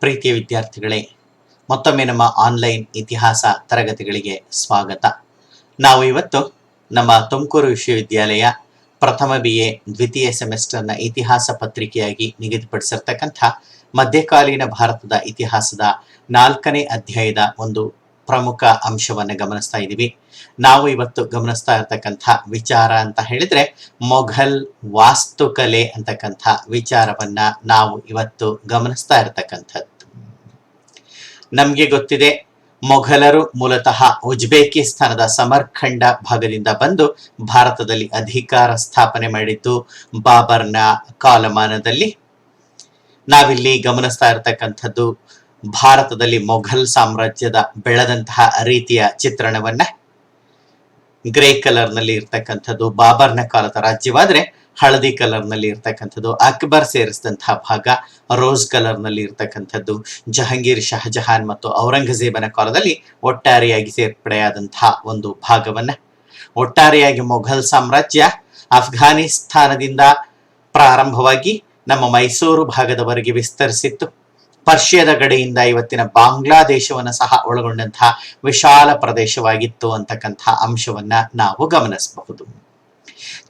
ಪ್ರೀತಿಯ ವಿದ್ಯಾರ್ಥಿಗಳೇ, ಮತ್ತೊಮ್ಮೆ ನಮ್ಮ ಆನ್ಲೈನ್ ಇತಿಹಾಸ ತರಗತಿಗಳಿಗೆ ಸ್ವಾಗತ. ನಾವು ಇವತ್ತು ನಮ್ಮ ತುಮಕೂರು ವಿಶ್ವವಿದ್ಯಾಲಯ ಪ್ರಥಮ BA ದ್ವಿತೀಯ ಸೆಮಿಸ್ಟರ್ನ ಇತಿಹಾಸ ಪತ್ರಿಕೆಯಾಗಿ ನಿಗದಿಪಡಿಸಿರ್ತಕ್ಕಂಥ ಮಧ್ಯಕಾಲೀನ ಭಾರತದ ಇತಿಹಾಸದ 4ನೇ ಅಧ್ಯಾಯದ ಒಂದು ಪ್ರಮುಖ ಅಂಶವನ್ನು ಗಮನಿಸ್ತಾ ಇದ್ದೀವಿ. ನಾವು ಇವತ್ತು ಗಮನಿಸ್ತಾ ಇರ್ತಕ್ಕಂಥ ವಿಚಾರ ಅಂತ ಹೇಳಿದ್ರೆ ಮೊಘಲ್ ವಾಸ್ತುಕಲೆ ಅಂತಕ್ಕಂಥ ವಿಚಾರವನ್ನ ನಾವು ಇವತ್ತು ಗಮನಿಸ್ತಾ ಇರ್ತಕ್ಕಂಥದ್ದು. ನಮ್ಗೆ ಗೊತ್ತಿದೆ, ಮೊಘಲರು ಮೂಲತಃ ಉಜ್ಬೇಕಿಸ್ತಾನದ ಸಮರ್ಖಂಡ ಭಾಗದಿಂದ ಬಂದು ಭಾರತದಲ್ಲಿ ಅಧಿಕಾರ ಸ್ಥಾಪನೆ ಮಾಡಿದ್ದು ಬಾಬರ್ನ ಕಾಲಮಾನದಲ್ಲಿ. ನಾವಿಲ್ಲಿ ಗಮನಿಸ್ತಾ ಇರತಕ್ಕಂಥದ್ದು ಭಾರತದಲ್ಲಿ ಮೊಘಲ್ ಸಾಮ್ರಾಜ್ಯದ ಬೆಳೆದಂತಹ ರೀತಿಯ ಚಿತ್ರಣವನ್ನ. ಗ್ರೇ ಕಲರ್ ನಲ್ಲಿ ಇರ್ತಕ್ಕಂಥದ್ದು ಬಾಬರ್ನ ಕಾಲದ ರಾಜ್ಯವಾದ್ರೆ, ಹಳದಿ ಕಲರ್ ನಲ್ಲಿ ಇರ್ತಕ್ಕಂಥದ್ದು ಅಕ್ಬರ್ ಸೇರಿಸಿದಂತಹ ಭಾಗ, ರೋಸ್ ಕಲರ್ ನಲ್ಲಿ ಇರ್ತಕ್ಕಂಥದ್ದು ಜಹಾಂಗೀರ್, ಶಹಜಹಾನ್ ಮತ್ತು ಔರಂಗಜೇಬನ ಕಾಲದಲ್ಲಿ ಒಟ್ಟಾರೆಯಾಗಿ ಸೇರ್ಪಡೆಯಾದಂತಹ ಒಂದು ಭಾಗವನ್ನ. ಒಟ್ಟಾರೆಯಾಗಿ ಮೊಘಲ್ ಸಾಮ್ರಾಜ್ಯ ಅಫ್ಘಾನಿಸ್ತಾನದಿಂದ ಪ್ರಾರಂಭವಾಗಿ ನಮ್ಮ ಮೈಸೂರು ಭಾಗದವರೆಗೆ ವಿಸ್ತರಿಸಿತ್ತು. ಪರ್ಷಿಯಾದ ಗಡಿಯಿಂದ ಇವತ್ತಿನ ಬಾಂಗ್ಲಾದೇಶವನ್ನು ಸಹ ಒಳಗೊಂಡಂತಹ ವಿಶಾಲ ಪ್ರದೇಶವಾಗಿತ್ತು ಅಂತಕ್ಕಂಥ ಅಂಶವನ್ನ ನಾವು ಗಮನಿಸಬಹುದು.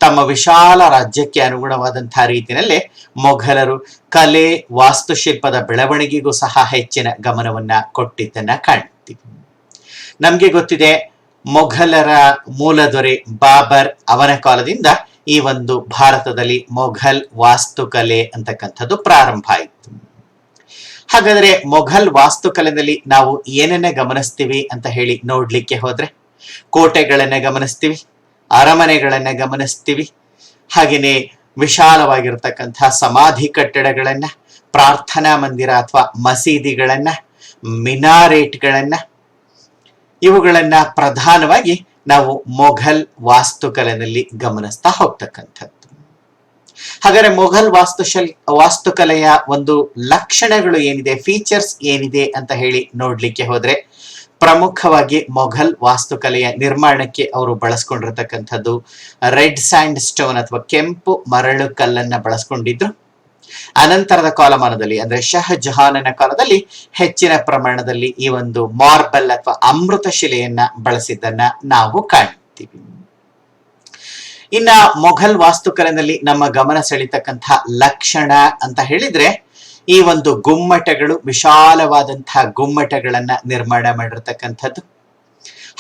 ತಮ್ಮ ವಿಶಾಲ ರಾಜ್ಯಕ್ಕೆ ಅನುಗುಣವಾದಂತಹ ರೀತಿಯಲ್ಲೇ ಮೊಘಲರು ಕಲೆ, ವಾಸ್ತುಶಿಲ್ಪದ ಬೆಳವಣಿಗೆಗೂ ಸಹ ಹೆಚ್ಚಿನ ಗಮನವನ್ನ ಕೊಟ್ಟಿದ್ದನ್ನ ಕಾಣ್ತೀವಿ. ನಮ್ಗೆ ಗೊತ್ತಿದೆ, ಮೊಘಲರ ಮೂಲ ದೊರೆ ಬಾಬರ್ ಅವನ ಕಾಲದಿಂದ ಈ ಒಂದು ಭಾರತದಲ್ಲಿ ಮೊಘಲ್ ವಾಸ್ತುಕಲೆ ಅಂತಕ್ಕಂಥದ್ದು ಪ್ರಾರಂಭ ಆಯಿತು. ಹಾಗಾದ್ರೆ ಮೊಘಲ್ ವಾಸ್ತುಕಲೆಯಲ್ಲಿ ನಾವು ಏನನ್ನ ಗಮನಿಸ್ತೀವಿ ಅಂತ ಹೇಳಿ ನೋಡ್ಲಿಕ್ಕೆ ಹೋದ್ರೆ, ಕೋಟೆಗಳನ್ನ ಗಮನಿಸ್ತೀವಿ, ಅರಮನೆಗಳನ್ನ ಗಮನಿಸ್ತೀವಿ, ಹಾಗೇನೆ ವಿಶಾಲವಾಗಿರ್ತಕ್ಕಂಥ ಸಮಾಧಿ ಕಟ್ಟಡಗಳನ್ನ, ಪ್ರಾರ್ಥನಾ ಮಂದಿರ ಅಥವಾ ಮಸೀದಿಗಳನ್ನ, ಮಿನಾರೇಟ್ಗಳನ್ನ, ಇವುಗಳನ್ನ ಪ್ರಧಾನವಾಗಿ ನಾವು ಮೊಘಲ್ ವಾಸ್ತುಕಲೆಯಲ್ಲಿ ಗಮನಿಸ್ತಾ ಹೋಗ್ತಕ್ಕಂಥದ್ದು. ಹಾಗಾದ್ರೆ ಮೊಘಲ್ ವಾಸ್ತುಕಲೆಯ ಒಂದು ಲಕ್ಷಣಗಳು ಏನಿದೆ, ಫೀಚರ್ಸ್ ಏನಿದೆ ಅಂತ ಹೇಳಿ ನೋಡ್ಲಿಕ್ಕೆ ಹೋದ್ರೆ, ಪ್ರಮುಖವಾಗಿ ಮೊಘಲ್ ವಾಸ್ತುಕಲೆಯ ನಿರ್ಮಾಣಕ್ಕೆ ಅವರು ಬಳಸ್ಕೊಂಡಿರ್ತಕ್ಕಂಥದ್ದು ರೆಡ್ ಸ್ಯಾಂಡ್ ಸ್ಟೋನ್ ಅಥವಾ ಕೆಂಪು ಮರಳು ಕಲ್ಲನ್ನ ಬಳಸ್ಕೊಂಡಿದ್ರು. ಅನಂತರದ ಕಾಲಮಾನದಲ್ಲಿ ಅಂದ್ರೆ ಶಹಜಹಾನನ ಕಾಲದಲ್ಲಿ ಹೆಚ್ಚಿನ ಪ್ರಮಾಣದಲ್ಲಿ ಈ ಒಂದು ಮಾರ್ಬಲ್ ಅಥವಾ ಅಮೃತ ಶಿಲೆಯನ್ನ ಬಳಸಿದ್ದನ್ನ ನಾವು ಕಾಣ್ತೀವಿ. ಇನ್ನ ಮೊಘಲ್ ವಾಸ್ತುಕಲೆಯಲ್ಲಿ ನಮ್ಮ ಗಮನ ಸೆಳೀತಕ್ಕಂಥ ಲಕ್ಷಣ ಅಂತ ಹೇಳಿದ್ರೆ, ಈ ಒಂದು ಗುಮ್ಮಟಗಳು, ವಿಶಾಲವಾದಂತಹ ಗುಮ್ಮಟಗಳನ್ನ ನಿರ್ಮಾಣ ಮಾಡಿರ್ತಕ್ಕಂಥದ್ದು,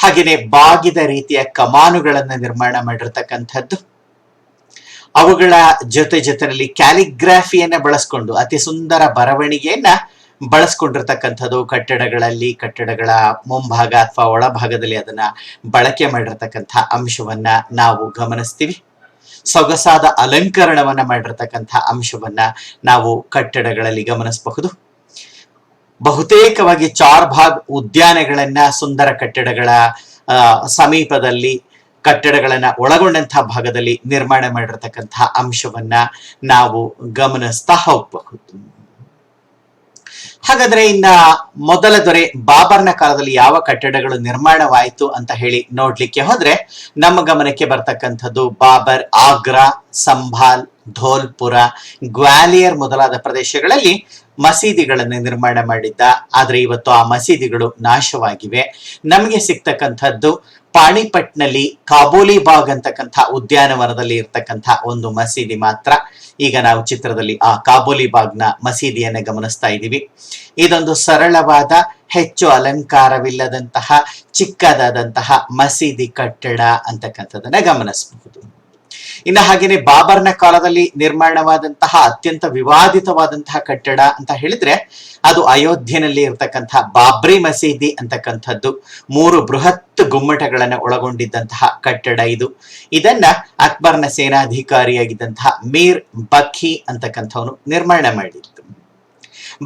ಹಾಗೆಯೇ ಬಾಗಿದ ರೀತಿಯ ಕಮಾನುಗಳನ್ನ ನಿರ್ಮಾಣ ಮಾಡಿರ್ತಕ್ಕಂಥದ್ದು, ಅವುಗಳ ಜೊತೆಯಲ್ಲಿ ಕ್ಯಾಲಿಗ್ರಾಫಿಯನ್ನ ಬಳಸ್ಕೊಂಡು ಅತಿ ಸುಂದರ ಬರವಣಿಗೆಯನ್ನ ಬಳಸ್ಕೊಂಡಿರ್ತಕ್ಕಂಥದ್ದು ಕಟ್ಟಡಗಳಲ್ಲಿ, ಕಟ್ಟಡಗಳ ಮುಂಭಾಗ ಅಥವಾ ಒಳಭಾಗದಲ್ಲಿ ಅದನ್ನ ಬಳಕೆ ಮಾಡಿರ್ತಕ್ಕಂಥ ಅಂಶವನ್ನ ನಾವು ಗಮನಿಸ್ತೀವಿ. ಸೊಗಸಾದ ಅಲಂಕರಣವನ್ನ ಮಾಡಿರ್ತಕ್ಕಂಥ ಅಂಶವನ್ನ ನಾವು ಕಟ್ಟಡಗಳಲ್ಲಿ ಗಮನಿಸಬಹುದು. ಬಹುತೇಕವಾಗಿ ಚಾರ್ಬಾಗ್ ಉದ್ಯಾನಗಳನ್ನ ಸುಂದರ ಕಟ್ಟಡಗಳ ಸಮೀಪದಲ್ಲಿ, ಕಟ್ಟಡಗಳನ್ನ ಒಳಗೊಂಡಂತಹ ಭಾಗದಲ್ಲಿ ನಿರ್ಮಾಣ ಮಾಡಿರ್ತಕ್ಕಂತಹ ಅಂಶವನ್ನ ನಾವು ಗಮನಿಸ್ತಾ ಹೋಗಬಹುದು. ಹಾಗಾದ್ರೆ ಇನ್ನ ಮೊದಲ ದೊರೆ ಬಾಬರ್ನ ಕಾಲದಲ್ಲಿ ಯಾವ ಕಟ್ಟಡಗಳು ನಿರ್ಮಾಣವಾಯಿತು ಅಂತ ಹೇಳಿ ನೋಡ್ಲಿಕ್ಕೆ ಹೋದ್ರೆ, ನಮ್ಮ ಗಮನಕ್ಕೆ ಬರ್ತಕ್ಕಂಥದ್ದು ಬಾಬರ್ ಆಗ್ರಾ, ಸಂಭಾಲ್, ಧೋಲ್ಪುರ, ಗ್ವಾಲಿಯರ್ ಮೊದಲಾದ ಪ್ರದೇಶಗಳಲ್ಲಿ ಮಸೀದಿಗಳನ್ನು ನಿರ್ಮಾಣ ಮಾಡಿದ್ದ. ಆದ್ರೆ ಇವತ್ತು ಆ ಮಸೀದಿಗಳು ನಾಶವಾಗಿವೆ. ನಮಗೆ ಸಿಗ್ತಕ್ಕಂಥದ್ದು ಪಾಣಿಪಟ್ನಲ್ಲಿ ಕಾಬೋಲಿ ಬಾಗ್ ಅಂತಕ್ಕಂಥ ಉದ್ಯಾನವನದಲ್ಲಿ ಇರ್ತಕ್ಕಂಥ ಒಂದು ಮಸೀದಿ ಮಾತ್ರ. ಈಗ ನಾವು ಚಿತ್ರದಲ್ಲಿ ಆ ಕಾಬೋಲಿ ಬಾಗ್ನ ಮಸೀದಿಯನ್ನ ಗಮನಿಸ್ತಾ ಇದ್ದೀವಿ. ಇದೊಂದು ಸರಳವಾದ, ಹೆಚ್ಚು ಅಲಂಕಾರವಿಲ್ಲದಂತಹ ಚಿಕ್ಕದಾದಂತಹ ಮಸೀದಿ ಕಟ್ಟಡ ಅಂತಕ್ಕಂಥದನ್ನ ಗಮನಿಸಬಹುದು. ಇನ್ನು ಹಾಗೇನೆ ಬಾಬರ್ನ ಕಾಲದಲ್ಲಿ ನಿರ್ಮಾಣವಾದಂತಹ ಅತ್ಯಂತ ವಿವಾದಿತವಾದಂತಹ ಕಟ್ಟಡ ಅಂತ ಹೇಳಿದ್ರೆ, ಅದು ಅಯೋಧ್ಯೆಯಲ್ಲಿ ಇರತಕ್ಕಂತಹ ಬಾಬ್ರಿ ಮಸೀದಿ ಅಂತಕ್ಕಂಥದ್ದು. 3 ಬೃಹತ್ ಗುಮ್ಮಟಗಳನ್ನ ಒಳಗೊಂಡಿದ್ದಂತಹ ಕಟ್ಟಡ ಇದು. ಇದನ್ನ ಅಕ್ಬರ್ನ ಸೇನಾಧಿಕಾರಿಯಾಗಿದ್ದಂತಹ ಮೀರ್ ಬಖಿ ಅಂತಕ್ಕಂಥವನು ನಿರ್ಮಾಣ ಮಾಡಿದ್ದು.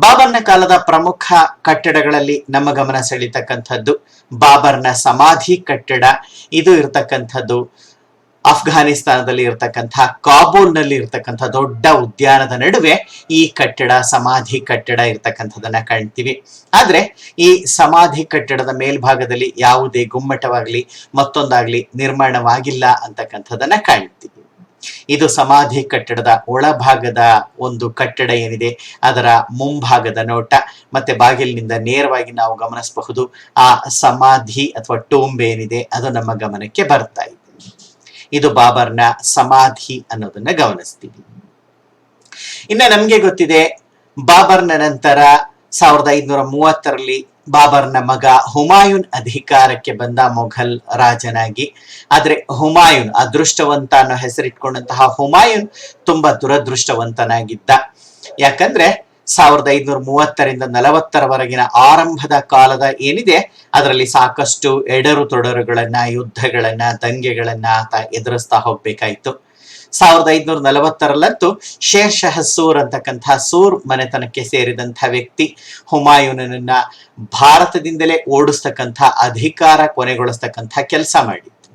ಬಾಬರ್ನ ಕಾಲದ ಪ್ರಮುಖ ಕಟ್ಟಡಗಳಲ್ಲಿ ನಮ್ಮ ಗಮನ ಸೆಳೀತಕ್ಕಂಥದ್ದು ಬಾಬರ್ನ ಸಮಾಧಿ ಕಟ್ಟಡ. ಇದು ಇರತಕ್ಕಂಥದ್ದು ಅಫ್ಘಾನಿಸ್ತಾನದಲ್ಲಿ ಇರತಕ್ಕಂತಹ ಕಾಬೂಲ್ನಲ್ಲಿ ಇರತಕ್ಕಂಥ ದೊಡ್ಡ ಉದ್ಯಾನದ ನಡುವೆ ಈ ಕಟ್ಟಡ, ಸಮಾಧಿ ಕಟ್ಟಡ ಇರತಕ್ಕಂಥದನ್ನ ಕಾಣ್ತೀವಿ. ಆದ್ರೆ ಈ ಸಮಾಧಿ ಕಟ್ಟಡದ ಮೇಲ್ಭಾಗದಲ್ಲಿ ಯಾವುದೇ ಗುಮ್ಮಟವಾಗ್ಲಿ ಮತ್ತೊಂದಾಗ್ಲಿ ನಿರ್ಮಾಣವಾಗಿಲ್ಲ ಅಂತಕ್ಕಂಥದನ್ನ ಕಾಣ್ತೀವಿ. ಇದು ಸಮಾಧಿ ಕಟ್ಟಡದ ಒಳಭಾಗದ ಒಂದು ಕಟ್ಟಡ ಏನಿದೆ ಅದರ ಮುಂಭಾಗದ ನೋಟ. ಮತ್ತೆ ಬಾಗಿಲಿನಿಂದ ನೇರವಾಗಿ ನಾವು ಗಮನಿಸಬಹುದು ಆ ಸಮಾಧಿ ಅಥವಾ ಟೂಂಬ್ ಏನಿದೆ ಅದು ನಮ್ಮ ಗಮನಕ್ಕೆ ಬರ್ತಾ ಇದೆ. ಇದು ಬಾಬರ್ನ ಸಮಾಧಿ ಅನ್ನೋದನ್ನ ಗಮನಿಸ್ತೀವಿ. ಇನ್ನ ನಮ್ಗೆ ಗೊತ್ತಿದೆ ಬಾಬರ್ನ ನಂತರ 1530ರಲ್ಲಿ ಬಾಬರ್ನ ಮಗ ಹುಮಾಯೂನ್ ಅಧಿಕಾರಕ್ಕೆ ಬಂದ ಮೊಘಲ್ ರಾಜನಾಗಿ. ಆದ್ರೆ ಹುಮಾಯೂನ್, ಅದೃಷ್ಟವಂತ ಅನ್ನೋ ಹೆಸರಿಟ್ಕೊಂಡಂತಹ ಹುಮಾಯೂನ್ ತುಂಬಾ ದುರದೃಷ್ಟವಂತನಾಗಿದ್ದ. ಯಾಕಂದ್ರೆ 1530ರಿಂದ 40ರವರೆಗಿನ ಆರಂಭದ ಕಾಲದ ಏನಿದೆ ಅದರಲ್ಲಿ ಸಾಕಷ್ಟು ಎಡರು ತೊಡರುಗಳನ್ನ, ಯುದ್ಧಗಳನ್ನ, ದಂಗೆಗಳನ್ನ ಆತ ಎದುರಿಸ್ತಾ ಹೋಗ್ಬೇಕಾಯ್ತು. 1540ರಲ್ಲಂತೂ ಶೇರ್ ಶಹ ಸೂರ್ ಅಂತಕ್ಕಂತಹ ಸೂರ್ ಮನೆತನಕ್ಕೆ ಸೇರಿದಂತಹ ವ್ಯಕ್ತಿ ಹುಮಾಯೂನನ್ನ ಭಾರತದಿಂದಲೇ ಓಡಿಸ್ತಕ್ಕಂಥ ಅಧಿಕಾರ ಕೊನೆಗೊಳಿಸ್ತಕ್ಕಂಥ ಕೆಲಸ ಮಾಡಿತ್ತು.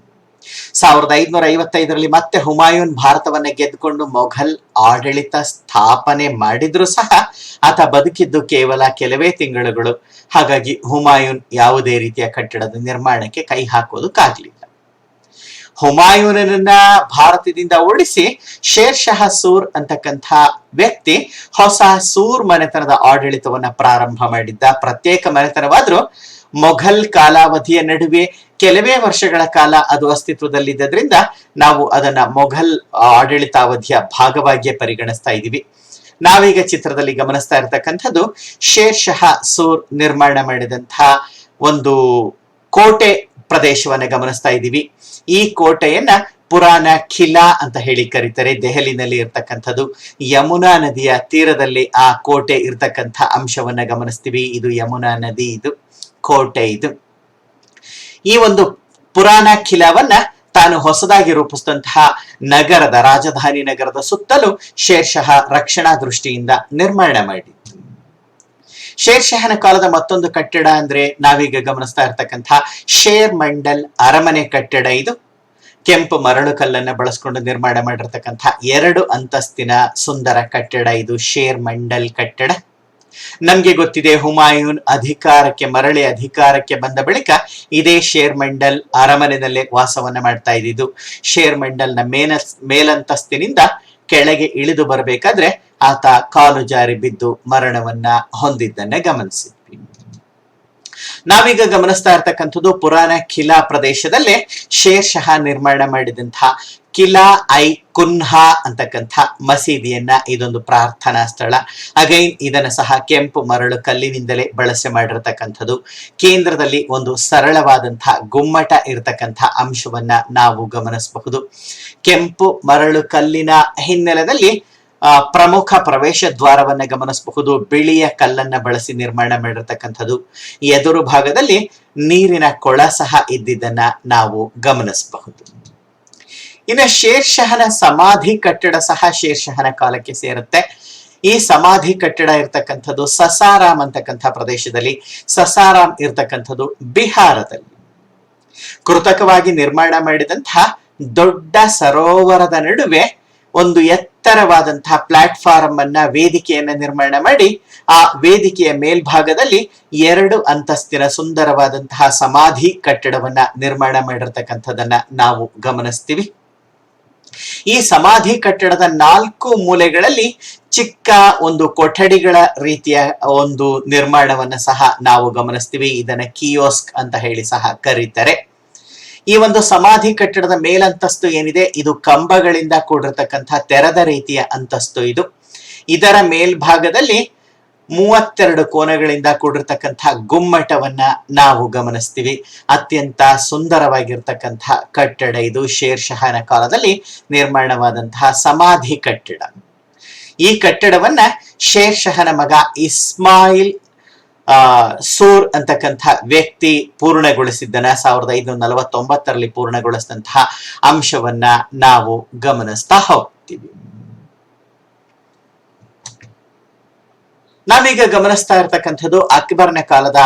1555ರಲ್ಲಿ ಮತ್ತೆ ಹುಮಾಯೂನ್ ಭಾರತವನ್ನ ಗೆದ್ದುಕೊಂಡು ಮೊಘಲ್ ಆಡಳಿತ ಸ್ಥಾಪನೆ ಮಾಡಿದ್ರು ಸಹ ಆತ ಬದುಕಿದ್ದು ಕೇವಲ ಕೆಲವೇ ತಿಂಗಳುಗಳು. ಹಾಗಾಗಿ ಹುಮಾಯೂನ್ ಯಾವುದೇ ರೀತಿಯ ಕಟ್ಟಡದ ನಿರ್ಮಾಣಕ್ಕೆ ಕೈ ಹಾಕೋದಕ್ಕಾಗ್ಲಿಲ್ಲ. ಹುಮಾಯೂನನ್ನ ಭಾರತದಿಂದ ಓಡಿಸಿ ಶೇರ್ ಶಹ ಸೂರ್ ಅಂತಕ್ಕಂಥ ವ್ಯಕ್ತಿ ಹೊಸ ಸೂರ್ ಮನೆತನದ ಆಡಳಿತವನ್ನ ಪ್ರಾರಂಭ ಮಾಡಿದ್ದ. ಪ್ರತ್ಯೇಕ ಮನೆತನವಾದ್ರೂ ಮೊಘಲ್ ಕಾಲಾವಧಿಯ ನಡುವೆ ಕೆಲವೇ ವರ್ಷಗಳ ಕಾಲ ಅದು ಅಸ್ತಿತ್ವದಲ್ಲಿದ್ದರಿಂದ ನಾವು ಅದನ್ನ ಮೊಘಲ್ ಆಡಳಿತಾವಧಿಯ ಭಾಗವಾಗಿಯೇ ಪರಿಗಣಿಸ್ತಾ ಇದ್ದೀವಿ. ನಾವೀಗ ಚಿತ್ರದಲ್ಲಿ ಗಮನಿಸ್ತಾ ಇರತಕ್ಕಂಥದ್ದು ಶೇರ್ ಶಹ ಸೂರ್ ನಿರ್ಮಾಣ ಮಾಡಿದಂತಹ ಒಂದು ಕೋಟೆ ಪ್ರದೇಶವನ್ನ ಗಮನಿಸ್ತಾ ಇದ್ದೀವಿ. ಈ ಕೋಟೆಯನ್ನ ಪುರಾಣ ಖಿಲಾ ಅಂತ ಹೇಳಿ ಕರೀತಾರೆ. ದೆಹಲಿನಲ್ಲಿ ಇರ್ತಕ್ಕಂಥದ್ದು. ಯಮುನಾ ನದಿಯ ತೀರದಲ್ಲಿ ಆ ಕೋಟೆ ಇರ್ತಕ್ಕಂಥ ಅಂಶವನ್ನ ಗಮನಿಸ್ತೀವಿ. ಇದು ಯಮುನಾ ನದಿ, ಇದು ಕೋಟೆ. ಇದು ಈ ಒಂದು ಪುರಾಣ ಖಿಲಾವನ್ನ ತಾನು ಹೊಸದಾಗಿ ರೂಪಿಸಿದಂತಹ ನಗರದ, ರಾಜಧಾನಿ ನಗರದ ಸುತ್ತಲೂ ಶೇರ್ ಶಹ ರಕ್ಷಣಾ ದೃಷ್ಟಿಯಿಂದ ನಿರ್ಮಾಣ ಮಾಡಿತ್ತು. ಶೇರ್ ಶಹನ ಕಾಲದ ಮತ್ತೊಂದು ಕಟ್ಟಡ ಅಂದ್ರೆ ನಾವೀಗ ಗಮನಿಸ್ತಾ ಇರ್ತಕ್ಕಂಥ ಶೇರ್ ಮಂಡಲ್ ಅರಮನೆ ಕಟ್ಟಡ. ಇದು ಕೆಂಪು ಮರಳು ಕಲ್ಲನ್ನ ಬಳಸ್ಕೊಂಡು ನಿರ್ಮಾಣ ಮಾಡಿರ್ತಕ್ಕಂಥ 2 ಅಂತಸ್ತಿನ ಸುಂದರ ಕಟ್ಟಡ. ಇದು ಶೇರ್ ಮಂಡಲ್ ಕಟ್ಟಡ. ನಮ್ಗೆ ಗೊತ್ತಿದೆ ಹುಮಾಯೂನ್ ಮರಳಿ ಅಧಿಕಾರಕ್ಕೆ ಬಂದ ಬಳಿಕ ಇದೇ ಶೇರ್ ಮಂಡಲ್ ಅರಮನೆಯಲ್ಲೇ ವಾಸವನ್ನ ಮಾಡ್ತಾ ಇದ್ದಿದ್ದು. ಶೇರ್ ಮಂಡಲ್ನ ಮೇಲಂತಸ್ತಿನಿಂದ ಕೆಳಗೆ ಇಳಿದು ಬರಬೇಕಾದ್ರೆ ಆತ ಕಾಲು ಜಾರಿ ಬಿದ್ದು ಮರಣವನ್ನ ಹೊಂದಿದ್ದನ್ನ ಗಮನಿಸಿದ್ವಿ. ನಾವೀಗ ಗಮನಿಸ್ತಾ ಇರ್ತಕ್ಕಂಥದ್ದು ಪುರಾಣ ಖಿಲಾ ಪ್ರದೇಶದಲ್ಲೇ ಶೇರ್ ಶಹ ನಿರ್ಮಾಣ ಮಾಡಿದಂತಹ ಕಿಲಾ ಐ ಕುನ್ಹಾ ಅಂತಕ್ಕಂಥ ಮಸೀದಿಯನ್ನ. ಇದೊಂದು ಪ್ರಾರ್ಥನಾ ಸ್ಥಳ. ಅಗೈನ್ ಇದನ್ನ ಸಹ ಕೆಂಪು ಮರಳು ಕಲ್ಲಿನಿಂದಲೇ ಬಳಸಿ ಮಾಡಿರ್ತಕ್ಕಂಥದ್ದು. ಕೇಂದ್ರದಲ್ಲಿ ಒಂದು ಸರಳವಾದಂತಹ ಗುಮ್ಮಟ ಇರತಕ್ಕಂಥ ಅಂಶವನ್ನ ನಾವು ಗಮನಿಸಬಹುದು. ಕೆಂಪು ಮರಳು ಕಲ್ಲಿನ ಹಿನ್ನೆಲೆಯಲ್ಲಿ ಪ್ರಮುಖ ಪ್ರವೇಶ ದ್ವಾರವನ್ನ ಗಮನಿಸಬಹುದು. ಬಿಳಿಯ ಕಲ್ಲನ್ನ ಬಳಸಿ ನಿರ್ಮಾಣ ಮಾಡಿರ್ತಕ್ಕಂಥದ್ದು. ಎದುರು ಭಾಗದಲ್ಲಿ ನೀರಿನ ಕೊಳ ಸಹ ಇದ್ದಿದ್ದನ್ನ ನಾವು ಗಮನಿಸಬಹುದು. ಇನ್ನು ಶೇರ್ ಶಹನ ಸಮಾಧಿ ಕಟ್ಟಡ ಸಹ ಶೇರ್ ಶಹನ ಕಾಲಕ್ಕೆ ಸೇರುತ್ತೆ. ಈ ಸಮಾಧಿ ಕಟ್ಟಡ ಇರ್ತಕ್ಕಂಥದ್ದು ಸಸಾರಾಮ್ ಅಂತಕ್ಕಂಥ ಪ್ರದೇಶದಲ್ಲಿ. ಸಸಾರಾಮ್ ಇರ್ತಕ್ಕಂಥದ್ದು ಬಿಹಾರದಲ್ಲಿ. ಕೃತಕವಾಗಿ ನಿರ್ಮಾಣ ಮಾಡಿದಂತಹ ದೊಡ್ಡ ಸರೋವರದ ನಡುವೆ ಒಂದು ಎತ್ತರವಾದಂತಹ ಪ್ಲಾಟ್ಫಾರ್ಮ್ ಅನ್ನ, ವೇದಿಕೆಯನ್ನ ನಿರ್ಮಾಣ ಮಾಡಿ ಆ ವೇದಿಕೆಯ ಮೇಲ್ಭಾಗದಲ್ಲಿ 2 ಅಂತಸ್ತಿನ ಸುಂದರವಾದಂತಹ ಸಮಾಧಿ ಕಟ್ಟಡವನ್ನ ನಿರ್ಮಾಣ ಮಾಡಿರ್ತಕ್ಕಂಥದನ್ನ ನಾವು ಗಮನಿಸ್ತೀವಿ. ಈ ಸಮಾಧಿ ಕಟ್ಟಡದ 4 ಮೂಲೆಗಳಲ್ಲಿ ಚಿಕ್ಕ ಒಂದು ಕೊಠಡಿಗಳ ರೀತಿಯ ಒಂದು ನಿರ್ಮಾಣವನ್ನ ಸಹ ನಾವು ಗಮನಿಸ್ತೀವಿ. ಇದನ್ನ ಕಿಯೋಸ್ಕ್ ಅಂತ ಹೇಳಿ ಸಹ ಕರೀತಾರೆ. ಈ ಒಂದು ಸಮಾಧಿ ಕಟ್ಟಡದ ಮೇಲಂತಸ್ತು ಏನಿದೆ ಇದು ಕಂಬಗಳಿಂದ ಕೂಡಿರ್ತಕ್ಕಂಥ ತೆರೆದ ರೀತಿಯ ಅಂತಸ್ತು. ಇದು ಇದರ ಮೇಲ್ಭಾಗದಲ್ಲಿ 32 ಕೋನಗಳಿಂದ ಕೂಡಿರ್ತಕ್ಕಂಥ ಗುಮ್ಮಟವನ್ನ ನಾವು ಗಮನಿಸ್ತೀವಿ. ಅತ್ಯಂತ ಸುಂದರವಾಗಿರ್ತಕ್ಕಂಥ ಕಟ್ಟಡ ಇದು. ಶೇರ್ ಶಹನ ಕಾಲದಲ್ಲಿ ನಿರ್ಮಾಣವಾದಂತಹ ಸಮಾಧಿ ಕಟ್ಟಡ. ಈ ಕಟ್ಟಡವನ್ನ ಶೇರ್ ಶಹನ ಮಗ ಇಸ್ಮಾಯಿಲ್ ಸೂರ್ ಅಂತಕ್ಕಂಥ ವ್ಯಕ್ತಿ ಪೂರ್ಣಗೊಳಿಸಿದ್ದನ್ನ 1549ರಲ್ಲಿ ಪೂರ್ಣಗೊಳಿಸಿದಂತಹ ಅಂಶವನ್ನ ನಾವು ಗಮನಿಸ್ತಾ ಹೋಗ್ತೀವಿ. ನಾವೀಗ ಗಮನಿಸ್ತಾ ಇರ್ತಕ್ಕಂಥದ್ದು ಅಕ್ಬರ್ನ ಕಾಲದ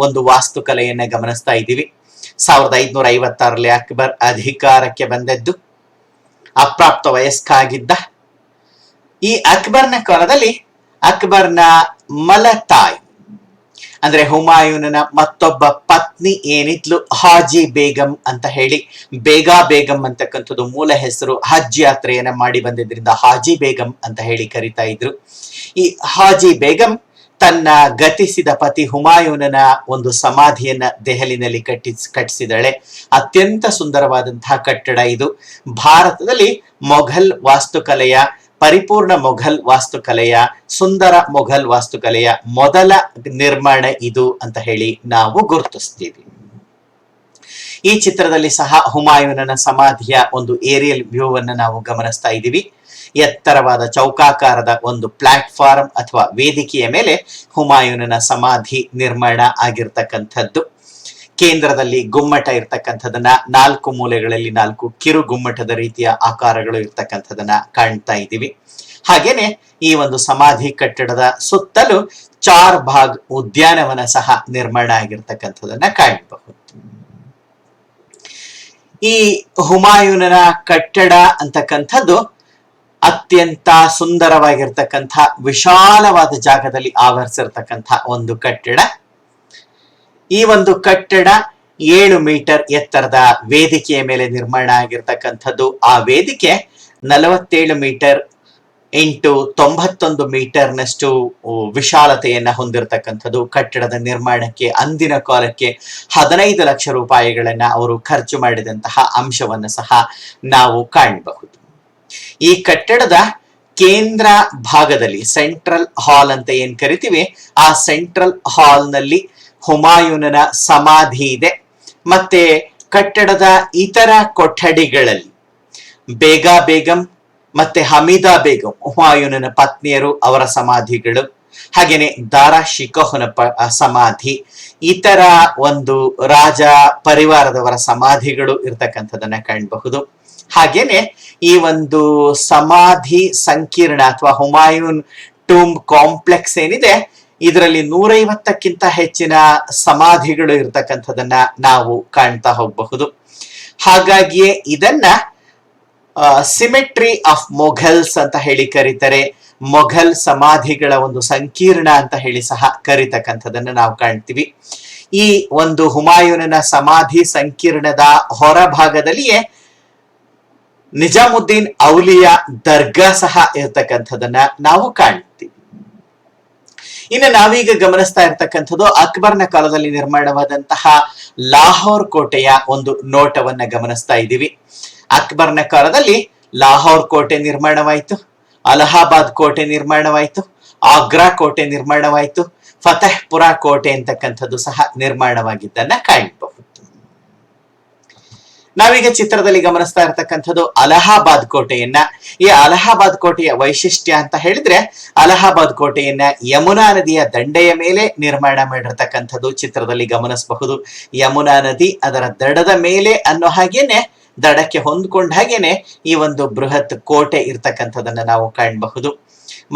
ಒಂದು ವಾಸ್ತುಕಲೆಯನ್ನ ಗಮನಿಸ್ತಾ ಇದ್ದೀವಿ. 1556ರಲ್ಲಿ ಅಕ್ಬರ್ ಅಧಿಕಾರಕ್ಕೆ ಬಂದದ್ದು. ಅಪ್ರಾಪ್ತ ವಯಸ್ಕಾಗಿದ್ದ. ಈ ಅಕ್ಬರ್ನ ಕಾಲದಲ್ಲಿ ಅಕ್ಬರ್ನ ಮಲತಾಯಿ ಅಂದ್ರೆ ಹುಮಾಯೂನನ ಮತ್ತೊಬ್ಬ ಪತ್ನಿ ಏನಿದ್ಲು ಹಾಜಿ ಬೇಗಂ ಅಂತ ಹೇಳಿ, ಬೇಗಾ ಬೇಗಂ ಅಂತಕ್ಕಂಥದ್ದು ಮೂಲ ಹೆಸರು. ಹಜ್ ಯಾತ್ರೆಯನ್ನ ಮಾಡಿ ಬಂದಿದ್ರಿಂದ ಹಾಜಿ ಬೇಗಂ ಅಂತ ಹೇಳಿ ಕರಿತಾ ಇದ್ರು. ಈ ಹಾಜಿ ಬೇಗಂ ತನ್ನ ಗತಿಸಿದ ಪತಿ ಹುಮಾಯೂನನ ಒಂದು ಸಮಾಧಿಯನ್ನ ದೆಹಲಿನಲ್ಲಿ ಕಟ್ಟಿಸಿದಳೆ. ಅತ್ಯಂತ ಸುಂದರವಾದಂತಹ ಕಟ್ಟಡ ಇದು. ಭಾರತದಲ್ಲಿ ಮೊಘಲ್ ವಾಸ್ತುಕಲೆಯ, ಪರಿಪೂರ್ಣ ಮೊಘಲ್ ವಾಸ್ತುಕಲೆಯ, ಸುಂದರ ಮೊಘಲ್ ವಾಸ್ತುಕಲೆಯ ಮೊದಲ ನಿರ್ಮಾಣ ಇದು ಅಂತ ಹೇಳಿ ನಾವು ಗುರುತಿಸ್ತೀವಿ. ಈ ಚಿತ್ರದಲ್ಲಿ ಸಹ ಹುಮಾಯೂನನ ಸಮಾಧಿಯ ಒಂದು ಏರಿಯಲ್ ವ್ಯೂ ಅನ್ನು ನಾವು ಗಮನಿಸ್ತಾ ಇದ್ದೀವಿ. ಎತ್ತರವಾದ ಚೌಕಾಕಾರದ ಒಂದು ಪ್ಲಾಟ್ಫಾರ್ಮ್ ಅಥವಾ ವೇದಿಕೆಯ ಮೇಲೆ ಹುಮಾಯೂನನ ಸಮಾಧಿ ನಿರ್ಮಾಣ ಆಗಿರ್ತಕ್ಕಂಥದ್ದು. ಕೇಂದ್ರದಲ್ಲಿ ಗುಮ್ಮಟ ಇರ್ತಕ್ಕಂಥದನ್ನ, 4 ಮೂಲೆಗಳಲ್ಲಿ 4 ಕಿರು ಗುಮ್ಮಟದ ರೀತಿಯ ಆಕಾರಗಳು ಇರ್ತಕ್ಕಂಥದನ್ನ ಕಾಣ್ತಾ ಇದ್ದೀವಿ. ಹಾಗೇನೆ ಈ ಒಂದು ಸಮಾಧಿ ಕಟ್ಟಡದ ಸುತ್ತಲೂ 4 ಭಾಗ ಉದ್ಯಾನವನ ಸಹ ನಿರ್ಮಾಣ ಆಗಿರ್ತಕ್ಕಂಥದನ್ನ ಕಾಣಬಹುದು. ಈ ಹುಮಾಯೂನನ ಕಟ್ಟಡ ಅಂತಕ್ಕಂಥದ್ದು ಅತ್ಯಂತ ಸುಂದರವಾಗಿರ್ತಕ್ಕಂಥ ವಿಶಾಲವಾದ ಜಾಗದಲ್ಲಿ ಆವರಿಸಿರ್ತಕ್ಕಂಥ ಒಂದು ಕಟ್ಟಡ. ಈ ಒಂದು ಕಟ್ಟಡ 7 ಮೀಟರ್ ಎತ್ತರದ ವೇದಿಕೆಯ ಮೇಲೆ ನಿರ್ಮಾಣ ಆಗಿರ್ತಕ್ಕಂಥದ್ದು. ಆ ವೇದಿಕೆ 47 ಮೀಟರ್ ಇಂಟು 91 ಮೀಟರ್ನಷ್ಟು ವಿಶಾಲತೆಯನ್ನ ಹೊಂದಿರತಕ್ಕಂಥದ್ದು. ಕಟ್ಟಡದ ನಿರ್ಮಾಣಕ್ಕೆ ಅಂದಿನ ಕಾಲಕ್ಕೆ 15 ಲಕ್ಷ ರೂಪಾಯಿಗಳನ್ನ ಅವರು ಖರ್ಚು ಮಾಡಿದಂತಹ ಅಂಶವನ್ನು ಸಹ ನಾವು ಕಾಣಬಹುದು. ಈ ಕಟ್ಟಡದ ಕೇಂದ್ರ ಭಾಗದಲ್ಲಿ ಸೆಂಟ್ರಲ್ ಹಾಲ್ ಅಂತ ಏನ್ ಕರಿತೀವಿ, ಆ ಸೆಂಟ್ರಲ್ ಹಾಲ್ ನಲ್ಲಿ ಹುಮಾಯೂನನ ಸಮಾಧಿ ಇದೆ. ಮತ್ತೆ ಕಟ್ಟಡದ ಇತರ ಕೊಠಡಿಗಳಲ್ಲಿ ಬೇಗಾ ಬೇಗಂ ಮತ್ತೆ ಹಮೀದಾ ಬೇಗಂ, ಹುಮಾಯೂನನ ಪತ್ನಿಯರು, ಅವರ ಸಮಾಧಿಗಳು, ಹಾಗೇನೆ ದಾರಾ ಶಿಕೋಹನ ಸಮಾಧಿ, ಇತರ ಒಂದು ರಾಜ ಪರಿವಾರದವರ ಸಮಾಧಿಗಳು ಇರ್ತಕ್ಕಂಥದನ್ನ ಕಾಣಬಹುದು. ಹಾಗೇನೆ ಈ ಒಂದು ಸಮಾಧಿ ಸಂಕೀರ್ಣ ಅಥವಾ ಹುಮಾಯೂನ್ ಟೂಂಬ್ ಕಾಂಪ್ಲೆಕ್ಸ್ ಏನಿದೆ, ಇದರಲ್ಲಿ 150ಕ್ಕಿಂತ ಹೆಚ್ಚಿನ ಸಮಾಧಿಗಳು ಇರ್ತಕ್ಕಂಥದನ್ನ ನಾವು ಕಾಣ್ತಾ ಹೋಗಬಹುದು. ಹಾಗಾಗಿಯೇ ಇದನ್ನ ಸಿಮೆಟ್ರಿ ಆಫ್ ಮೊಘಲ್ಸ್ ಅಂತ ಹೇಳಿ ಕರೀತಾರೆ. ಮೊಘಲ್ ಸಮಾಧಿಗಳ ಒಂದು ಸಂಕೀರ್ಣ ಅಂತ ಹೇಳಿ ಸಹ ಕರೀತಕ್ಕಂಥದನ್ನ ನಾವು ಕಾಣ್ತೀವಿ. ಈ ಒಂದು ಹುಮಾಯೂನನ ಸಮಾಧಿ ಸಂಕೀರ್ಣದ ಹೊರಭಾಗದಲ್ಲಿಯೇ ನಿಜಾಮುದ್ದೀನ್ ಔಲಿಯಾ ದರ್ಗಾ ಸಹ ಇರ್ತಕ್ಕಂಥದನ್ನ ನಾವು ಕಾಣ್ತೀವಿ. ಇನ್ನು ನಾವೀಗ ಗಮನಿಸ್ತಾ ಇರ್ತಕ್ಕಂಥದ್ದು ಅಕ್ಬರ್ನ ಕಾಲದಲ್ಲಿ ನಿರ್ಮಾಣವಾದಂತಹ ಲಾಹೋರ್ ಕೋಟೆಯ ಒಂದು ನೋಟವನ್ನ ಗಮನಿಸ್ತಾ ಇದ್ದೀವಿ. ಅಕ್ಬರ್ನ ಕಾಲದಲ್ಲಿ ಲಾಹೋರ್ ಕೋಟೆ ನಿರ್ಮಾಣವಾಯಿತು, ಅಲಹಾಬಾದ್ ಕೋಟೆ ನಿರ್ಮಾಣವಾಯಿತು, ಆಗ್ರಾ ಕೋಟೆ ನಿರ್ಮಾಣವಾಯಿತು, ಫತೇಹ್ಪುರ ಕೋಟೆ ಅಂತಕ್ಕಂಥದ್ದು ಸಹ ನಿರ್ಮಾಣವಾಗಿದ್ದನ್ನ ಕಾಣಬಹುದು. ನಾವೀಗ ಚಿತ್ರದಲ್ಲಿ ಗಮನಿಸ್ತಾ ಇರತಕ್ಕಂಥದ್ದು ಅಲಹಾಬಾದ್ ಕೋಟೆಯನ್ನ. ಈ ಅಲಹಾಬಾದ್ ಕೋಟೆಯ ವೈಶಿಷ್ಟ್ಯ ಅಂತ ಹೇಳಿದ್ರೆ, ಅಲಹಾಬಾದ್ ಕೋಟೆಯನ್ನ ಯಮುನಾ ನದಿಯ ದಂಡೆಯ ಮೇಲೆ ನಿರ್ಮಾಣ ಮಾಡಿರ್ತಕ್ಕಂಥದ್ದು ಚಿತ್ರದಲ್ಲಿ ಗಮನಿಸಬಹುದು. ಯಮುನಾ ನದಿ ಅದರ ದಡದ ಮೇಲೆ ಅನ್ನೋ ಹಾಗೇನೆ, ದಡಕ್ಕೆ ಹೊಂದ್ಕೊಂಡ ಹಾಗೇನೆ ಈ ಒಂದು ಬೃಹತ್ ಕೋಟೆ ಇರ್ತಕ್ಕಂಥದನ್ನ ನಾವು ಕಾಣಬಹುದು.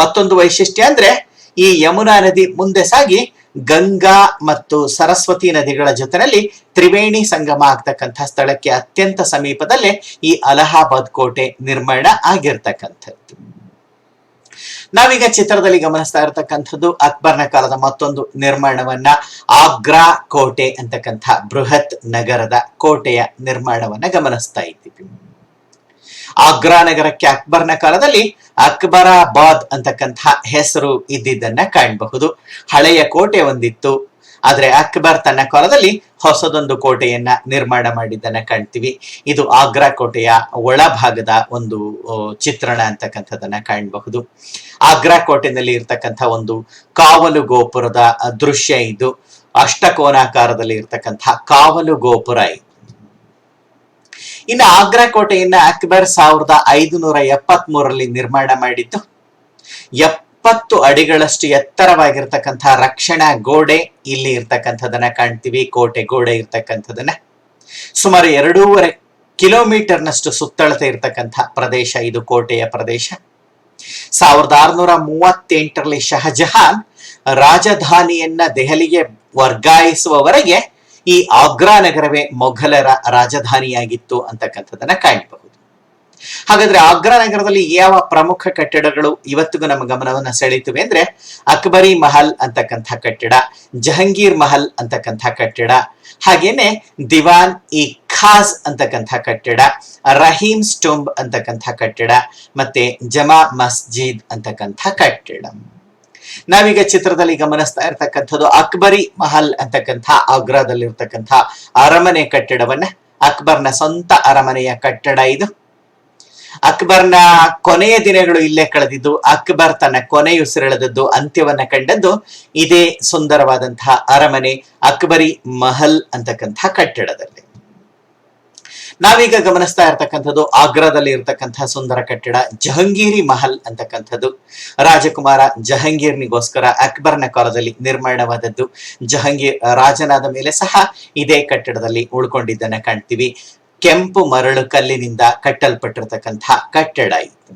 ಮತ್ತೊಂದು ವೈಶಿಷ್ಟ್ಯ ಅಂದ್ರೆ, ಈ ಯಮುನಾ ನದಿ ಮುಂದೆ ಸಾಗಿ ಗಂಗಾ ಮತ್ತು ಸರಸ್ವತಿ ನದಿಗಳ ಜೊತೆಯಲ್ಲಿ ತ್ರಿವೇಣಿ ಸಂಗಮ ಆಗ್ತಕ್ಕಂಥ ಸ್ಥಳಕ್ಕೆ ಅತ್ಯಂತ ಸಮೀಪದಲ್ಲೇ ಈ ಅಲಹಾಬಾದ್ ಕೋಟೆ ನಿರ್ಮಾಣ ಆಗಿರ್ತಕ್ಕಂಥದ್ದು. ನಾವೀಗ ಚಿತ್ರದಲ್ಲಿ ಗಮನಿಸ್ತಾ ಇರತಕ್ಕಂಥದ್ದು ಅಕ್ಬರ್ನ ಕಾಲದ ಮತ್ತೊಂದು ನಿರ್ಮಾಣವನ್ನ, ಆಗ್ರಾ ಕೋಟೆ ಅಂತಕ್ಕಂಥ ಬೃಹತ್ ನಗರದ ಕೋಟೆಯ ನಿರ್ಮಾಣವನ್ನ ಗಮನಿಸ್ತಾ ಇದ್ದೀವಿ. ಆಗ್ರಾ ನಗರಕ್ಕೆ ಅಕ್ಬರ್ನ ಕಾಲದಲ್ಲಿ ಅಕ್ಬರಾಬಾದ್ ಅಂತಕ್ಕಂಥ ಹೆಸರು ಇದ್ದಿದ್ದನ್ನ ಕಾಣಬಹುದು. ಹಳೆಯ ಕೋಟೆ ಒಂದಿತ್ತು, ಆದ್ರೆ ಅಕ್ಬರ್ ತನ್ನ ಕಾಲದಲ್ಲಿ ಹೊಸದೊಂದು ಕೋಟೆಯನ್ನ ನಿರ್ಮಾಣ ಮಾಡಿದ್ದನ್ನ ಕಾಣ್ತೀವಿ. ಇದು ಆಗ್ರಾ ಕೋಟೆಯ ಒಳಭಾಗದ ಒಂದು ಚಿತ್ರಣ ಅಂತಕ್ಕಂಥದನ್ನ ಕಾಣಬಹುದು. ಆಗ್ರಾ ಕೋಟೆನಲ್ಲಿ ಇರ್ತಕ್ಕಂಥ ಒಂದು ಕಾವಲು ಗೋಪುರದ ದೃಶ್ಯ ಇದು. ಅಷ್ಟಕೋನಾಕಾರದಲ್ಲಿ ಇರ್ತಕ್ಕಂಥ ಕಾವಲು ಗೋಪುರ ಇದು. ಇನ್ನು ಆಗ್ರಾ ಕೋಟೆಯನ್ನ ಅಕ್ಬರ್ 1573ರಲ್ಲಿ ನಿರ್ಮಾಣ ಮಾಡಿದ್ದು. 70 ಅಡಿಗಳಷ್ಟು ಎತ್ತರವಾಗಿರ್ತಕ್ಕಂಥ ರಕ್ಷಣಾ ಗೋಡೆ ಇಲ್ಲಿ ಇರ್ತಕ್ಕಂಥದನ್ನ ಕಾಣ್ತೀವಿ. ಕೋಟೆ ಗೋಡೆ ಇರ್ತಕ್ಕಂಥದನ್ನ ಸುಮಾರು 2.5 ಕಿಲೋಮೀಟರ್ನಷ್ಟು ಸುತ್ತಳತೆ ಇರ್ತಕ್ಕಂಥ ಪ್ರದೇಶ ಇದು, ಕೋಟೆಯ ಪ್ರದೇಶ. 1638ರಲ್ಲಿ ಶಹಜಹಾನ್ ರಾಜಧಾನಿಯನ್ನ ದೆಹಲಿಗೆ ವರ್ಗಾಯಿಸುವವರೆಗೆ ಈ ಆಗ್ರಾ ನಗರವೇ ಮೊಘಲರ ರಾಜಧಾನಿಯಾಗಿತ್ತು ಅಂತಕ್ಕಂಥದನ್ನ ಕಾಣಬಹುದು. ಹಾಗಾದ್ರೆ ಆಗ್ರಾ ನಗರದಲ್ಲಿ ಯಾವ ಪ್ರಮುಖ ಕಟ್ಟಡಗಳು ಇವತ್ತಿಗೂ ನಮ್ಮ ಗಮನವನ್ನ ಸೆಳೀತವೆ ಅಂದ್ರೆ ಅಕ್ಬರಿ ಮಹಲ್ ಅಂತಕ್ಕಂಥ ಕಟ್ಟಡ, ಜಹಂಗೀರ್ ಮಹಲ್ ಅಂತಕ್ಕಂಥ ಕಟ್ಟಡ, ಹಾಗೇನೆ ದಿವಾನ್ ಇ ಖಾಸ್ ಅಂತಕ್ಕಂಥ ಕಟ್ಟಡ, ರಹೀಂ ಸ್ಟುಂಬ್ ಅಂತಕ್ಕಂಥ ಕಟ್ಟಡ, ಮತ್ತೆ ಜಮಾ ಮಸ್ಜಿದ್ ಅಂತಕ್ಕಂಥ ಕಟ್ಟಡ. ನಾವೀಗ ಚಿತ್ರದಲ್ಲಿ ಗಮನಿಸ್ತಾ ಇರ್ತಕ್ಕಂಥದ್ದು ಅಕ್ಬರಿ ಮಹಲ್ ಅಂತಕ್ಕಂಥ ಆಗ್ರಾದಲ್ಲಿರ್ತಕ್ಕಂಥ ಅರಮನೆ ಕಟ್ಟಡವನ್ನ, ಅಕ್ಬರ್ನ ಸ್ವಂತ ಅರಮನೆಯ ಕಟ್ಟಡ ಇದು. ಅಕ್ಬರ್ನ ಕೊನೆಯ ದಿನಗಳು ಇಲ್ಲೇ ಕಳೆದಿದ್ದು, ಅಕ್ಬರ್ ತನ್ನ ಕೊನೆಯುಸಿರೆಳೆದದ್ದು, ಅಂತ್ಯವನ್ನ ಕಂಡದ್ದು ಇದೇ ಸುಂದರವಾದಂತಹ ಅರಮನೆ ಅಕ್ಬರಿ ಮಹಲ್ ಅಂತಕ್ಕಂಥ ಕಟ್ಟಡದಲ್ಲಿ. ನಾವೀಗ ಗಮನಿಸ್ತಾ ಇರ್ತಕ್ಕಂಥದ್ದು ಆಗ್ರಾದಲ್ಲಿ ಇರ್ತಕ್ಕಂತಹ ಸುಂದರ ಕಟ್ಟಡ ಜಹಂಗೀರಿ ಮಹಲ್ ಅಂತಕ್ಕಂಥದ್ದು. ರಾಜಕುಮಾರ ಜಹಂಗೀರ್ನಿಗೋಸ್ಕರ ಅಕ್ಬರ್ನ ಕಾಲದಲ್ಲಿ ನಿರ್ಮಾಣವಾದದ್ದು. ಜಹಂಗೀರ್ ರಾಜನಾದ ಮೇಲೆ ಸಹ ಇದೇ ಕಟ್ಟಡದಲ್ಲಿ ಉಳ್ಕೊಂಡಿದ್ದನ್ನ ಕಾಣ್ತೀವಿ. ಕೆಂಪು ಮರಳು ಕಲ್ಲಿನಿಂದ ಕಟ್ಟಲ್ಪಟ್ಟಿರ್ತಕ್ಕಂಥ ಕಟ್ಟಡ ಇತ್ತು.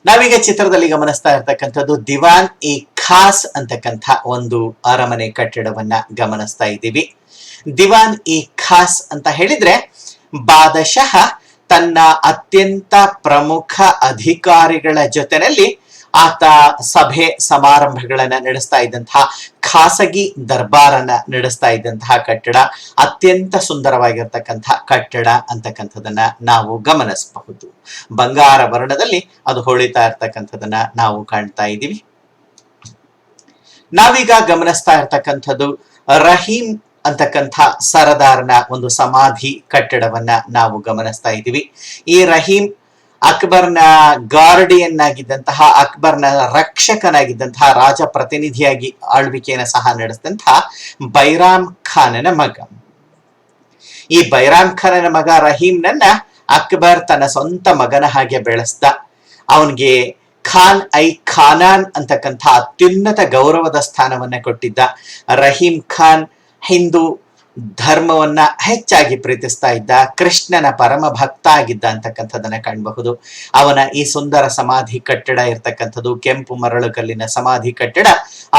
ನಾವೀಗ ಚಿತ್ರದಲ್ಲಿ ಗಮನಿಸ್ತಾ ಇರ್ತಕ್ಕಂಥದ್ದು ದಿವಾನ್ ಇ ಖಾಸ್ ಅಂತಕ್ಕಂಥ ಒಂದು ಅರಮನೆ ಕಟ್ಟಡವನ್ನ ಗಮನಿಸ್ತಾ ಇದ್ದೀವಿ. ದಿವಾನ್ ಇ ಖಾಸ್ ಅಂತ ಹೇಳಿದ್ರೆ ಬಾದಶಃ ತನ್ನ ಅತ್ಯಂತ ಪ್ರಮುಖ ಅಧಿಕಾರಿಗಳ ಜೊತೆನಲ್ಲಿ ಆತ ಸಭೆ ಸಮಾರಂಭಗಳನ್ನ ನಡೆಸ್ತಾ ಇದ್ದಂತಹ ಖಾಸಗಿ ದರ್ಬಾರನ್ನ ನಡೆಸ್ತಾ ಇದ್ದಂತಹ ಕಟ್ಟಡ, ಅತ್ಯಂತ ಸುಂದರವಾಗಿರ್ತಕ್ಕಂಥ ಕಟ್ಟಡ ಅಂತಕ್ಕಂಥದನ್ನ ನಾವು ಗಮನಿಸಬಹುದು. ಬಂಗಾರ ವರ್ಣದಲ್ಲಿ ಅದು ಹೊಳಿತಾ ಇರ್ತಕ್ಕಂಥದನ್ನ ನಾವು ಕಾಣ್ತಾ ಇದ್ದೀವಿ. ನಾವೀಗ ಗಮನಿಸ್ತಾ ಇರ್ತಕ್ಕಂಥದ್ದು ರಹೀಂ ಅಂತಕ್ಕಂಥ ಸರದಾರನ ಒಂದು ಸಮಾಧಿ ಕಟ್ಟಡವನ್ನ ನಾವು ಗಮನಿಸ್ತಾ ಇದ್ದೀವಿ. ಈ ರಹೀಂ ಅಕ್ಬರ್ನ ಗಾರ್ಡಿಯನ್ ಆಗಿದ್ದಂತಹ, ಅಕ್ಬರ್ನ ರಕ್ಷಕನಾಗಿದ್ದಂತಹ, ರಾಜ ಪ್ರತಿನಿಧಿಯಾಗಿ ಆಳ್ವಿಕೆಯನ್ನು ಸಹ ನಡೆಸಿದಂತಹ ಬೈರಾಮ್ ಖಾನನ ಮಗ. ಈ ಬೈರಾಮ್ ಖಾನನ ಮಗ ರಹೀಂನನ್ನ ಅಕ್ಬರ್ ತನ್ನ ಸ್ವಂತ ಮಗನ ಹಾಗೆ ಬೆಳೆಸ್ದ. ಅವನಿಗೆ ಖಾನ್ ಐ ಖಾನಾನ್ ಅಂತಕ್ಕಂಥ ಅತ್ಯುನ್ನತ ಗೌರವದ ಸ್ಥಾನವನ್ನ ಕೊಟ್ಟಿದ್ದ. ರಹೀಂ ಖಾನ್ ಹಿಂದೂ ಧರ್ಮವನ್ನ ಹೆಚ್ಚಾಗಿ ಪ್ರೀತಿಸ್ತಾ ಇದ್ದ, ಕೃಷ್ಣನ ಪರಮ ಭಕ್ತ ಆಗಿದ್ದ ಅಂತಕ್ಕಂಥದನ್ನ ಕಾಣಬಹುದು. ಅವನ ಈ ಸುಂದರ ಸಮಾಧಿ ಕಟ್ಟಡ ಇರ್ತಕ್ಕಂಥದ್ದು ಕೆಂಪು ಮರಳು ಕಲ್ಲಿನ ಸಮಾಧಿ ಕಟ್ಟಡ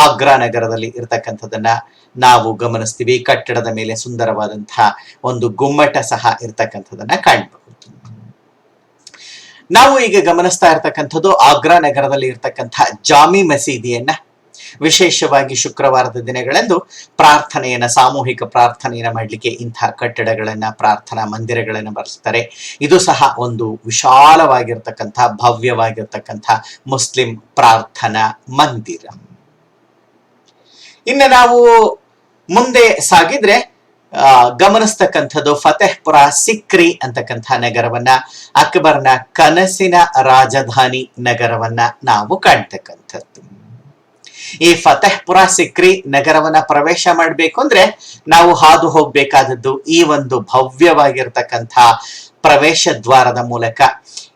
ಆಗ್ರಾ ನಗರದಲ್ಲಿ ಇರ್ತಕ್ಕಂಥದನ್ನ ನಾವು ಗಮನಿಸ್ತೀವಿ. ಕಟ್ಟಡದ ಮೇಲೆ ಸುಂದರವಾದಂತಹ ಒಂದು ಗುಮ್ಮಟ ಸಹ ಇರ್ತಕ್ಕಂಥದನ್ನ ಕಾಣಬಹುದು. ನಾವು ಈಗ ಗಮನಿಸ್ತಾ ಇರ್ತಕ್ಕಂಥದ್ದು ಆಗ್ರಾ ನಗರದಲ್ಲಿ ಇರ್ತಕ್ಕಂಥ ಜಾಮಿ ಮಸೀದಿಯನ್ನ. ವಿಶೇಷವಾಗಿ ಶುಕ್ರವಾರದ ದಿನಗಳಂದು ಪ್ರಾರ್ಥನೆಯನ್ನ, ಸಾಮೂಹಿಕ ಪ್ರಾರ್ಥನೆಯನ್ನ ಮಾಡಲಿಕ್ಕೆ ಇಂಥ ಕಟ್ಟಡಗಳನ್ನ, ಪ್ರಾರ್ಥನಾ ಮಂದಿರಗಳನ್ನ ಬಳಸ್ತಾರೆ. ಇದು ಸಹ ಒಂದು ವಿಶಾಲವಾಗಿರ್ತಕ್ಕಂಥ, ಭವ್ಯವಾಗಿರ್ತಕ್ಕಂಥ ಮುಸ್ಲಿಂ ಪ್ರಾರ್ಥನಾ ಮಂದಿರ. ಇನ್ನು ನಾವು ಮುಂದೆ ಸಾಗಿದ್ರೆ ಗಮನಿಸ್ತಕ್ಕಂಥದ್ದು ಫತೇಹ್ಪುರ ಸಿಕ್ರಿ ಅಂತಕ್ಕಂಥ ನಗರವನ್ನ, ಅಕ್ಬರ್ನ ಕನಸಿನ ರಾಜಧಾನಿ ನಗರವನ್ನ ನಾವು ಕಾಣ್ತಕ್ಕಂಥದ್ದು. ಈ ಫತೇಹ್ಪುರ ಸಿಕ್ರಿ ನಗರವನ್ನ ಪ್ರವೇಶ ಮಾಡಬೇಕು ಅಂದ್ರೆ ನಾವು ಹಾದು ಹೋಗ್ಬೇಕಾದದ್ದು ಈ ಒಂದು ಭವ್ಯವಾಗಿರ್ತಕ್ಕಂಥ ಪ್ರವೇಶ ದ್ವಾರದ ಮೂಲಕ.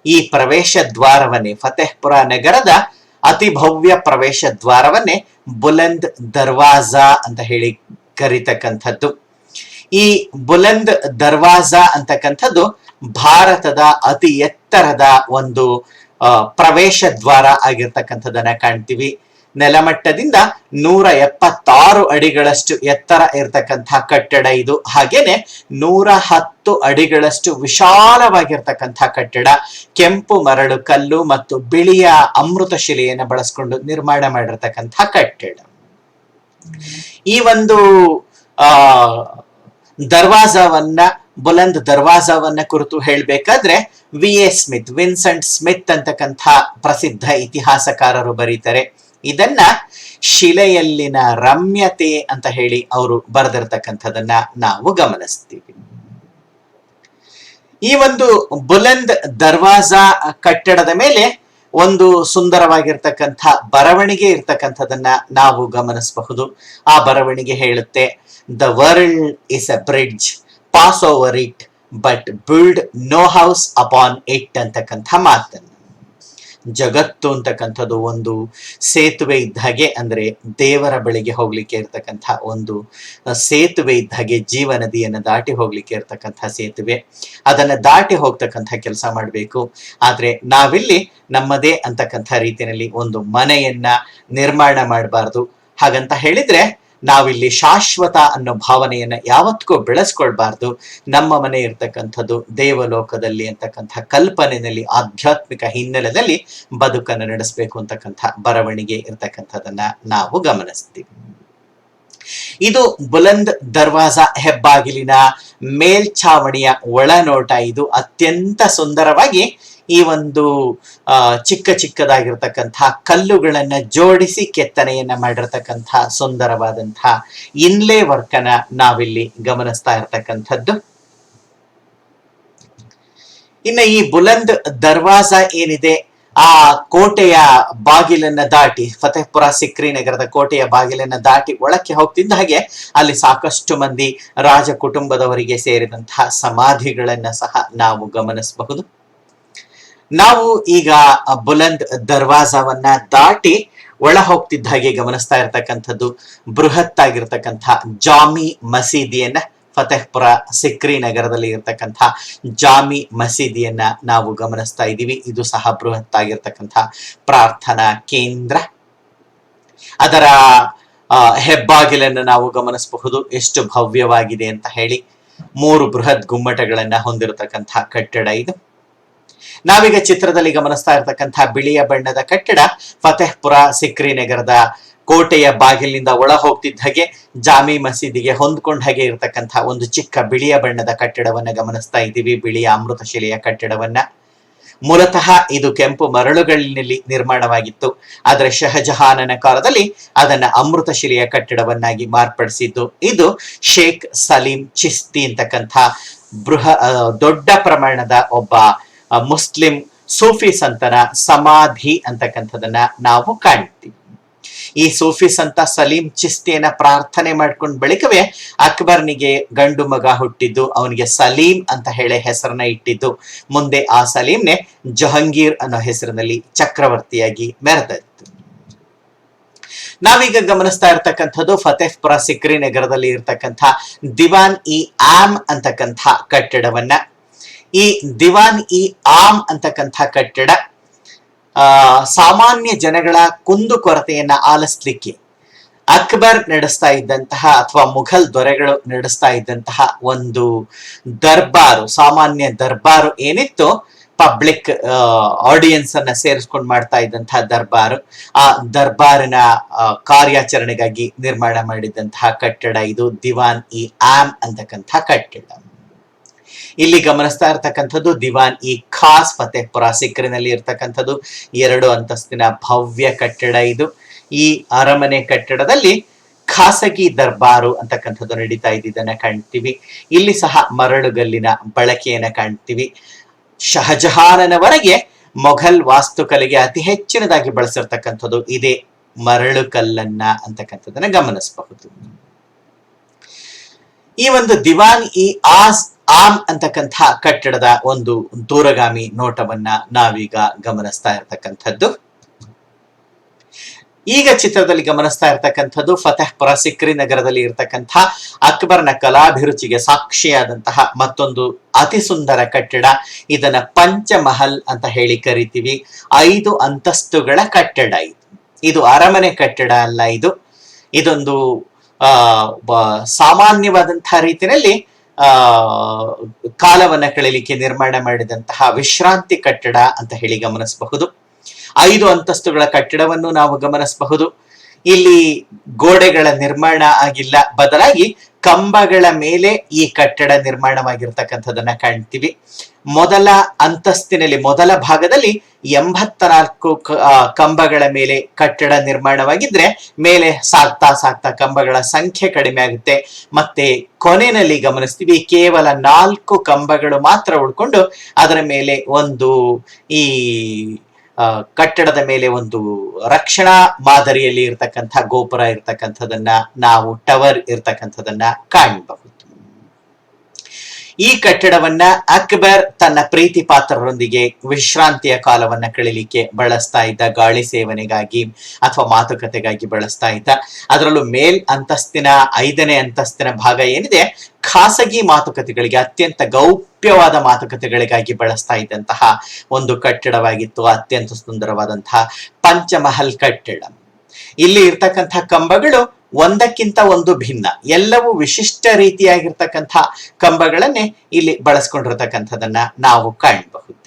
ಈ ಪ್ರವೇಶ ದ್ವಾರವನ್ನೇ, ಫತೇಹ್ಪುರ ನಗರದ ಅತಿ ಭವ್ಯ ಪ್ರವೇಶ ದ್ವಾರವನ್ನೇ ಬುಲಂದ್ ದರ್ವಾಜಾ ಅಂತ ಹೇಳಿ ಕರೀತಕ್ಕಂಥದ್ದು. ಈ ಬುಲಂದ್ ದರ್ವಾಜಾ ಅಂತಕ್ಕಂಥದ್ದು ಭಾರತದ ಅತಿ ಎತ್ತರದ ಒಂದು ಪ್ರವೇಶ ದ್ವಾರ ಆಗಿರ್ತಕ್ಕಂಥದನ್ನ ಕಾಣ್ತೀವಿ. ನೆಲಮಟ್ಟದಿಂದ 176 ಅಡಿಗಳಷ್ಟು ಎತ್ತರ ಇರತಕ್ಕಂಥ ಕಟ್ಟಡ ಇದು. ಹಾಗೇನೆ 110 ಅಡಿಗಳಷ್ಟು ವಿಶಾಲವಾಗಿರ್ತಕ್ಕಂಥ ಕಟ್ಟಡ. ಕೆಂಪು ಮರಳು ಕಲ್ಲು ಮತ್ತು ಬಿಳಿಯ ಅಮೃತ ಶಿಲೆಯನ್ನು ಬಳಸಿಕೊಂಡು ನಿರ್ಮಾಣ ಮಾಡಿರ್ತಕ್ಕಂಥ ಕಟ್ಟಡ. ಈ ಒಂದು ದರ್ವಾಜಾವನ್ನ, ಬುಲಂದ್ ದರ್ವಾಜಾವನ್ನ ಕುರಿತು ಹೇಳ್ಬೇಕಾದ್ರೆ ವಿನ್ಸೆಂಟ್ ಸ್ಮಿತ್ ಅಂತಕ್ಕಂಥ ಪ್ರಸಿದ್ಧ ಇತಿಹಾಸಕಾರರು ಬರೀತಾರೆ. ಇದನ್ನ ಶಿಲೆಯಲ್ಲಿನ ರಮ್ಯತೆ ಅಂತ ಹೇಳಿ ಅವರು ಬರೆದಿರ್ತಕ್ಕಂಥದನ್ನ ನಾವು ಗಮನಿಸ್ತೀವಿ. ಈ ಒಂದು ಬುಲಂದ್ ದರ್ವಾಜಾ ಕಟ್ಟಡದ ಮೇಲೆ ಒಂದು ಸುಂದರವಾಗಿರ್ತಕ್ಕಂಥ ಬರವಣಿಗೆ ಇರ್ತಕ್ಕಂಥದನ್ನ ನಾವು ಗಮನಿಸಬಹುದು. ಆ ಬರವಣಿಗೆ ಹೇಳುತ್ತೆ, the world is a bridge, pass over it but build no house upon it ಅಂತಕ್ಕಂಥ ಮಾತನ್ನು. ಜಗತ್ತು ಅಂತಕ್ಕಂಥದ್ದು ಒಂದು ಸೇತುವೆ ಇದ್ದ ಹಾಗೆ, ಅಂದ್ರೆ ದೇವರ ಬಳಿಗೆ ಹೋಗ್ಲಿಕ್ಕೆ ಇರ್ತಕ್ಕಂಥ ಒಂದು ಸೇತುವೆ ಇದ್ದ ಹಾಗೆ, ಜೀವ ನದಿಯನ್ನು ದಾಟಿ ಹೋಗ್ಲಿಕ್ಕೆ ಇರ್ತಕ್ಕಂಥ ಸೇತುವೆ. ಅದನ್ನ ದಾಟಿ ಹೋಗ್ತಕ್ಕಂಥ ಕೆಲಸ ಮಾಡಬೇಕು. ಆದ್ರೆ ನಾವಿಲ್ಲಿ ನಮ್ಮದೇ ಅಂತಕ್ಕಂಥ ರೀತಿಯಲ್ಲಿ ಒಂದು ಮನೆಯನ್ನ ನಿರ್ಮಾಣ ಮಾಡಬಾರ್ದು. ಹಾಗಂತ ಹೇಳಿದ್ರೆ ನಾವಿಲ್ಲಿ ಶಾಶ್ವತ ಅನ್ನೋ ಭಾವನೆಯನ್ನ ಯಾವತ್ತಿಗೂ ಬೆಳೆಸ್ಕೊಳ್ಬಾರ್ದು. ನಮ್ಮ ಮನೆ ಇರ್ತಕ್ಕಂಥದ್ದು ದೇವಲೋಕದಲ್ಲಿ ಅಂತಕ್ಕಂಥ ಕಲ್ಪನೆಯಲ್ಲಿ ಆಧ್ಯಾತ್ಮಿಕ ಹಿನ್ನೆಲೆಯಲ್ಲಿ ಬದುಕನ್ನು ನಡೆಸಬೇಕು ಅಂತಕ್ಕಂಥ ಬರವಣಿಗೆ ಇರ್ತಕ್ಕಂಥದನ್ನ ನಾವು ಗಮನಿಸ್ತೀವಿ. ಇದು ಬುಲಂದ್ ದರ್ವಾಜಾ ಹೆಬ್ಬಾಗಿಲಿನ ಮೇಲ್ಛಾವಣಿಯ ಒಳನೋಟ. ಇದು ಅತ್ಯಂತ ಸುಂದರವಾಗಿ ಈ ಒಂದು ಚಿಕ್ಕ ಚಿಕ್ಕದಾಗಿರ್ತಕ್ಕಂತಹ ಕಲ್ಲುಗಳನ್ನ ಜೋಡಿಸಿ ಕೆತ್ತನೆಯನ್ನ ಮಾಡಿರ್ತಕ್ಕಂಥ ಸುಂದರವಾದಂತಹ ಇನ್ಲೇ ವರ್ಕ್ ಅನ್ನ ನಾವಿಲ್ಲಿ ಗಮನಿಸ್ತಾ ಇರ್ತಕ್ಕಂಥದ್ದು. ಇನ್ನ ಈ ಬುಲಂದ್ ದರ್ವಾಜಾ ಏನಿದೆ, ಆ ಕೋಟೆಯ ಬಾಗಿಲನ್ನ ದಾಟಿ, ಫತೇಪುರ ಸಿಕ್ರಿ ನಗರದ ಕೋಟೆಯ ಬಾಗಿಲನ್ನ ದಾಟಿ ಒಳಕ್ಕೆ ಹೋಗ್ತಿದ್ದ ಹಾಗೆ ಅಲ್ಲಿ ಸಾಕಷ್ಟು ಮಂದಿ ರಾಜ ಕುಟುಂಬದವರಿಗೆ ಸೇರಿದಂತಹ ಸಮಾಧಿಗಳನ್ನ ಸಹ ನಾವು ಗಮನಿಸಬಹುದು. ನಾವು ಈಗ ಬುಲಂದ್ ದರ್ವಾಜಾವನ್ನ ದಾಟಿ ಒಳ ಹೋಗ್ತಿದ್ದ ಹಾಗೆ ಗಮನಿಸ್ತಾ ಇರ್ತಕ್ಕಂಥದ್ದು ಬೃಹತ್ ಆಗಿರ್ತಕ್ಕಂಥ ಜಾಮಿ ಮಸೀದಿಯನ್ನ, ಫತೇಪುರ ಸಿಕ್ರಿ ನಗರದಲ್ಲಿ ಇರ್ತಕ್ಕಂಥ ಜಾಮಿ ಮಸೀದಿಯನ್ನ ನಾವು ಗಮನಿಸ್ತಾ ಇದ್ದೀವಿ. ಇದು ಸಹ ಬೃಹತ್ ಆಗಿರ್ತಕ್ಕಂಥ ಪ್ರಾರ್ಥನಾ ಕೇಂದ್ರ. ಅದರ ಹೆಬ್ಬಾಗಿಲನ್ನು ನಾವು ಗಮನಿಸಬಹುದು, ಎಷ್ಟು ಭವ್ಯವಾಗಿದೆ ಅಂತ ಹೇಳಿ. 3 ಬೃಹತ್ ಗುಮ್ಮಟಗಳನ್ನ ಹೊಂದಿರತಕ್ಕಂಥ ಕಟ್ಟಡ ಇದು. ನಾವೀಗ ಚಿತ್ರದಲ್ಲಿ ಗಮನಿಸ್ತಾ ಇರ್ತಕ್ಕಂಥ ಬಿಳಿಯ ಬಣ್ಣದ ಕಟ್ಟಡ ಫತೇಪುರ ಸಿಕ್ರಿ ನಗರದ ಕೋಟೆಯ ಬಾಗಿಲಿನಿಂದ ಒಳ ಹೋಗ್ತಿದ್ದ ಹಾಗೆ ಜಾಮಿ ಮಸೀದಿಗೆ ಹೊಂದ್ಕೊಂಡ ಹಾಗೆ ಇರತಕ್ಕಂಥ ಒಂದು ಚಿಕ್ಕ ಬಿಳಿಯ ಬಣ್ಣದ ಕಟ್ಟಡವನ್ನ ಗಮನಿಸ್ತಾ ಇದ್ದೀವಿ, ಬಿಳಿಯ ಅಮೃತಶಿಲೆಯ ಕಟ್ಟಡವನ್ನ. ಮೂಲತಃ ಇದು ಕೆಂಪು ಮರಳುಗಳಿನಲ್ಲಿ ನಿರ್ಮಾಣವಾಗಿತ್ತು, ಆದರೆ ಶಹಜಹಾನನ ಕಾಲದಲ್ಲಿ ಅದನ್ನ ಅಮೃತಶಿಲೆಯ ಕಟ್ಟಡವನ್ನಾಗಿ ಮಾರ್ಪಡಿಸಿದ್ದು. ಇದು ಶೇಖ್ ಸಲೀಂ ಚಿಸ್ತಿ ಅಂತಕ್ಕಂಥ ದೊಡ್ಡ ಪ್ರಮಾಣದ ಒಬ್ಬ ಮುಸ್ಲಿಂ ಸೂಫಿ ಸಂತನ ಸಮಾಧಿ ಅಂತಕ್ಕಂಥದನ್ನ ನಾವು ಕಾಣ್ತೀವಿ. ಈ ಸೂಫಿ ಸಂತ ಸಲೀಂ ಚಿಸ್ತಿಯನ್ನ ಪ್ರಾರ್ಥನೆ ಮಾಡ್ಕೊಂಡ್ ಬಳಿಕವೇ ಅಕ್ಬರ್ನಿಗೆ ಗಂಡು ಮಗ ಹುಟ್ಟಿದ್ದು, ಅವನಿಗೆ ಸಲೀಂ ಅಂತ ಹೇಳಿ ಹೆಸರನ್ನ ಇಟ್ಟಿದ್ದು. ಮುಂದೆ ಆ ಸಲೀಂನೆ ಜಹಂಗೀರ್ ಅನ್ನೋ ಹೆಸರಿನಲ್ಲಿ ಚಕ್ರವರ್ತಿಯಾಗಿ ಮೆರೆದಿತ್ತು. ನಾವೀಗ ಗಮನಿಸ್ತಾ ಇರ್ತಕ್ಕಂಥದ್ದು ಫತೇಪುರ ಸಿಕ್ರಿ ನಗರದಲ್ಲಿ ಇರ್ತಕ್ಕಂಥ ದಿವಾನ್ ಇ ಆಮ್ ಅಂತಕ್ಕಂಥ ಕಟ್ಟಡವನ್ನ. ಈ ದಿವಾನ್ ಇ ಆಮ್ ಅಂತಕ್ಕಂಥ ಕಟ್ಟಡ ಸಾಮಾನ್ಯ ಜನಗಳ ಕುಂದು ಕೊರತೆಯನ್ನ ಆಲಿಸ್ಲಿಕ್ಕೆ ಅಕ್ಬರ್ ನಡೆಸ್ತಾ ಇದ್ದಂತಹ ಅಥವಾ ಮುಘಲ್ ದೊರೆಗಳು ನಡೆಸ್ತಾ ಇದ್ದಂತಹ ಒಂದು ದರ್ಬಾರು, ಸಾಮಾನ್ಯ ದರ್ಬಾರು ಏನಿತ್ತು, ಪಬ್ಲಿಕ್ ಆಡಿಯನ್ಸ್ ಅನ್ನ ಸೇರಿಸ್ಕೊಂಡು ಮಾಡ್ತಾ ಇದ್ದಂತಹ ದರ್ಬಾರು, ಆ ದರ್ಬಾರಿನ ಕಾರ್ಯಾಚರಣೆಗಾಗಿ ನಿರ್ಮಾಣ ಮಾಡಿದಂತಹ ಕಟ್ಟಡ ಇದು ದಿವಾನ್ ಇ ಆಮ್ ಅಂತಕ್ಕಂಥ ಕಟ್ಟಡ. ಇಲ್ಲಿ ಗಮನಿಸ್ತಾ ಇರ್ತಕ್ಕಂಥದ್ದು ದಿವಾನ್ ಇ ಖಾಸ್ ಫತೇಪುರ ಸಿಕ್ರಿನಲ್ಲಿ ಇರ್ತಕ್ಕಂಥದ್ದು 2 ಅಂತಸ್ತಿನ ಭವ್ಯ ಕಟ್ಟಡ ಇದು. ಈ ಅರಮನೆ ಕಟ್ಟಡದಲ್ಲಿ ಖಾಸಗಿ ದರ್ಬಾರು ಅಂತಕ್ಕಂಥದ್ದು ನಡೀತಾ ಇದ್ದಿದ್ದನ್ನ ಕಾಣ್ತೀವಿ. ಇಲ್ಲಿ ಸಹ ಮರಳುಗಲ್ಲಿನ ಬಳಕೆಯನ್ನ ಕಾಣ್ತೀವಿ. ಶಹಜಹಾನನವರೆಗೆ ಮೊಘಲ್ ವಾಸ್ತುಕಲೆಗೆ ಅತಿ ಹೆಚ್ಚಿನದಾಗಿ ಬಳಸಿರ್ತಕ್ಕಂಥದ್ದು ಇದೇ ಮರಳು ಕಲ್ಲನ್ನ ಅಂತಕ್ಕಂಥದ್ದನ್ನ ಗಮನಿಸಬಹುದು. ಈ ಒಂದು ದಿವಾನ್ ಇ ಆಮ್ ಅಂತಕ್ಕಂಥ ಕಟ್ಟಡದ ಒಂದು ದೂರಗಾಮಿ ನೋಟವನ್ನ ನಾವೀಗ ಗಮನಿಸ್ತಾ ಇರ್ತಕ್ಕಂಥದ್ದು. ಈಗ ಚಿತ್ರದಲ್ಲಿ ಗಮನಿಸ್ತಾ ಇರ್ತಕ್ಕಂಥದ್ದು ಫತೇಪುರ ಸಿಕ್ರಿ ನಗರದಲ್ಲಿ ಇರ್ತಕ್ಕಂಥ ಅಕ್ಬರ್ನ ಕಲಾಭಿರುಚಿಗೆ ಸಾಕ್ಷಿಯಾದಂತಹ ಮತ್ತೊಂದು ಅತಿ ಸುಂದರ ಕಟ್ಟಡ. ಇದನ್ನ ಪಂಚಮಹಲ್ ಅಂತ ಹೇಳಿ ಕರಿತೀವಿ. 5 ಅಂತಸ್ತುಗಳ ಕಟ್ಟಡ ಇದು ಅರಮನೆ ಕಟ್ಟಡ ಅಲ್ಲ. ಇದೊಂದು ಸಾಮಾನ್ಯವಾದಂತಹ ರೀತಿಯಲ್ಲಿ ಕಾಲವನ್ನ ಕಳೀಲಿಕ್ಕೆ ನಿರ್ಮಾಣ ಮಾಡಿದಂತಹ ವಿಶ್ರಾಂತಿ ಕಟ್ಟಡ ಅಂತ ಹೇಳಿ ಗಮನಿಸಬಹುದು. 5 ಅಂತಸ್ತುಗಳ ಕಟ್ಟಡವನ್ನು ನಾವು ಗಮನಿಸಬಹುದು. ಇಲ್ಲಿ ಗೋಡೆಗಳ ನಿರ್ಮಾಣ ಆಗಿಲ್ಲ, ಬದಲಾಗಿ ಕಂಬಗಳ ಮೇಲೆ ಈ ಕಟ್ಟಡ ನಿರ್ಮಾಣವಾಗಿರ್ತಕ್ಕಂಥದನ್ನ ಕಾಣ್ತೀವಿ. ಮೊದಲ ಅಂತಸ್ತಿನಲ್ಲಿ ಮೊದಲ ಭಾಗದಲ್ಲಿ 84 ಕಂಬಗಳ ಮೇಲೆ ಕಟ್ಟಡ ನಿರ್ಮಾಣವಾಗಿದ್ರೆ ಮೇಲೆ ಸಾಗ್ತಾ ಸಾಗ್ತಾ ಕಂಬಗಳ ಸಂಖ್ಯೆ ಕಡಿಮೆ ಆಗುತ್ತೆ. ಮತ್ತೆ ಕೊನೆಯಲ್ಲಿ ಗಮನಿಸ್ತೀವಿ ಕೇವಲ 4 ಕಂಬಗಳು ಮಾತ್ರ ಉಳ್ಕೊಂಡು ಅದರ ಮೇಲೆ ಒಂದು ಈ ಕಟ್ಟಡದ ಮೇಲೆ ಒಂದು ರಕ್ಷಣಾ ಮಾದರಿಯಲ್ಲಿ ಇರ್ತಕ್ಕಂಥ ಗೋಪುರ ಇರ್ತಕ್ಕಂಥದನ್ನ ನಾವು ಟವರ್ ಇರ್ತಕ್ಕಂಥದನ್ನ ಕಾಣಬಹುದು. ಈ ಕಟ್ಟಡವನ್ನ ಅಕ್ಬರ್ ತನ್ನ ಪ್ರೀತಿ ಪಾತ್ರರೊಂದಿಗೆ ವಿಶ್ರಾಂತಿಯ ಕಾಲವನ್ನ ಕಳೀಲಿಕ್ಕೆ ಬಳಸ್ತಾ ಇದ್ದ, ಗಾಳಿ ಸೇವನೆಗಾಗಿ ಅಥವಾ ಮಾತುಕತೆಗಾಗಿ ಬಳಸ್ತಾ ಇದ್ದ. ಅದರಲ್ಲೂ ಮೇಲ್ ಅಂತಸ್ತಿನ 5ನೇ ಅಂತಸ್ತಿನ ಭಾಗ ಏನಿದೆ, ಖಾಸಗಿ ಮಾತುಕತೆಗಳಿಗೆ, ಅತ್ಯಂತ ಗೌಪ್ಯವಾದ ಮಾತುಕತೆಗಳಿಗಾಗಿ ಬಳಸ್ತಾ ಇದ್ದಂತಹ ಒಂದು ಕಟ್ಟಡವಾಗಿತ್ತು. ಅತ್ಯಂತ ಸುಂದರವಾದಂತಹ ಪಂಚಮಹಲ್ ಕಟ್ಟಡ. ಇಲ್ಲಿ ಇರ್ತಕ್ಕಂಥ ಕಂಬಗಳು ಒಂದಕ್ಕಿಂತ ಒಂದು ಭಿನ್ನ, ಎಲ್ಲವೂ ವಿಶಿಷ್ಟ ರೀತಿಯಾಗಿರ್ತಕ್ಕಂಥ ಕಂಬಗಳನ್ನೇ ಇಲ್ಲಿ ಬಳಸ್ಕೊಂಡಿರ್ತಕ್ಕಂಥದನ್ನ ನಾವು ಕಾಣಬಹುದು.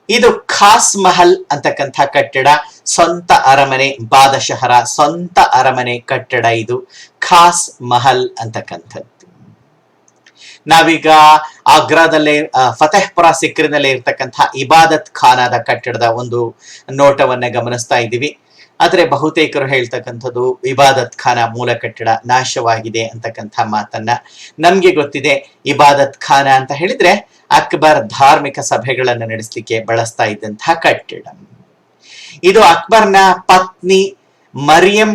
ಇದು ಖಾಸ್ ಮಹಲ್ ಅಂತಕ್ಕಂಥ ಕಟ್ಟಡ, ಸ್ವಂತ ಅರಮನೆ, ಬಾದಶಹರ ಸ್ವಂತ ಅರಮನೆ ಕಟ್ಟಡ. ಇದು ಖಾಸ್ ಮಹಲ್ ಅಂತಕ್ಕಂಥದ್ದು. ನಾವೀಗ ಆಗ್ರಾದಲ್ಲೇ ಫತೇಹ್ಪುರ ಸಿಕ್ರಿನಲ್ಲೇ ಇರ್ತಕ್ಕಂಥ ಇಬಾದತ್ ಖಾನಾದ ಕಟ್ಟಡದ ಒಂದು ನೋಟವನ್ನ ಗಮನಿಸ್ತಾ ಇದ್ದೀವಿ. ಆದ್ರೆ ಬಹುತೇಕರು ಹೇಳ್ತಕ್ಕಂಥದ್ದು ಇಬಾದತ್ ಖಾನ ಮೂಲ ಕಟ್ಟಡ ನಾಶವಾಗಿದೆ ಅಂತಕ್ಕಂಥ ಮಾತನ್ನ. ನಮ್ಗೆ ಗೊತ್ತಿದೆ, ಇಬಾದತ್ ಖಾನ ಅಂತ ಹೇಳಿದ್ರೆ ಅಕ್ಬರ್ ಧಾರ್ಮಿಕ ಸಭೆಗಳನ್ನು ನಡೆಸಲಿಕ್ಕೆ ಬಳಸ್ತಾ ಇದ್ದಂತಹ ಕಟ್ಟಡ. ಇದು ಅಕ್ಬರ್ನ ಪತ್ನಿ ಮರಿಯಂ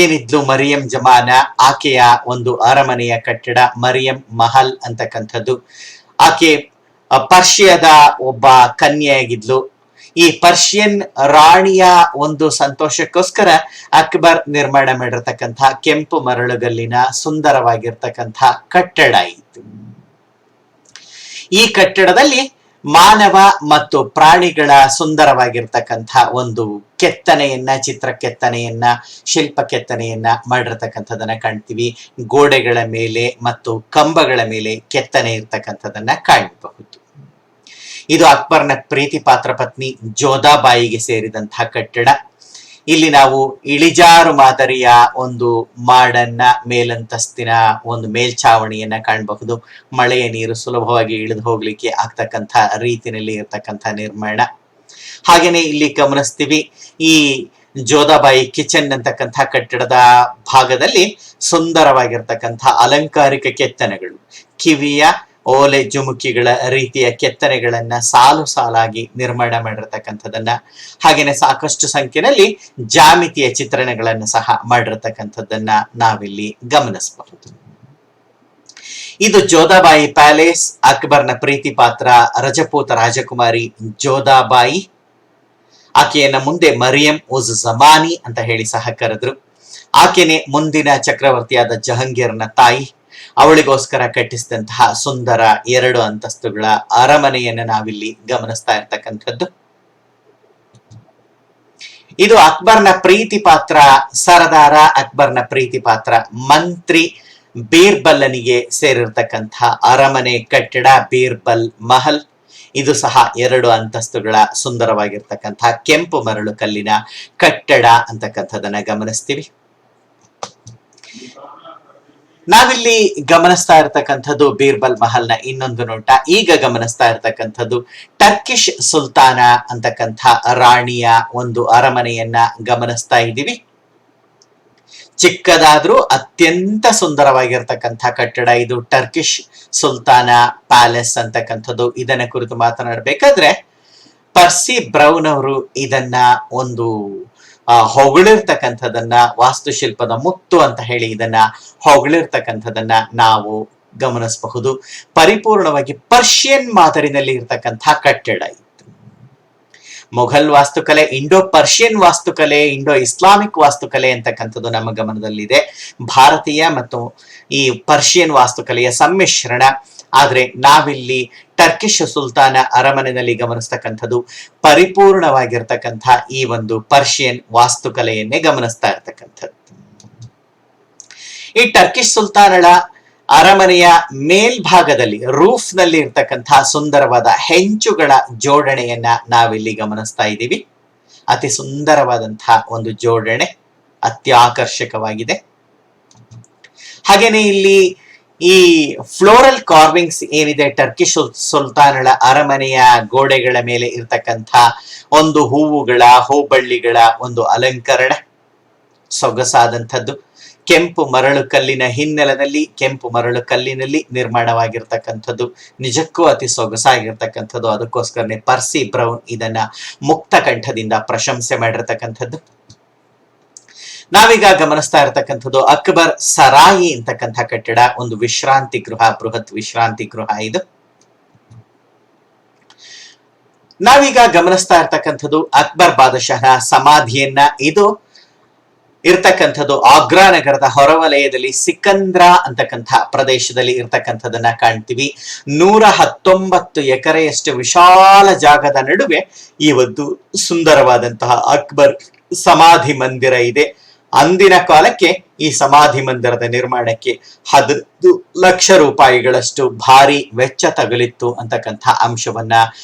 ಏನಿದ್ಲು, ಮರಿಯಂ ಜಮಾನ, ಆಕೆಯ ಒಂದು ಅರಮನೆಯ ಕಟ್ಟಡ ಮರಿಯಂ ಮಹಲ್ ಅಂತಕ್ಕಂಥದ್ದು. ಆಕೆ ಪರ್ಷಿಯಾದ ಒಬ್ಬ ಕನ್ಯೆಯಾಗಿದ್ಲು. ಈ ಪರ್ಷಿಯನ್ ರಾಣಿಯ ಒಂದು ಸಂತೋಷಕ್ಕೋಸ್ಕರ ಅಕ್ಬರ್ ನಿರ್ಮಾಣ ಮಾಡಿರ್ತಕ್ಕಂಥ ಕೆಂಪು ಮರಳುಗಲ್ಲಿನ ಸುಂದರವಾಗಿರ್ತಕ್ಕಂಥ ಕಟ್ಟಡ ಇತ್ತು. ಈ ಕಟ್ಟಡದಲ್ಲಿ ಮಾನವ ಮತ್ತು ಪ್ರಾಣಿಗಳ ಸುಂದರವಾಗಿರ್ತಕ್ಕಂಥ ಒಂದು ಕೆತ್ತನೆಯನ್ನ, ಚಿತ್ರ ಕೆತ್ತನೆಯನ್ನ, ಶಿಲ್ಪ ಕೆತ್ತನೆಯನ್ನ ಮಾಡಿರ್ತಕ್ಕಂಥದನ್ನ ಕಾಣ್ತೀವಿ. ಗೋಡೆಗಳ ಮೇಲೆ ಮತ್ತು ಕಂಬಗಳ ಮೇಲೆ ಕೆತ್ತನೆ ಇರ್ತಕ್ಕಂಥದನ್ನ ಕಾಣಬಹುದು. ಇದು ಅಕ್ಬರ್ನ ಪ್ರೀತಿ ಪಾತ್ರ ಪತ್ನಿ ಜೋಧಾಬಾಯಿಗೆ ಸೇರಿದಂತಹ ಕಟ್ಟಡ. ಇಲ್ಲಿ ನಾವು ಇಳಿಜಾರು ಮಾದರಿಯ ಒಂದು ಮಾಡನ್ನ, ಮೇಲಂತಸ್ತಿನ ಒಂದು ಮೇಲ್ಛಾವಣಿಯನ್ನ ಕಾಣಬಹುದು. ಮಳೆಯ ನೀರು ಸುಲಭವಾಗಿ ಇಳಿದು ಹೋಗ್ಲಿಕ್ಕೆ ಆಗ್ತಕ್ಕಂಥ ರೀತಿಯಲ್ಲಿ ಇರ್ತಕ್ಕಂಥ ನಿರ್ಮಾಣ. ಹಾಗೇನೆ ಇಲ್ಲಿ ಗಮನಿಸ್ತೀವಿ, ಈ ಜೋಧಾಬಾಯಿ ಕಿಚನ್ ಅಂತಕ್ಕಂಥ ಕಟ್ಟಡದ ಭಾಗದಲ್ಲಿ ಸುಂದರವಾಗಿರ್ತಕ್ಕಂಥ ಅಲಂಕಾರಿಕ ಕೆತ್ತನೆಗಳು, ಕಿವಿಯ ಓಲೆ ಜುಮುಕಿಗಳ ರೀತಿಯ ಕೆತ್ತನೆಗಳನ್ನ ಸಾಲು ಸಾಲಾಗಿ ನಿರ್ಮಾಣ ಮಾಡಿರ್ತಕ್ಕಂಥದನ್ನ, ಹಾಗೇನೆ ಸಾಕಷ್ಟು ಸಂಖ್ಯೆಯಲ್ಲಿ ಜಾಮಿತಿಯ ಚಿತ್ರಣಗಳನ್ನು ಸಹ ಮಾಡಿರ್ತಕ್ಕಂಥದ್ದನ್ನ ನಾವಿಲ್ಲಿ ಗಮನಿಸಬಹುದು. ಇದು ಜೋಧಾಬಾಯಿ ಪ್ಯಾಲೇಸ್. ಅಕ್ಬರ್ನ ಪ್ರೀತಿ ಪಾತ್ರ ರಜಪೂತ ರಾಜಕುಮಾರಿ ಜೋಧಾಬಾಯಿ, ಆಕೆಯನ್ನ ಮುಂದೆ ಮರಿಯಂ ಉಜ್ ಜಮಾನಿ ಅಂತ ಹೇಳಿ ಸಹ ಕರೆದ್ರು. ಆಕೆನೆ ಮುಂದಿನ ಚಕ್ರವರ್ತಿಯಾದ ಜಹಂಗೀರ್ನ ತಾಯಿ. ಅವಳಿಗೋಸ್ಕರ ಕಟ್ಟಿಸಿದಂತಹ ಸುಂದರ 2 ಅಂತಸ್ತುಗಳ ಅರಮನೆಯನ್ನು ನಾವಿಲ್ಲಿ ಗಮನಿಸ್ತಾ ಇರ್ತಕ್ಕಂಥದ್ದು. ಇದು ಅಕ್ಬರ್ನ ಪ್ರೀತಿ ಪಾತ್ರ ಸರದಾರ, ಅಕ್ಬರ್ನ ಪ್ರೀತಿ ಪಾತ್ರ ಮಂತ್ರಿ ಬೀರ್ಬಲ್ಲನಿಗೆ ಸೇರಿರ್ತಕ್ಕಂಥ ಅರಮನೆ ಕಟ್ಟಡ ಬೀರ್ಬಲ್ ಮಹಲ್. ಇದು ಸಹ 2 ಅಂತಸ್ತುಗಳ ಸುಂದರವಾಗಿರ್ತಕ್ಕಂಥ ಕೆಂಪು ಮರಳು ಕಲ್ಲಿನ ಕಟ್ಟಡ ಅಂತಕ್ಕಂಥದನ್ನ ಗಮನಿಸ್ತೀವಿ. ನಾವಿಲ್ಲಿ ಗಮನಿಸ್ತಾ ಇರ್ತಕ್ಕಂಥದ್ದು ಬೀರ್ಬಲ್ ಮಹಲ್ನ ಇನ್ನೊಂದು ನೋಟ. ಈಗ ಗಮನಿಸ್ತಾ ಇರ್ತಕ್ಕಂಥದ್ದು ಟರ್ಕಿಶ್ ಸುಲ್ತಾನ ಅಂತಕ್ಕಂಥ ರಾಣಿಯ ಒಂದು ಅರಮನೆಯನ್ನ ಗಮನಿಸ್ತಾ ಇದ್ದೀವಿ. ಚಿಕ್ಕದಾದ್ರೂ ಅತ್ಯಂತ ಸುಂದರವಾಗಿರ್ತಕ್ಕಂಥ ಕಟ್ಟಡ ಇದು ಟರ್ಕಿಶ್ ಸುಲ್ತಾನ ಪ್ಯಾಲೇಸ್ ಅಂತಕ್ಕಂಥದ್ದು. ಇದನ್ನ ಕುರಿತು ಮಾತನಾಡಬೇಕಾದ್ರೆ ಪರ್ಸಿ ಬ್ರೌನ್ ಅವರು ಇದನ್ನ ಒಂದು ಹೊಗಳಿರ್ತಕ್ಕಂಥದನ್ನ, ವಾಸ್ತುಶಿಲ್ಪದ ಮುತ್ತು ಅಂತ ಹೇಳಿ ಇದನ್ನ ಹೊಗಳಿರ್ತಕ್ಕಂಥದನ್ನ ನಾವು ಗಮನಿಸಬಹುದು. ಪರಿಪೂರ್ಣವಾಗಿ ಪರ್ಷಿಯನ್ ಮಾದರಿನಲ್ಲಿ ಇರ್ತಕ್ಕಂಥ ಕಟ್ಟಡ ಇತ್ತು. ಮೊಘಲ್ ವಾಸ್ತುಕಲೆ, ಇಂಡೋ ಪರ್ಷಿಯನ್ ವಾಸ್ತುಕಲೆ, ಇಂಡೋ ಇಸ್ಲಾಮಿಕ್ ವಾಸ್ತುಕಲೆ ಅಂತಕ್ಕಂಥದ್ದು ನಮ್ಮ ಗಮನದಲ್ಲಿದೆ. ಭಾರತೀಯ ಮತ್ತು ಈ ಪರ್ಷಿಯನ್ ವಾಸ್ತುಕಲೆಯ ಸಮ್ಮಿಶ್ರಣ. ಆದ್ರೆ ನಾವಿಲ್ಲಿ ಟರ್ಕಿಶ್ ಸುಲ್ತಾನ ಅರಮನೆಯಲ್ಲಿ ಗಮನಿಸ್ತಕ್ಕಂಥದ್ದು ಪರಿಪೂರ್ಣವಾಗಿರ್ತಕ್ಕಂಥ ಈ ಒಂದು ಪರ್ಷಿಯನ್ ವಾಸ್ತುಕಲೆಯನ್ನೇ ಗಮನಿಸ್ತಾ ಇರ್ತಕ್ಕಂಥದ್ದು. ಈ ಟರ್ಕಿಶ್ ಸುಲ್ತಾನಳ ಅರಮನೆಯ ಮೇಲ್ಭಾಗದಲ್ಲಿ ರೂಫ್ ನಲ್ಲಿ ಇರ್ತಕ್ಕಂತಹ ಸುಂದರವಾದ ಹೆಂಚುಗಳ ಜೋಡಣೆಯನ್ನ ನಾವಿಲ್ಲಿ ಗಮನಿಸ್ತಾ ಇದ್ದೀವಿ. ಅತಿ ಸುಂದರವಾದಂತಹ ಒಂದು ಜೋಡಣೆ, ಅತ್ಯಾಕರ್ಷಕವಾಗಿದೆ. ಹಾಗೇನೆ ಇಲ್ಲಿ ಈ ಫ್ಲೋರಲ್ ಕಾರ್ವಿಂಗ್ಸ್ ಏನಿದೆ, ಟರ್ಕಿಶ್ ಸುಲ್ತಾನಳ ಅರಮನೆಯ ಗೋಡೆಗಳ ಮೇಲೆ ಇರ್ತಕ್ಕಂಥ ಒಂದು ಹೂವುಗಳ, ಹೂಬಳ್ಳಿಗಳ ಒಂದು ಅಲಂಕರಣ ಸೊಗಸಾದಂಥದ್ದು. ಕೆಂಪು ಮರಳು ಕಲ್ಲಿನ ಹಿನ್ನೆಲೆಯಲ್ಲಿ, ಕೆಂಪು ಮರಳು ಕಲ್ಲಿನಲ್ಲಿ ನಿರ್ಮಾಣವಾಗಿರ್ತಕ್ಕಂಥದ್ದು ನಿಜಕ್ಕೂ ಅತಿ ಸೊಗಸಾಗಿರ್ತಕ್ಕಂಥದ್ದು. ಅದಕ್ಕೋಸ್ಕರನೇ ಪರ್ಸಿ ಬ್ರೌನ್ ಇದನ್ನ ಮುಕ್ತ ಕಂಠದಿಂದ ಪ್ರಶಂಸೆ ಮಾಡಿರ್ತಕ್ಕಂಥದ್ದು. ನಾವೀಗ ಗಮನಿಸ್ತಾ ಇರತಕ್ಕಂಥದ್ದು ಅಕ್ಬರ್ ಸರಾಯಿ ಅಂತಕ್ಕಂಥ ಕಟ್ಟಡ, ಒಂದು ವಿಶ್ರಾಂತಿ ಗೃಹ, ಬೃಹತ್ ವಿಶ್ರಾಂತಿ ಗೃಹ ಇದು. ನಾವೀಗ ಗಮನಿಸ್ತಾ ಇರ್ತಕ್ಕಂಥದ್ದು ಅಕ್ಬರ್ ಬಾದಶಾಹನ ಸಮಾಧಿಯನ್ನ. ಇದು ಇರ್ತಕ್ಕಂಥದ್ದು ಆಗ್ರಾ ನಗರದ ಹೊರವಲಯದಲ್ಲಿ ಸಿಕಂದ್ರ ಅಂತಕ್ಕಂಥ ಪ್ರದೇಶದಲ್ಲಿ ಇರ್ತಕ್ಕಂಥದನ್ನ ಕಾಣ್ತೀವಿ. 119 ಎಕರೆಯಷ್ಟು ವಿಶಾಲ ಜಾಗದ ನಡುವೆ ಈ ಒಂದು ಸುಂದರವಾದಂತಹ ಅಕ್ಬರ್ ಸಮಾಧಿ ಮಂದಿರ ಇದೆ. ಅಂದಿನ ಕಾಲಕ್ಕೆ ಈ ಸಮಾಧಿ ಮಂದಿರದ ನಿರ್ಮಾಣಕ್ಕೆ 15 ಲಕ್ಷ ರೂಪಾಯಿಗಳಷ್ಟು ಭಾರಿ ವೆಚ್ಚ ತಗುಲಿತ್ತು ಅಂತಕ್ಕಂಥ ಅಂಶವನ್ನ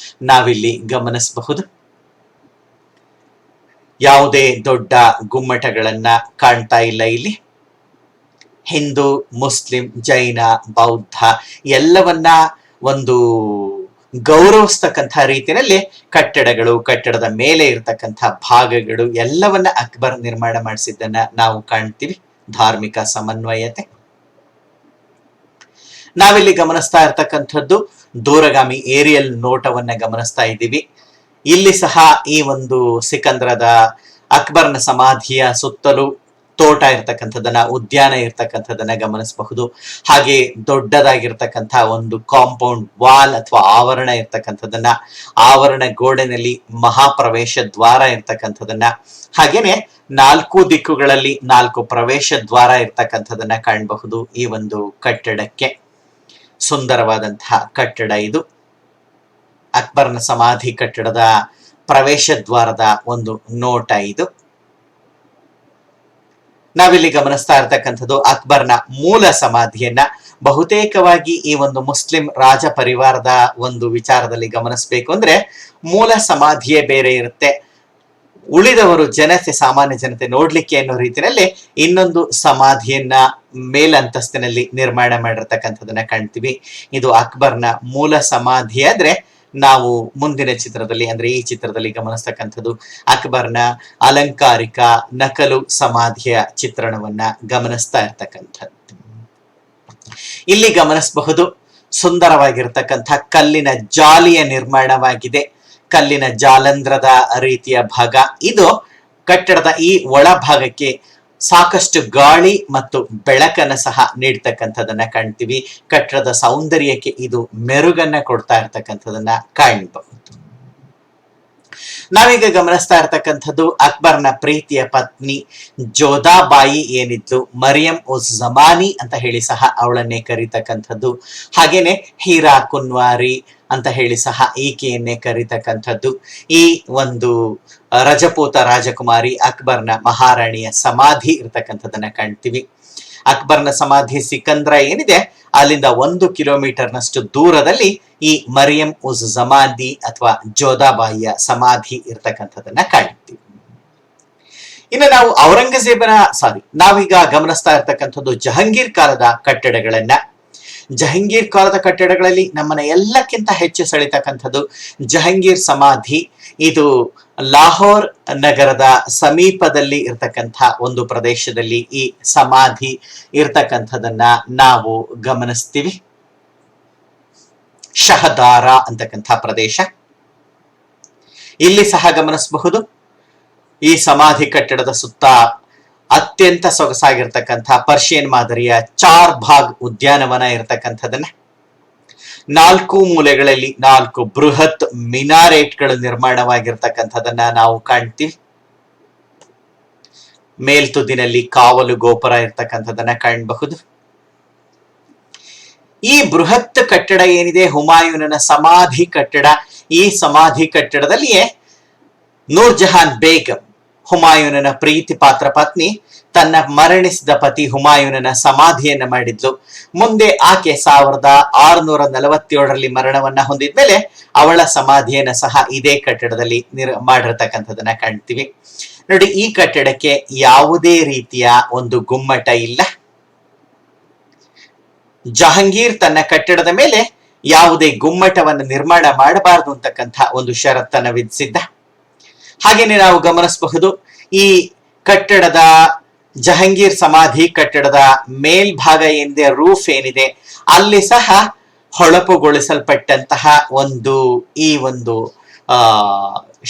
ನಾವಿಲ್ಲಿ ಗಮನಿಸಬಹುದು. ಯಾವುದೇ ದೊಡ್ಡ ಗುಮ್ಮಟಗಳನ್ನ ಕಾಣ್ತಾ ಇಲ್ಲ ಇಲ್ಲಿ. ಹಿಂದೂ, ಮುಸ್ಲಿಂ, ಜೈನ, ಬೌದ್ಧ ಎಲ್ಲವನ್ನ ಒಂದು ಗೌರವಿಸ್ತಕ್ಕಂಥ ರೀತಿಯಲ್ಲಿ ಕಟ್ಟಡಗಳು, ಕಟ್ಟಡದ ಮೇಲೆ ಇರತಕ್ಕಂಥ ಭಾಗಗಳು ಎಲ್ಲವನ್ನ ಅಕ್ಬರ್ ನಿರ್ಮಾಣ ಮಾಡಿಸಿದ್ದನ್ನ ನಾವು ಕಾಣ್ತೀವಿ. ಧಾರ್ಮಿಕ ಸಮನ್ವಯತೆ. ನಾವಿಲ್ಲಿ ಗಮನಿಸ್ತಾ ಇರ್ತಕ್ಕಂಥದ್ದು ದೂರಗಾಮಿ ಏರಿಯಲ್ ನೋಟವನ್ನ ಗಮನಿಸ್ತಾ ಇದ್ದೀವಿ. ಇಲ್ಲಿ ಸಹ ಈ ಒಂದು ಸಿಕಂದ್ರದ ಅಕ್ಬರ್ನ ಸಮಾಧಿಯ ಸುತ್ತಲೂ ತೋಟ ಇರ್ತಕ್ಕಂಥದ್ದನ್ನ, ಉದ್ಯಾನ ಇರ್ತಕ್ಕಂಥದ್ದನ್ನ ಗಮನಿಸಬಹುದು. ಹಾಗೆ ದೊಡ್ಡದಾಗಿರ್ತಕ್ಕಂಥ ಒಂದು ಕಾಂಪೌಂಡ್ ವಾಲ್ ಅಥವಾ ಆವರಣ ಇರ್ತಕ್ಕಂಥದ್ದನ್ನ, ಆವರಣ ಗೋಡೆನಲ್ಲಿ ಮಹಾಪ್ರವೇಶ ದ್ವಾರ ಇರ್ತಕ್ಕಂಥದ್ದನ್ನ, ಹಾಗೇನೆ 4 ದಿಕ್ಕುಗಳಲ್ಲಿ 4 ಪ್ರವೇಶ ದ್ವಾರ ಇರ್ತಕ್ಕಂಥದ್ದನ್ನ ಕಾಣಬಹುದು. ಈ ಒಂದು ಕಟ್ಟಡಕ್ಕೆ ಸುಂದರವಾದಂತಹ ಕಟ್ಟಡ ಇದು. ಅಕ್ಬರ್ನ ಸಮಾಧಿ ಕಟ್ಟಡದ ಪ್ರವೇಶ ದ್ವಾರದ ಒಂದು ನೋಟ ಇದು. ನಾವಿಲ್ಲಿ ಗಮನಿಸ್ತಾ ಇರ್ತಕ್ಕಂಥದ್ದು ಅಕ್ಬರ್ನ ಮೂಲ ಸಮಾಧಿಯನ್ನ. ಬಹುತೇಕವಾಗಿ ಈ ಒಂದು ಮುಸ್ಲಿಂ ರಾಜ ಪರಿವಾರದ ಒಂದು ವಿಚಾರದಲ್ಲಿ ಗಮನಿಸಬೇಕು ಅಂದ್ರೆ ಮೂಲ ಸಮಾಧಿಯೇ ಬೇರೆ ಇರುತ್ತೆ. ಉಳಿದವರು ಜನತೆ, ಸಾಮಾನ್ಯ ಜನತೆ ನೋಡ್ಲಿಕ್ಕೆ ಅನ್ನೋ ರೀತಿಯಲ್ಲಿ ಇನ್ನೊಂದು ಸಮಾಧಿಯನ್ನ ಮೇಲಂತಸ್ತಿನಲ್ಲಿ ನಿರ್ಮಾಣ ಮಾಡಿರ್ತಕ್ಕಂಥದನ್ನ ಕಾಣ್ತೀವಿ. ಇದು ಅಕ್ಬರ್ನ ಮೂಲ ಸಮಾಧಿ ಆದ್ರೆ, ನಾವು ಮುಂದಿನ ಚಿತ್ರದಲ್ಲಿ ಅಂದ್ರೆ ಈ ಚಿತ್ರದಲ್ಲಿ ಗಮನಿಸ್ತಕ್ಕಂಥದ್ದು ಅಕ್ಬರ್ನ ಅಲಂಕಾರಿಕ ನಕಲು ಸಮಾಧಿಯ ಚಿತ್ರಣವನ್ನ ಗಮನಿಸ್ತಾ ಇರ್ತಕ್ಕಂಥದ್ದು. ಇಲ್ಲಿ ಗಮನಿಸಬಹುದು ಸುಂದರವಾಗಿರ್ತಕ್ಕಂಥ ಕಲ್ಲಿನ ಜಾಲಿಯ ನಿರ್ಮಾಣವಾಗಿದೆ. ಕಲ್ಲಿನ ಜಾಲಂಧ್ರದ ರೀತಿಯ ಭಾಗ ಇದು. ಕಟ್ಟಡದ ಈ ಒಳಭಾಗಕ್ಕೆ ಸಾಕಷ್ಟು ಗಾಳಿ ಮತ್ತು ಬೆಳಕನ್ನ ಸಹ ನೀಡ್ತಕ್ಕಂಥದನ್ನ ಕಾಣ್ತೀವಿ. ಕಟ್ಟಡದ ಸೌಂದರ್ಯಕ್ಕೆ ಇದು ಮೆರುಗನ್ನ ಕೊಡ್ತಾ ಇರ್ತಕ್ಕಂಥದನ್ನ ಕಾಣಬಹುದು. ನಾವೀಗ ಗಮನಿಸ್ತಾ ಇರ್ತಕ್ಕಂಥದ್ದು ಅಕ್ಬರ್ನ ಪ್ರೀತಿಯ ಪತ್ನಿ ಜೋಧಾಬಾಯಿ ಏನಿದ್ಲು, ಮರಿಯಂ ಉಸ್ ಜಮಾನಿ ಅಂತ ಹೇಳಿ ಸಹ ಅವಳನ್ನೇ ಕರೀತಕ್ಕಂಥದ್ದು. ಹಾಗೇನೆ ಹೀರಾ ಕುನ್ವಾರಿ ಅಂತ ಹೇಳಿ ಸಹ ಈಕೆಯನ್ನೇ ಕರೀತಕ್ಕಂಥದ್ದು. ಈ ಒಂದು ರಜಪೂತ ರಾಜಕುಮಾರಿ ಅಕ್ಬರ್ನ ಮಹಾರಾಣಿಯ ಸಮಾಧಿ ಇರ್ತಕ್ಕಂಥದ್ದನ್ನ ಕಾಣ್ತೀವಿ. ಅಕ್ಬರ್ನ ಸಮಾಧಿ ಸಿಕಂದ್ರ ಏನಿದೆ ಅಲ್ಲಿಂದ 1 ಕಿಲೋಮೀಟರ್ನಷ್ಟು ದೂರದಲ್ಲಿ ಈ ಮರಿಯಂ ಉಸ್ ಜಮಾನಿ ಅಥವಾ ಜೋಧಾಬಾಯಿಯ ಸಮಾಧಿ ಇರ್ತಕ್ಕಂಥದ್ದನ್ನ ಕಾಣ್ತೀವಿ. ಇನ್ನು ನಾವು ನಾವೀಗ ಗಮನಿಸ್ತಾ ಇರ್ತಕ್ಕಂಥದ್ದು ಜಹಾಂಗೀರ್ ಕಾಲದ ಕಟ್ಟಡಗಳನ್ನ. ಜಹಾಂಗೀರ್ ಕಾಲದ ಕಟ್ಟಡಗಳಲ್ಲಿ ನಮ್ಮನ್ನ ಎಲ್ಲಕ್ಕಿಂತ ಹೆಚ್ಚು ಸೆಳೆತಕ್ಕಂಥದ್ದು ಜಹಾಂಗೀರ್ ಸಮಾಧಿ. ಇದು ಲಾಹೋರ್ ನಗರದ ಸಮೀಪದಲ್ಲಿ ಇರ್ತಕ್ಕಂಥ ಒಂದು ಪ್ರದೇಶದಲ್ಲಿ ಈ ಸಮಾಧಿ ಇರ್ತಕ್ಕಂಥದನ್ನ ನಾವು ಗಮನಿಸ್ತೀವಿ. ಶಹದಾರ ಅಂತಕ್ಕಂಥ ಪ್ರದೇಶ ಇಲ್ಲಿ ಸಹ ಗಮನಿಸಬಹುದು. ಈ ಸಮಾಧಿ ಕಟ್ಟಡದ ಸುತ್ತ ಅತ್ಯಂತ ಸೊಗಸಾಗಿರ್ತಕ್ಕಂಥ ಪರ್ಷಿಯನ್ ಮಾದರಿಯ 4 ಭಾಗ್ ಉದ್ಯಾನವನ ಇರತಕ್ಕಂಥದನ್ನ, 4 ಮೂಲೆಗಳಲ್ಲಿ 4 ಬೃಹತ್ ಮಿನಾರೇಟ್ಗಳು ನಿರ್ಮಾಣವಾಗಿರ್ತಕ್ಕಂಥದನ್ನ ನಾವು ಕಾಣ್ತೀವಿ. ಮೇಲ್ತುದಿನಲ್ಲಿ ಕಾವಲು ಗೋಪುರ ಇರ್ತಕ್ಕಂಥದನ್ನ ಕಾಣಬಹುದು. ಈ ಬೃಹತ್ ಕಟ್ಟಡ ಏನಿದೆ ಹುಮಾಯೂನನ ಸಮಾಧಿ ಕಟ್ಟಡ. ಈ ಸಮಾಧಿ ಕಟ್ಟಡದಲ್ಲಿಯೇ ನೂರ್ ಜಹಾನ್ ಬೇಗಂ, ಹುಮಾಯೂನನ ಪ್ರೀತಿ ಪಾತ್ರ ಪತ್ನಿ, ತನ್ನ ಮರಣಿಸಿದ ಪತಿ ಹುಮಾಯೂನನ ಸಮಾಧಿಯನ್ನ ಮಾಡಿದ್ಲು. ಮುಂದೆ ಆಕೆ 1647ರಲ್ಲಿ ಮರಣವನ್ನ ಹೊಂದಿದ್ಮೇಲೆ ಅವಳ ಸಮಾಧಿಯನ್ನ ಸಹ ಇದೇ ಕಟ್ಟಡದಲ್ಲಿ ಮಾಡಿರ್ತಕ್ಕಂಥದನ್ನ ಕಾಣ್ತೀವಿ. ನೋಡಿ, ಈ ಕಟ್ಟಡಕ್ಕೆ ಯಾವುದೇ ರೀತಿಯ ಒಂದು ಗುಮ್ಮಟ ಇಲ್ಲ. ಜಹಾಂಗೀರ್ ತನ್ನ ಕಟ್ಟಡದ ಮೇಲೆ ಯಾವುದೇ ಗುಮ್ಮಟವನ್ನು ನಿರ್ಮಾಣ ಮಾಡಬಾರದು ಅಂತಕ್ಕಂಥ ಒಂದು ಷರತ್ತನ್ನು ವಿಧಿಸಿದ್ದ. ಹಾಗೇನೆ ನಾವು ಗಮನಿಸಬಹುದು, ಈ ಕಟ್ಟಡದ ಜಹಾಂಗೀರ್ ಸಮಾಧಿ ಕಟ್ಟಡದ ಮೇಲ್ಭಾಗ ಏನಿದೆ, ರೂಫ್ ಏನಿದೆ, ಅಲ್ಲಿ ಸಹ ಹೊಳಪುಗೊಳಿಸಲ್ಪಟ್ಟಂತಹ ಈ ಒಂದು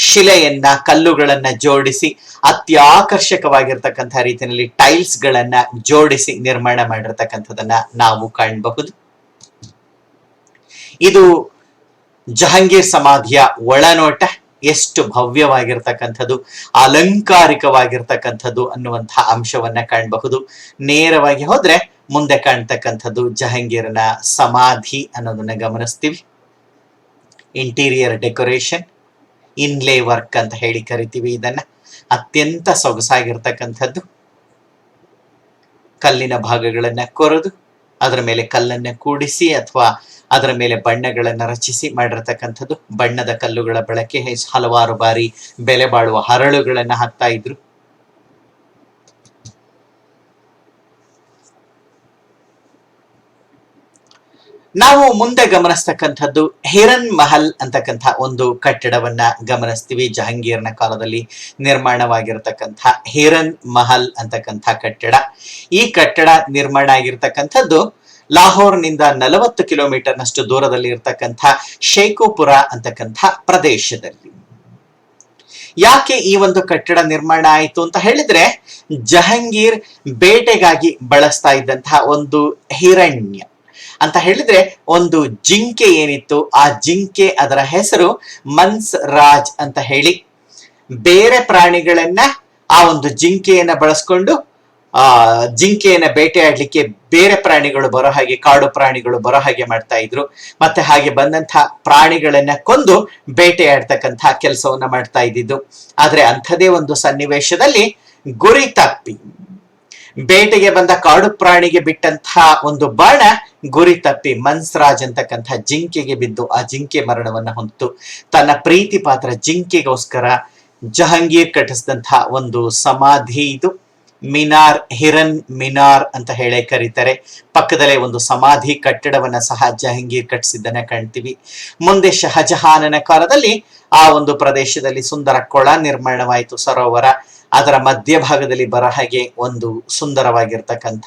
ಶಿಲೆಯನ್ನ, ಕಲ್ಲುಗಳನ್ನ ಜೋಡಿಸಿ ಅತ್ಯಾಕರ್ಷಕವಾಗಿರ್ತಕ್ಕಂಥ ರೀತಿಯಲ್ಲಿ ಟೈಲ್ಸ್ ಗಳನ್ನ ಜೋಡಿಸಿ ನಿರ್ಮಾಣ ಮಾಡಿರ್ತಕ್ಕಂಥದನ್ನ ನಾವು ಕಾಣಬಹುದು. ಇದು ಜಹಾಂಗೀರ್ ಸಮಾಧಿಯ ಒಳನೋಟ. ಎಷ್ಟು ಭವ್ಯವಾಗಿರ್ತಕ್ಕಂಥದ್ದು, ಅಲಂಕಾರಿಕವಾಗಿರ್ತಕ್ಕಂಥದ್ದು ಅನ್ನುವಂತಹ ಅಂಶವನ್ನ ಕಾಣಬಹುದು. ನೇರವಾಗಿ ಹೋದ್ರೆ ಮುಂದೆ ಕಾಣ್ತಕ್ಕಂಥದ್ದು ಜಹಾಂಗೀರನ ಸಮಾಧಿ ಅನ್ನೋದನ್ನ ಗಮನಿಸ್ತೀವಿ. ಇಂಟೀರಿಯರ್ ಡೆಕೋರೇಷನ್, ಇನ್ಲೇ ವರ್ಕ್ ಅಂತ ಹೇಳಿ ಕರಿತೀವಿ ಇದನ್ನ. ಅತ್ಯಂತ ಸೊಗಸಾಗಿರ್ತಕ್ಕಂಥದ್ದು. ಕಲ್ಲಿನ ಭಾಗಗಳನ್ನ ಕೊರೆದು ಅದರ ಮೇಲೆ ಕಲ್ಲನ್ನ ಕೂಡಿಸಿ ಅಥವಾ ಅದರ ಮೇಲೆ ಬಣ್ಣಗಳನ್ನ ರಚಿಸಿ ಮಾಡಿರ್ತಕ್ಕಂಥದ್ದು. ಬಣ್ಣದ ಕಲ್ಲುಗಳ ಬಳಕೆ ಹಲವಾರು ಬಾರಿ ಬೆಲೆ ಬಾಳುವ ಹರಳುಗಳನ್ನ ಹಾಕ್ತಾ ಇದ್ರು. ನಾವು ಮುಂದೆ ಗಮನಿಸ್ತಕ್ಕಂಥದ್ದು ಹಿರನ್ ಮಹಲ್ ಅಂತಕ್ಕಂಥ ಒಂದು ಕಟ್ಟಡವನ್ನ ಗಮನಿಸ್ತೀವಿ. ಜಹಾಂಗೀರ್ನ ಕಾಲದಲ್ಲಿ ನಿರ್ಮಾಣವಾಗಿರತಕ್ಕಂಥ ಹಿರನ್ ಮಹಲ್ ಅಂತಕ್ಕಂಥ ಕಟ್ಟಡ. ಈ ಕಟ್ಟಡ ನಿರ್ಮಾಣ ಆಗಿರ್ತಕ್ಕಂಥದ್ದು ಲಾಹೋರ್ನಿಂದ 40 ಕಿಲೋಮೀಟರ್ನಷ್ಟು ದೂರದಲ್ಲಿ ಇರತಕ್ಕಂಥ ಶೇಖುಪುರ ಅಂತಕ್ಕಂಥ ಪ್ರದೇಶದಲ್ಲಿ. ಯಾಕೆ ಈ ಒಂದು ಕಟ್ಟಡ ನಿರ್ಮಾಣ ಆಯಿತು ಅಂತ ಹೇಳಿದ್ರೆ, ಜಹಾಂಗೀರ್ ಬೇಟೆಗಾಗಿ ಬಳಸ್ತಾ ಇದ್ದಂತಹ ಒಂದು ಹಿರಣ್ಯ ಅಂತ ಹೇಳಿದ್ರೆ ಒಂದು ಜಿಂಕೆ ಏನಿತ್ತು, ಆ ಜಿಂಕೆ ಅದರ ಹೆಸರು ಮನ್ಸ್ ರಾಜ್ ಅಂತ ಹೇಳಿ, ಬೇರೆ ಪ್ರಾಣಿಗಳನ್ನ ಆ ಒಂದು ಜಿಂಕೆಯನ್ನ ಬಳಸ್ಕೊಂಡು ಜಿಂಕೆಯನ್ನ ಬೇಟೆಯಾಡ್ಲಿಕ್ಕೆ ಬೇರೆ ಪ್ರಾಣಿಗಳು ಬರೋ ಹಾಗೆ, ಕಾಡು ಪ್ರಾಣಿಗಳು ಬರೋ ಹಾಗೆ ಮಾಡ್ತಾ ಇದ್ರು. ಮತ್ತೆ ಹಾಗೆ ಬಂದಂತಹ ಪ್ರಾಣಿಗಳನ್ನ ಕೊಂದು ಬೇಟೆಯಾಡ್ತಕ್ಕಂಥ ಕೆಲಸವನ್ನ ಮಾಡ್ತಾ ಇದ್ದಿದ್ದು. ಆದ್ರೆ ಅಂಥದೇ ಒಂದು ಸನ್ನಿವೇಶದಲ್ಲಿ ಗುರಿ ತಪ್ಪಿ ಬೇಟೆಗೆ ಬಂದ ಕಾಡು ಪ್ರಾಣಿಗೆ ಬಿಟ್ಟಂತಹ ಒಂದು ಬಾಣ ಗುರಿ ತಪ್ಪಿ ಮನ್ಸ್ರಾಜ್ ಅಂತಕ್ಕಂಥ ಜಿಂಕೆಗೆ ಬಿದ್ದು ಆ ಜಿಂಕೆ ಮರಣವನ್ನ ಹೊಂದಿತು. ತನ್ನ ಪ್ರೀತಿ ಪಾತ್ರ ಜಿಂಕೆಗೋಸ್ಕರ ಜಹಾಂಗೀರ್ ಕಟ್ಟಿಸಿದಂತಹ ಒಂದು ಸಮಾಧಿ ಇದು. ಮಿನಾರ್, ಹಿರನ್ ಮಿನಾರ್ ಅಂತ ಹೇಳಿ ಕರೀತಾರೆ. ಪಕ್ಕದಲ್ಲೇ ಒಂದು ಸಮಾಧಿ ಕಟ್ಟಡವನ್ನ ಸಹ ಜಹಾಂಗೀರ್ ಕಟ್ಟಿಸಿದ್ದನ್ನ ಕಾಣ್ತೀವಿ. ಮುಂದೆ ಶಹಜಹಾನನ ಕಾಲದಲ್ಲಿ ಆ ಒಂದು ಪ್ರದೇಶದಲ್ಲಿ ಸುಂದರ ಕೊಳ ನಿರ್ಮಾಣವಾಯಿತು, ಸರೋವರ. ಅದರ ಮಧ್ಯಭಾಗದಲ್ಲಿ ಬರೋ ಹಾಗೆ ಒಂದು ಸುಂದರವಾಗಿರ್ತಕ್ಕಂಥ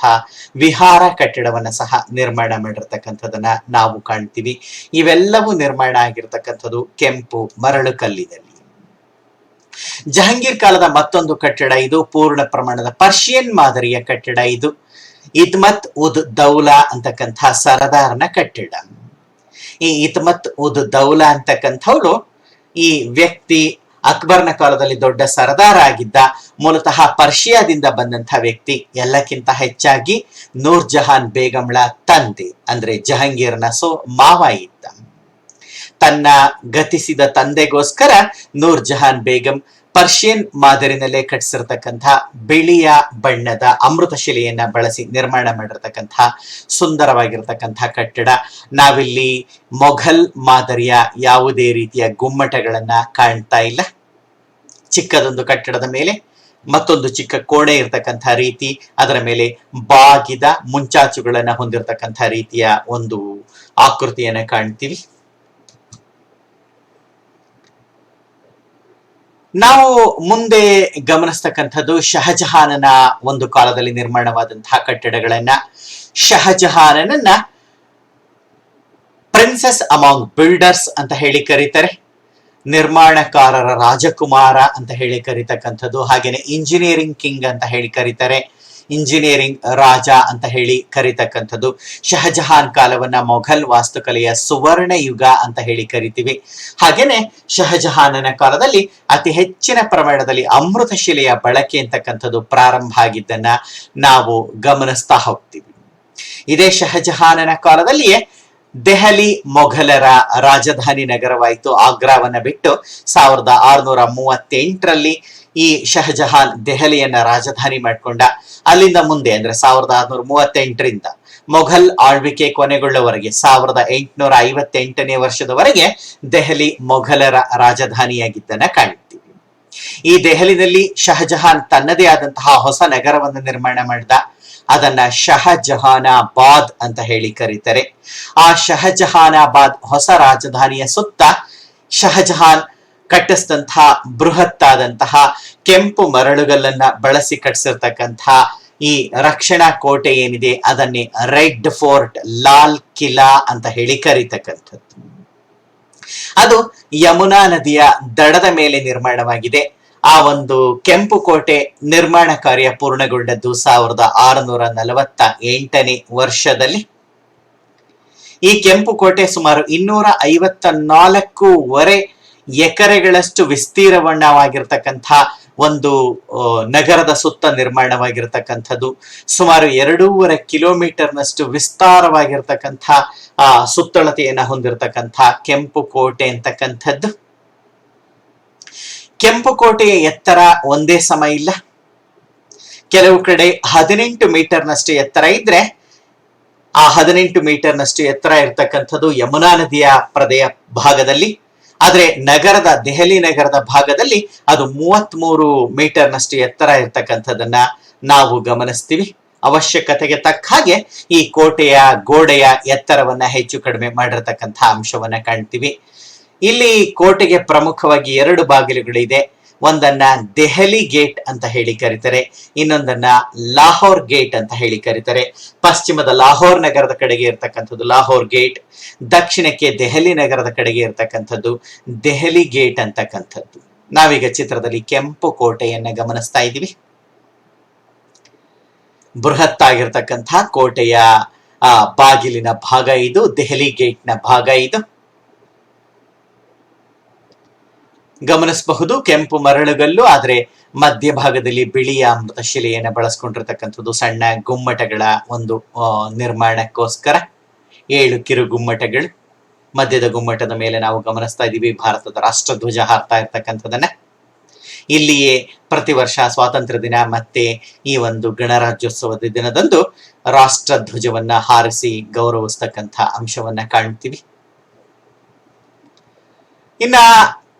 ವಿಹಾರ ಕಟ್ಟಡವನ್ನ ಸಹ ನಿರ್ಮಾಣ ಮಾಡಿರ್ತಕ್ಕಂಥದನ್ನ ನಾವು ಕಾಣ್ತೀವಿ. ಇವೆಲ್ಲವೂ ನಿರ್ಮಾಣ ಆಗಿರ್ತಕ್ಕಂಥದ್ದು ಕೆಂಪು ಮರಳು ಕಲ್ಲಿನಲ್ಲಿ. ಜಹಾಂಗೀರ್ ಕಾಲದ ಮತ್ತೊಂದು ಕಟ್ಟಡ ಇದು, ಪೂರ್ಣ ಪ್ರಮಾಣದ ಪರ್ಷಿಯನ್ ಮಾದರಿಯ ಕಟ್ಟಡ ಇದು. ಇತ್ಮತ್ ಉದ್ ದೌಲಾ ಅಂತಕ್ಕಂಥ ಸರದಾರನ ಕಟ್ಟಡ. ಈ ಇತ್ಮತ್ ಉದ್ ದೌಲಾ ಅಂತಕ್ಕಂಥವ್ರು ಈ ವ್ಯಕ್ತಿ ಅಕ್ಬರ್ನ ಕಾಲದಲ್ಲಿ ದೊಡ್ಡ ಸರದಾರ ಆಗಿದ್ದ. ಮೂಲತಃ ಪರ್ಷಿಯಾದಿಂದ ಬಂದಂತಹ ವ್ಯಕ್ತಿ. ಎಲ್ಲಕ್ಕಿಂತ ಹೆಚ್ಚಾಗಿ ನೂರ್ ಜಹಾನ್ ಬೇಗಂಳ ತಂದೆ, ಅಂದ್ರೆ ಜಹಾಂಗೀರ್ನ ಮಾವ ಇದ್ದ. ತನ್ನ ಗತಿಸಿದ ತಂದೆಗೋಸ್ಕರ ನೂರ್ ಜಹಾನ್ ಬೇಗಂ ಪರ್ಷಿಯನ್ ಮಾದರಿನಲ್ಲೇ ಕಟ್ಟಿಸಿರ್ತಕ್ಕಂಥ ಬಿಳಿಯ ಬಣ್ಣದ ಅಮೃತ ಶಿಲೆಯನ್ನ ಬಳಸಿ ನಿರ್ಮಾಣ ಮಾಡಿರ್ತಕ್ಕಂಥ ಸುಂದರವಾಗಿರ್ತಕ್ಕಂಥ ಕಟ್ಟಡ. ನಾವಿಲ್ಲಿ ಮೊಘಲ್ ಮಾದರಿಯ ಯಾವುದೇ ರೀತಿಯ ಗುಮ್ಮಟಗಳನ್ನ ಕಾಣ್ತಾ ಇಲ್ಲ. ಚಿಕ್ಕದೊಂದು ಕಟ್ಟಡದ ಮೇಲೆ ಮತ್ತೊಂದು ಚಿಕ್ಕ ಕೋಣೆ ಇರ್ತಕ್ಕಂಥ ರೀತಿ, ಅದರ ಮೇಲೆ ಬಾಗಿದ ಮುಂಚಾಚುಗಳನ್ನ ಹೊಂದಿರತಕ್ಕಂಥ ರೀತಿಯ ಒಂದು ಆಕೃತಿಯನ್ನ ಕಾಣ್ತೀವಿ. ನಾವು ಮುಂದೆ ಗಮನಿಸ್ತಕ್ಕಂಥದ್ದು ಶಹಜಹಾನನ ಒಂದು ಕಾಲದಲ್ಲಿ ನಿರ್ಮಾಣವಾದಂತಹ ಕಟ್ಟಡಗಳನ್ನ. ಶಹಜಹಾನನನ್ನ ಪ್ರಿನ್ಸೆಸ್ ಅಮಾಂಗ್ ಬಿಲ್ಡರ್ಸ್ ಅಂತ ಹೇಳಿ ಕರೀತಾರೆ. ನಿರ್ಮಾಣಕಾರರ ರಾಜಕುಮಾರ ಅಂತ ಹೇಳಿ ಕರೀತಕ್ಕಂಥದ್ದು. ಹಾಗೇನೆ ಇಂಜಿನಿಯರಿಂಗ್ ಕಿಂಗ್ ಅಂತ ಹೇಳಿ ಕರೀತಾರೆ, ಇಂಜಿನಿಯರಿಂಗ್ ರಾಜ ಅಂತ ಹೇಳಿ ಕರೀತಕ್ಕಂಥದ್ದು. ಶಹಜಹಾನ್ ಕಾಲವನ್ನ ಮೊಘಲ್ ವಾಸ್ತುಕಲೆಯ ಸುವರ್ಣ ಯುಗ ಅಂತ ಹೇಳಿ ಕರಿತೀವಿ. ಹಾಗೇನೆ ಶಹಜಹಾನನ ಕಾಲದಲ್ಲಿ ಅತಿ ಹೆಚ್ಚಿನ ಪ್ರಮಾಣದಲ್ಲಿ ಅಮೃತ ಶಿಲೆಯ ಬಳಕೆ ಅಂತಕ್ಕಂಥದ್ದು ಪ್ರಾರಂಭ ಆಗಿದ್ದನ್ನ ನಾವು ಗಮನಿಸ್ತಾ ಹೋಗ್ತೀವಿ. ಇದೇ ಶಹಜಹಾನನ ಕಾಲದಲ್ಲಿಯೇ ದೆಹಲಿ ಮೊಘಲರ ರಾಜಧಾನಿ ನಗರವಾಯಿತು. ಆಗ್ರಾವನ್ನ ಬಿಟ್ಟು 1638ರಲ್ಲಿ ಈ ಶಹಜಹಾನ್ ದೆಹಲಿಯನ್ನ ರಾಜಧಾನಿ ಮಾಡಿಕೊಂಡ. ಅಲ್ಲಿಂದ ಮುಂದೆ ಅಂದ್ರೆ 1638ರಿಂದ ಮೊಘಲ್ ಆಳ್ವಿಕೆ ಕೊನೆಗೊಳ್ಳುವವರೆಗೆ 1858ನೇ ವರ್ಷದವರೆಗೆ ದೆಹಲಿ ಮೊಘಲರ ರಾಜಧಾನಿಯಾಗಿದ್ದನ್ನ ಕಾಣ್ತೀವಿ. ಈ ದೆಹಲಿನಲ್ಲಿ ಶಹಜಹಾನ್ ತನ್ನದೇ ಆದಂತಹ ಹೊಸ ನಗರವನ್ನು ನಿರ್ಮಾಣ ಮಾಡಿದ. ಅದನ್ನ ಶಹಜಹಾನಾಬಾದ್ ಅಂತ ಹೇಳಿ ಕರೀತಾರೆ. ಆ ಶಹಜಹಾನಾಬಾದ್ ಹೊಸ ರಾಜಧಾನಿಯ ಸುತ್ತ ಶಹಜಹಾನ್ ಕಟ್ಟಿಸಿದಂತಹ ಬೃಹತ್ತಾದಂತಹ ಕೆಂಪು ಮರಳುಗಲ್ಲನ್ನ ಬಳಸಿ ಕಟ್ಟಿಸಿರ್ತಕ್ಕಂಥ ಈ ರಕ್ಷಣಾ ಕೋಟೆ ಏನಿದೆ ಅದನ್ನೇ ರೆಡ್ ಫೋರ್ಟ್, ಲಾಲ್ ಕಿಲಾ ಅಂತ ಹೇಳಿ ಕರೀತಕ್ಕಂಥದ್ದು. ಅದು ಯಮುನಾ ನದಿಯ ದಡದ ಮೇಲೆ ನಿರ್ಮಾಣವಾಗಿದೆ. ಆ ಒಂದು ಕೆಂಪು ಕೋಟೆ ನಿರ್ಮಾಣ ಕಾರ್ಯ ಪೂರ್ಣಗೊಂಡದ್ದು 1648ನೇ ವರ್ಷದಲ್ಲಿ. ಈ ಕೆಂಪು ಕೋಟೆ ಸುಮಾರು 254 ಎಕರೆಗಳಷ್ಟು ವಿಸ್ತೀರ್ಣವಾಗಿರ್ತಕ್ಕಂಥ ಒಂದು ನಗರದ ಸುತ್ತ ನಿರ್ಮಾಣವಾಗಿರ್ತಕ್ಕಂಥದ್ದು. ಸುಮಾರು 2.5 ಕಿಲೋಮೀಟರ್ನಷ್ಟು ವಿಸ್ತಾರವಾಗಿರ್ತಕ್ಕಂಥ ಸುತ್ತಳತೆಯನ್ನ ಹೊಂದಿರತಕ್ಕಂಥ ಕೆಂಪು ಕೋಟೆ ಅಂತಕ್ಕಂಥದ್ದು. ಕೆಂಪು ಕೋಟೆಯ ಎತ್ತರ ಒಂದೇ ಸಮ ಇಲ್ಲ. ಕೆಲವು ಕಡೆ 18 ಮೀಟರ್ನಷ್ಟು ಎತ್ತರ ಇದ್ರೆ ಆ 18 ಮೀಟರ್ನಷ್ಟು ಎತ್ತರ ಇರತಕ್ಕಂಥದ್ದು ಯಮುನಾ ನದಿಯ ಭಾಗದಲ್ಲಿ. ಆದ್ರೆ ದೆಹಲಿ ನಗರದ ಭಾಗದಲ್ಲಿ ಅದು 33 ಮೀಟರ್ನಷ್ಟು ಎತ್ತರ ಇರ್ತಕ್ಕಂಥದ್ದನ್ನ ನಾವು ಗಮನಿಸ್ತೀವಿ. ಅವಶ್ಯಕತೆಗೆ ತಕ್ಕ ಹಾಗೆ ಈ ಕೋಟೆಯ ಗೋಡೆಯ ಎತ್ತರವನ್ನ ಹೆಚ್ಚು ಕಡಿಮೆ ಮಾಡಿರತಕ್ಕಂಥ ಅಂಶವನ್ನ ಕಾಣ್ತೀವಿ. ಇಲ್ಲಿ ಕೋಟೆಗೆ ಪ್ರಮುಖವಾಗಿ 2 ಬಾಗಿಲುಗಳಿದೆ. ಒಂದನ್ನ ದೆಹಲಿ ಗೇಟ್ ಅಂತ ಹೇಳಿ ಕರೀತಾರೆ, ಇನ್ನೊಂದನ್ನ ಲಾಹೋರ್ ಗೇಟ್ ಅಂತ ಹೇಳಿ ಕರೀತಾರೆ. ಪಶ್ಚಿಮದ ಲಾಹೋರ್ ನಗರದ ಕಡೆಗೆ ಇರ್ತಕ್ಕಂಥದ್ದು ಲಾಹೋರ್ ಗೇಟ್, ದಕ್ಷಿಣಕ್ಕೆ ದೆಹಲಿ ನಗರದ ಕಡೆಗೆ ಇರ್ತಕ್ಕಂಥದ್ದು ದೆಹಲಿ ಗೇಟ್ ಅಂತಕ್ಕಂಥದ್ದು. ನಾವೀಗ ಚಿತ್ರದಲ್ಲಿ ಕೆಂಪು ಕೋಟೆಯನ್ನ ಗಮನಿಸ್ತಾ ಇದ್ದೀವಿ. ಬೃಹತ್ ಆಗಿರ್ತಕ್ಕಂಥ ಕೋಟೆಯ ಬಾಗಿಲಿನ ಭಾಗ ಇದು, ದೆಹಲಿ ಗೇಟ್ ನ ಭಾಗ ಇದು. ಗಮನಿಸಬಹುದು ಕೆಂಪು ಮರಳುಗಲ್ಲು, ಆದ್ರೆ ಮಧ್ಯಭಾಗದಲ್ಲಿ ಬಿಳಿಯ ಅಮೃತ ಶಿಲೆಯನ್ನು ಬಳಸ್ಕೊಂಡಿರ್ತಕ್ಕಂಥದ್ದು ಸಣ್ಣ ಗುಮ್ಮಟಗಳ ಒಂದು ನಿರ್ಮಾಣಕ್ಕೋಸ್ಕರ. 7 ಕಿರು ಗುಮ್ಮಟಗಳು. ಮಧ್ಯದ ಗುಮ್ಮಟದ ಮೇಲೆ ನಾವು ಗಮನಿಸ್ತಾ ಇದ್ದೀವಿ ಭಾರತದ ರಾಷ್ಟ್ರಧ್ವಜ ಹಾರ್ತಾ ಇರ್ತಕ್ಕಂಥದನ್ನ. ಇಲ್ಲಿಯೇ ಪ್ರತಿ ವರ್ಷ ಸ್ವಾತಂತ್ರ್ಯ ದಿನ ಮತ್ತೆ ಈ ಒಂದು ಗಣರಾಜ್ಯೋತ್ಸವದ ದಿನದಂದು ರಾಷ್ಟ್ರಧ್ವಜವನ್ನ ಹಾರಿಸಿ ಗೌರವಿಸ್ತಕ್ಕಂಥ ಅಂಶವನ್ನ ಕಾಣ್ತೀವಿ. ಇನ್ನ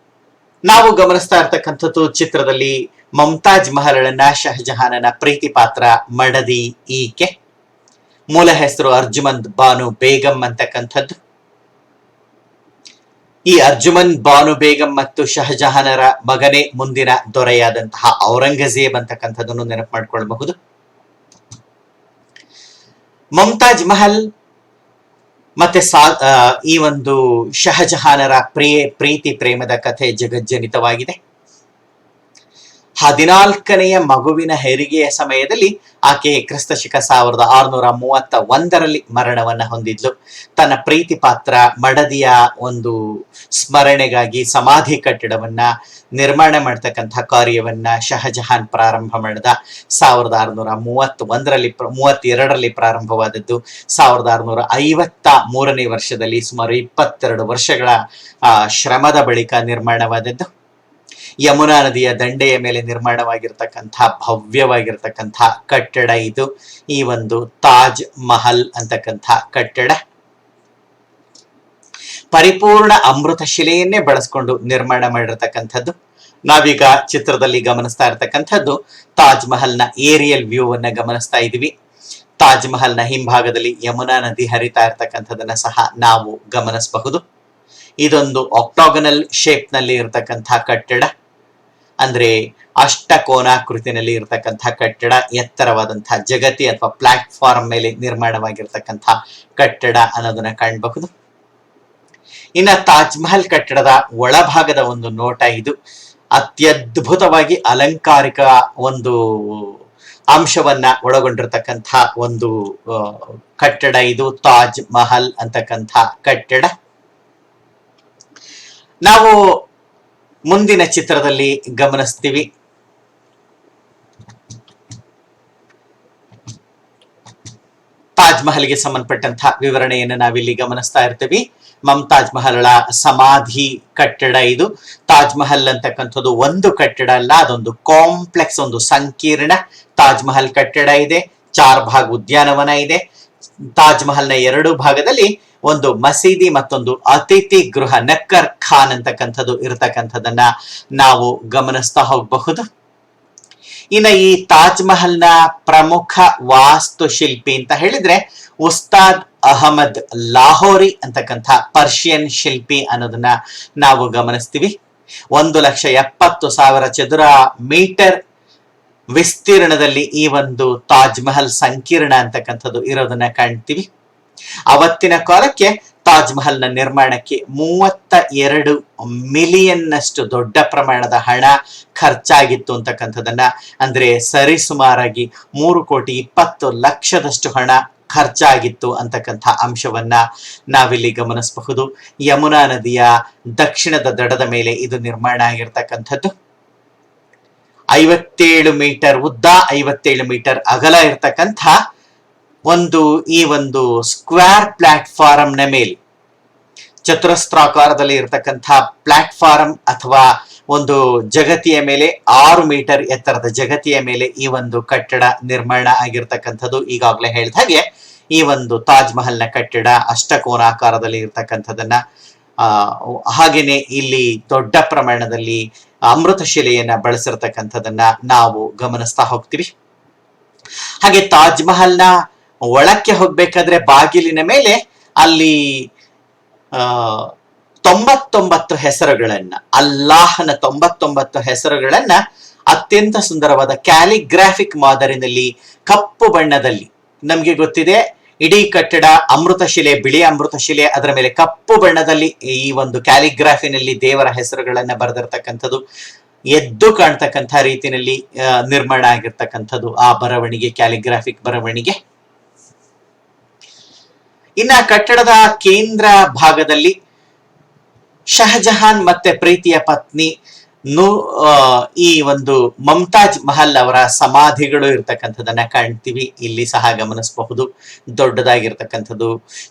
ನಾವು ಗಮನಿಸ್ತಾ ಇರ್ತಕ್ಕಂಥದ್ದು ಚಿತ್ರದಲ್ಲಿ ಮಮತಾಜ್ ಮಹಲ್ಳನ್ನ ಶಹಜಹಾನನ ಪ್ರೀತಿ ಪಾತ್ರ ಮಡದಿ ಈಕೆ. ಮೂಲ ಹೆಸರು ಅರ್ಜುಮಂದ್ ಬಾನು ಬೇಗಂ ಅಂತಕ್ಕಂಥದ್ದು. ಈ ಅರ್ಜುಮನ್ ಬಾನು ಬೇಗಂ ಮತ್ತು ಶಹಜಹಾನರ ಮಗನೇ ಮುಂದಿನ ದೊರೆಯಾದಂತಹ ಔರಂಗಜೇಬ್ ಅಂತಕ್ಕಂಥದ್ದನ್ನು ನೆನಪು ಮಾಡ್ಕೊಳ್ಬಹುದು. ಮಮತಾಜ್ ಮಹಲ್ ಮತ್ತೆ ಈ ಒಂದು ಶಹಜಹಾನರ ಪ್ರೀತಿ ಪ್ರೇಮದ ಕಥೆ ಜಗಜ್ಜನಿತವಾಗಿದೆ. 14ನೆಯ ಮಗುವಿನ ಹೆರಿಗೆಯ ಸಮಯದಲ್ಲಿ ಆಕೆ ಕ್ರಿಸ್ತಶಕ 1631ರಲ್ಲಿ ಮರಣವನ್ನ ಹೊಂದಿದ್ಲು. ತನ್ನ ಪ್ರೀತಿ ಪಾತ್ರ ಮಡದಿಯ ಒಂದು ಸ್ಮರಣೆಗಾಗಿ ಸಮಾಧಿ ಕಟ್ಟಡವನ್ನ ನಿರ್ಮಾಣ ಮಾಡತಕ್ಕಂಥ ಕಾರ್ಯವನ್ನ ಶಹಜಹಾನ್ ಪ್ರಾರಂಭ ಮಾಡಿದ. 1632ರಲ್ಲಿ ಪ್ರಾರಂಭವಾದದ್ದು. 1653ನೇ ವರ್ಷದಲ್ಲಿ ಸುಮಾರು 22 ವರ್ಷಗಳ ಶ್ರಮದ ಬಳಿಕ ನಿರ್ಮಾಣವಾದದ್ದು. ಯಮುನಾ ನದಿಯ ದಂಡೆಯ ಮೇಲೆ ನಿರ್ಮಾಣವಾಗಿರ್ತಕ್ಕಂಥ ಭವ್ಯವಾಗಿರ್ತಕ್ಕಂಥ ಕಟ್ಟಡ ಇದು. ಈ ಒಂದು ತಾಜ್ ಮಹಲ್ ಅಂತಕ್ಕಂಥ ಕಟ್ಟಡ ಪರಿಪೂರ್ಣ ಅಮೃತ ಶಿಲೆಯನ್ನೇ ಬಳಸ್ಕೊಂಡು ನಿರ್ಮಾಣ ಮಾಡಿರ್ತಕ್ಕಂಥದ್ದು. ನಾವೀಗ ಚಿತ್ರದಲ್ಲಿ ಗಮನಿಸ್ತಾ ಇರ್ತಕ್ಕಂಥದ್ದು ತಾಜ್ ಮಹಲ್ನ ಏರಿಯಲ್ ವ್ಯೂ ಅನ್ನ ಗಮನಿಸ್ತಾ ಇದೀವಿ. ತಾಜ್ ಮಹಲ್ನ ಹಿಂಭಾಗದಲ್ಲಿ ಯಮುನಾ ನದಿ ಹರಿತಾ ಇರ್ತಕ್ಕಂಥದನ್ನ ಸಹ ನಾವು ಗಮನಿಸಬಹುದು. ಇದೊಂದು ಆಕ್ಟಾಗನಲ್ ಶೇಪ್ ನಲ್ಲಿ ಇರತಕ್ಕಂಥ ಕಟ್ಟಡ, ಅಂದ್ರೆ ಅಷ್ಟಕೋನಾಕೃತಿನಲ್ಲಿ ಇರತಕ್ಕಂಥ ಕಟ್ಟಡ, ಎತ್ತರವಾದಂತಹ ಜಗತಿ ಅಥವಾ ಪ್ಲಾಟ್ಫಾರ್ಮ್ ಮೇಲೆ ನಿರ್ಮಾಣವಾಗಿರ್ತಕ್ಕಂಥ ಕಟ್ಟಡ ಅನ್ನೋದನ್ನ ಕಾಣಬಹುದು. ಇನ್ನ ತಾಜ್ ಮಹಲ್ ಕಟ್ಟಡದ ಒಳಭಾಗದ ಒಂದು ನೋಟ ಇದು. ಅತ್ಯದ್ಭುತವಾಗಿ ಅಲಂಕಾರಿಕ ಒಂದು ಅಂಶವನ್ನ ಒಳಗೊಂಡಿರ್ತಕ್ಕಂಥ ಒಂದು ಕಟ್ಟಡ ಇದು ತಾಜ್ ಮಹಲ್ ಅಂತಕ್ಕಂಥ ಕಟ್ಟಡ. ನಾವು ಮುಂದಿನ ಚಿತ್ರದಲ್ಲಿ ಗಮನಿಸ್ತೀವಿ. ತಾಜ್ ಮಹಲ್ಗೆ ಸಂಬಂಧಪಟ್ಟಂತಹ ವಿವರಣೆಯನ್ನು ನಾವಿಲ್ಲಿ ಗಮನಿಸ್ತಾ ಇರ್ತೀವಿ. ಮಮತಾಜ್ ಮಹಲ್ಳ ಸಮಾಧಿ ಕಟ್ಟಡ ಇದು. ತಾಜ್ ಮಹಲ್ ಅಂತಕ್ಕಂಥದ್ದು ಒಂದು ಕಟ್ಟಡ ಅಲ್ಲ, ಅದೊಂದು ಕಾಂಪ್ಲೆಕ್ಸ್, ಒಂದು ಸಂಕೀರ್ಣ. ತಾಜ್ ಮಹಲ್ ಕಟ್ಟಡ ಇದೆ, 4 ಭಾಗ ಉದ್ಯಾನವನ ಇದೆ. ತಾಜ್ ಮಹಲ್ನ 2 ಭಾಗದಲ್ಲಿ ಒಂದು ಮಸೀದಿ ಮತ್ತೊಂದು ಅತಿಥಿ ಗೃಹ ನಕ್ಕರ್ ಖಾನ್ ಅಂತಕ್ಕಂಥದ್ದು ಇರತಕ್ಕಂಥದನ್ನ ನಾವು ಗಮನಿಸ್ತಾ ಹೋಗಬಹುದು. ಇನ್ನ ಈ ತಾಜ್ ಮಹಲ್ನ ಪ್ರಮುಖ ವಾಸ್ತುಶಿಲ್ಪಿ ಅಂತ ಹೇಳಿದ್ರೆ ಉಸ್ತಾದ್ ಅಹಮದ್ ಲಾಹೋರಿ ಅಂತಕ್ಕಂಥ ಪರ್ಷಿಯನ್ ಶಿಲ್ಪಿ ಅನ್ನೋದನ್ನ ನಾವು ಗಮನಿಸ್ತೀವಿ. 1,70,000 ಚದುರ ಮೀಟರ್ ವಿಸ್ತೀರ್ಣದಲ್ಲಿ ಈ ಒಂದು ತಾಜ್ ಮಹಲ್ ಸಂಕೀರ್ಣ ಅಂತಕ್ಕಂಥದ್ದು ಇರೋದನ್ನ ಕಾಣ್ತೀವಿ. ಅವತ್ತಿನ ಕಾಲಕ್ಕೆ ತಾಜ್ ಮಹಲ್ನ ನಿರ್ಮಾಣಕ್ಕೆ 32 ಮಿಲಿಯನ್ನಷ್ಟು ದೊಡ್ಡ ಪ್ರಮಾಣದ ಹಣ ಖರ್ಚಾಗಿತ್ತು ಅಂತಕ್ಕಂಥದನ್ನ, ಅಂದ್ರೆ ಸರಿಸುಮಾರಾಗಿ 3,20,00,000 ಹಣ ಖರ್ಚಾಗಿತ್ತು ಅಂತಕ್ಕಂಥ ಅಂಶವನ್ನ ನಾವಿಲ್ಲಿ ಗಮನಿಸಬಹುದು. ಯಮುನಾ ನದಿಯ ದಕ್ಷಿಣದ ದಡದ ಮೇಲೆ ಇದು ನಿರ್ಮಾಣ ಆಗಿರ್ತಕ್ಕಂಥದ್ದು. 57 ಮೀಟರ್ ಉದ್ದ, 57 ಮೀಟರ್ ಅಗಲ ಇರ್ತಕ್ಕಂಥ ಈ ಒಂದು ಸ್ಕ್ವೇರ್ ಪ್ಲಾಟ್ಫಾರ್ಮ್ ನ ಮೇಲೆ ಚತುರಸ್ರಾಕಾರದಲ್ಲಿ ಇರತಕ್ಕಂಥ ಪ್ಲಾಟ್ಫಾರ್ಮ್ ಅಥವಾ ಒಂದು ಜಗತಿಯ ಮೇಲೆ 6 ಮೀಟರ್ ಎತ್ತರದ ಜಗತಿಯ ಮೇಲೆ ಈ ಒಂದು ಕಟ್ಟಡ ನಿರ್ಮಾಣ ಆಗಿರ್ತಕ್ಕಂಥದ್ದು. ಈಗಾಗಲೇ ಹೇಳಿದ ಹಾಗೆ ಈ ಒಂದು ತಾಜ್ ಮಹಲ್ನ ಕಟ್ಟಡ ಅಷ್ಟಕೋನಾಕಾರದಲ್ಲಿ ಇರ್ತಕ್ಕಂಥದನ್ನ ಹಾಗೇನೆ ಇಲ್ಲಿ ದೊಡ್ಡ ಪ್ರಮಾಣದಲ್ಲಿ ಅಮೃತ ಶಿಲೆಯನ್ನ ಬಳಸಿರ್ತಕ್ಕಂಥದನ್ನ ನಾವು ಗಮನಿಸ್ತಾ ಹೋಗ್ತೀವಿ. ಹಾಗೆ ತಾಜ್ ಮಹಲ್ನ ಒಳಕ್ಕೆ ಹೋಗ್ಬೇಕಾದ್ರೆ ಬಾಗಿಲಿನ ಮೇಲೆ ಅಲ್ಲಿ 99 ಹೆಸರುಗಳನ್ನ, ಅಲ್ಲಾಹನ 99 ಹೆಸರುಗಳನ್ನ ಅತ್ಯಂತ ಸುಂದರವಾದ ಕ್ಯಾಲಿಗ್ರಾಫಿಕ್ ಮಾದರಿನಲ್ಲಿ ಕಪ್ಪು ಬಣ್ಣದಲ್ಲಿ, ನಮ್ಗೆ ಗೊತ್ತಿದೆ ಇಡೀ ಕಟ್ಟಡ ಅಮೃತ ಶಿಲೆ, ಬಿಳಿ ಅಮೃತ ಶಿಲೆ, ಅದರ ಮೇಲೆ ಕಪ್ಪು ಬಣ್ಣದಲ್ಲಿ ಈ ಒಂದು ಕ್ಯಾಲಿಗ್ರಾಫಿನಲ್ಲಿ ದೇವರ ಹೆಸರುಗಳನ್ನ ಬರೆದಿರ್ತಕ್ಕಂಥದ್ದು, ಎದ್ದು ಕಾಣ್ತಕ್ಕಂಥ ರೀತಿಯಲ್ಲಿ ನಿರ್ಮಾಣ ಆಗಿರ್ತಕ್ಕಂಥದ್ದು ಆ ಬರವಣಿಗೆ, ಕ್ಯಾಲಿಗ್ರಾಫಿಕ್ ಬರವಣಿಗೆ. ಇನ್ನ ಕಟ್ಟಡದ ಕೇಂದ್ರ ಭಾಗದಲ್ಲಿ ಶಹಜಹಾನ್ ಮತ್ತೆ ಪ್ರೀತಿಯ ಪತ್ನಿ ಈ ಒಂದು ಮಮತಾಜ್ ಮಹಲ್ ಅವರ ಸಮಾಧಿಗಳು ಇರ್ತಕ್ಕಂಥದನ್ನ ಕಾಣ್ತೀವಿ. ಇಲ್ಲಿ ಸಹ ಗಮನಿಸಬಹುದು, ದೊಡ್ಡದಾಗಿರ್ತಕ್ಕಂಥದ್ದು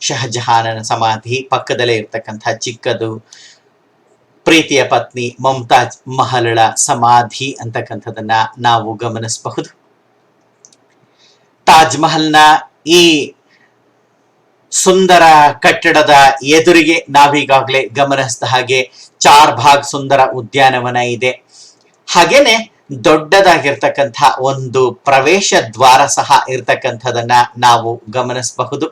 ಶಹಜಹಾನನ ಸಮಾಧಿ, ಪಕ್ಕದಲ್ಲೇ ಇರ್ತಕ್ಕಂಥ ಚಿಕ್ಕದು ಪ್ರೀತಿಯ ಪತ್ನಿ ಮಮತಾಜ್ ಮಹಲ್ಳ ಸಮಾಧಿ ಅಂತಕ್ಕಂಥದನ್ನ ನಾವು ಗಮನಿಸಬಹುದು. ತಾಜ್ ಮಹಲ್ನ ಈ ಸುಂದರ ಕಟ್ಟಡದ ಎದುರಿಗೆ ನಾವೀಗಾಗಲೇ ಗಮನಿಸಿದ ಹಾಗೆ 4 ಭಾಗ ಸುಂದರ ಉದ್ಯಾನವನ ಇದೆ. ಹಾಗೇನೆ ದೊಡ್ಡದಾಗಿರ್ತಕ್ಕಂಥ ಒಂದು ಪ್ರವೇಶ ದ್ವಾರ ಸಹ ಇರ್ತಕ್ಕಂಥದನ್ನ ನಾವು ಗಮನಿಸಬಹುದು.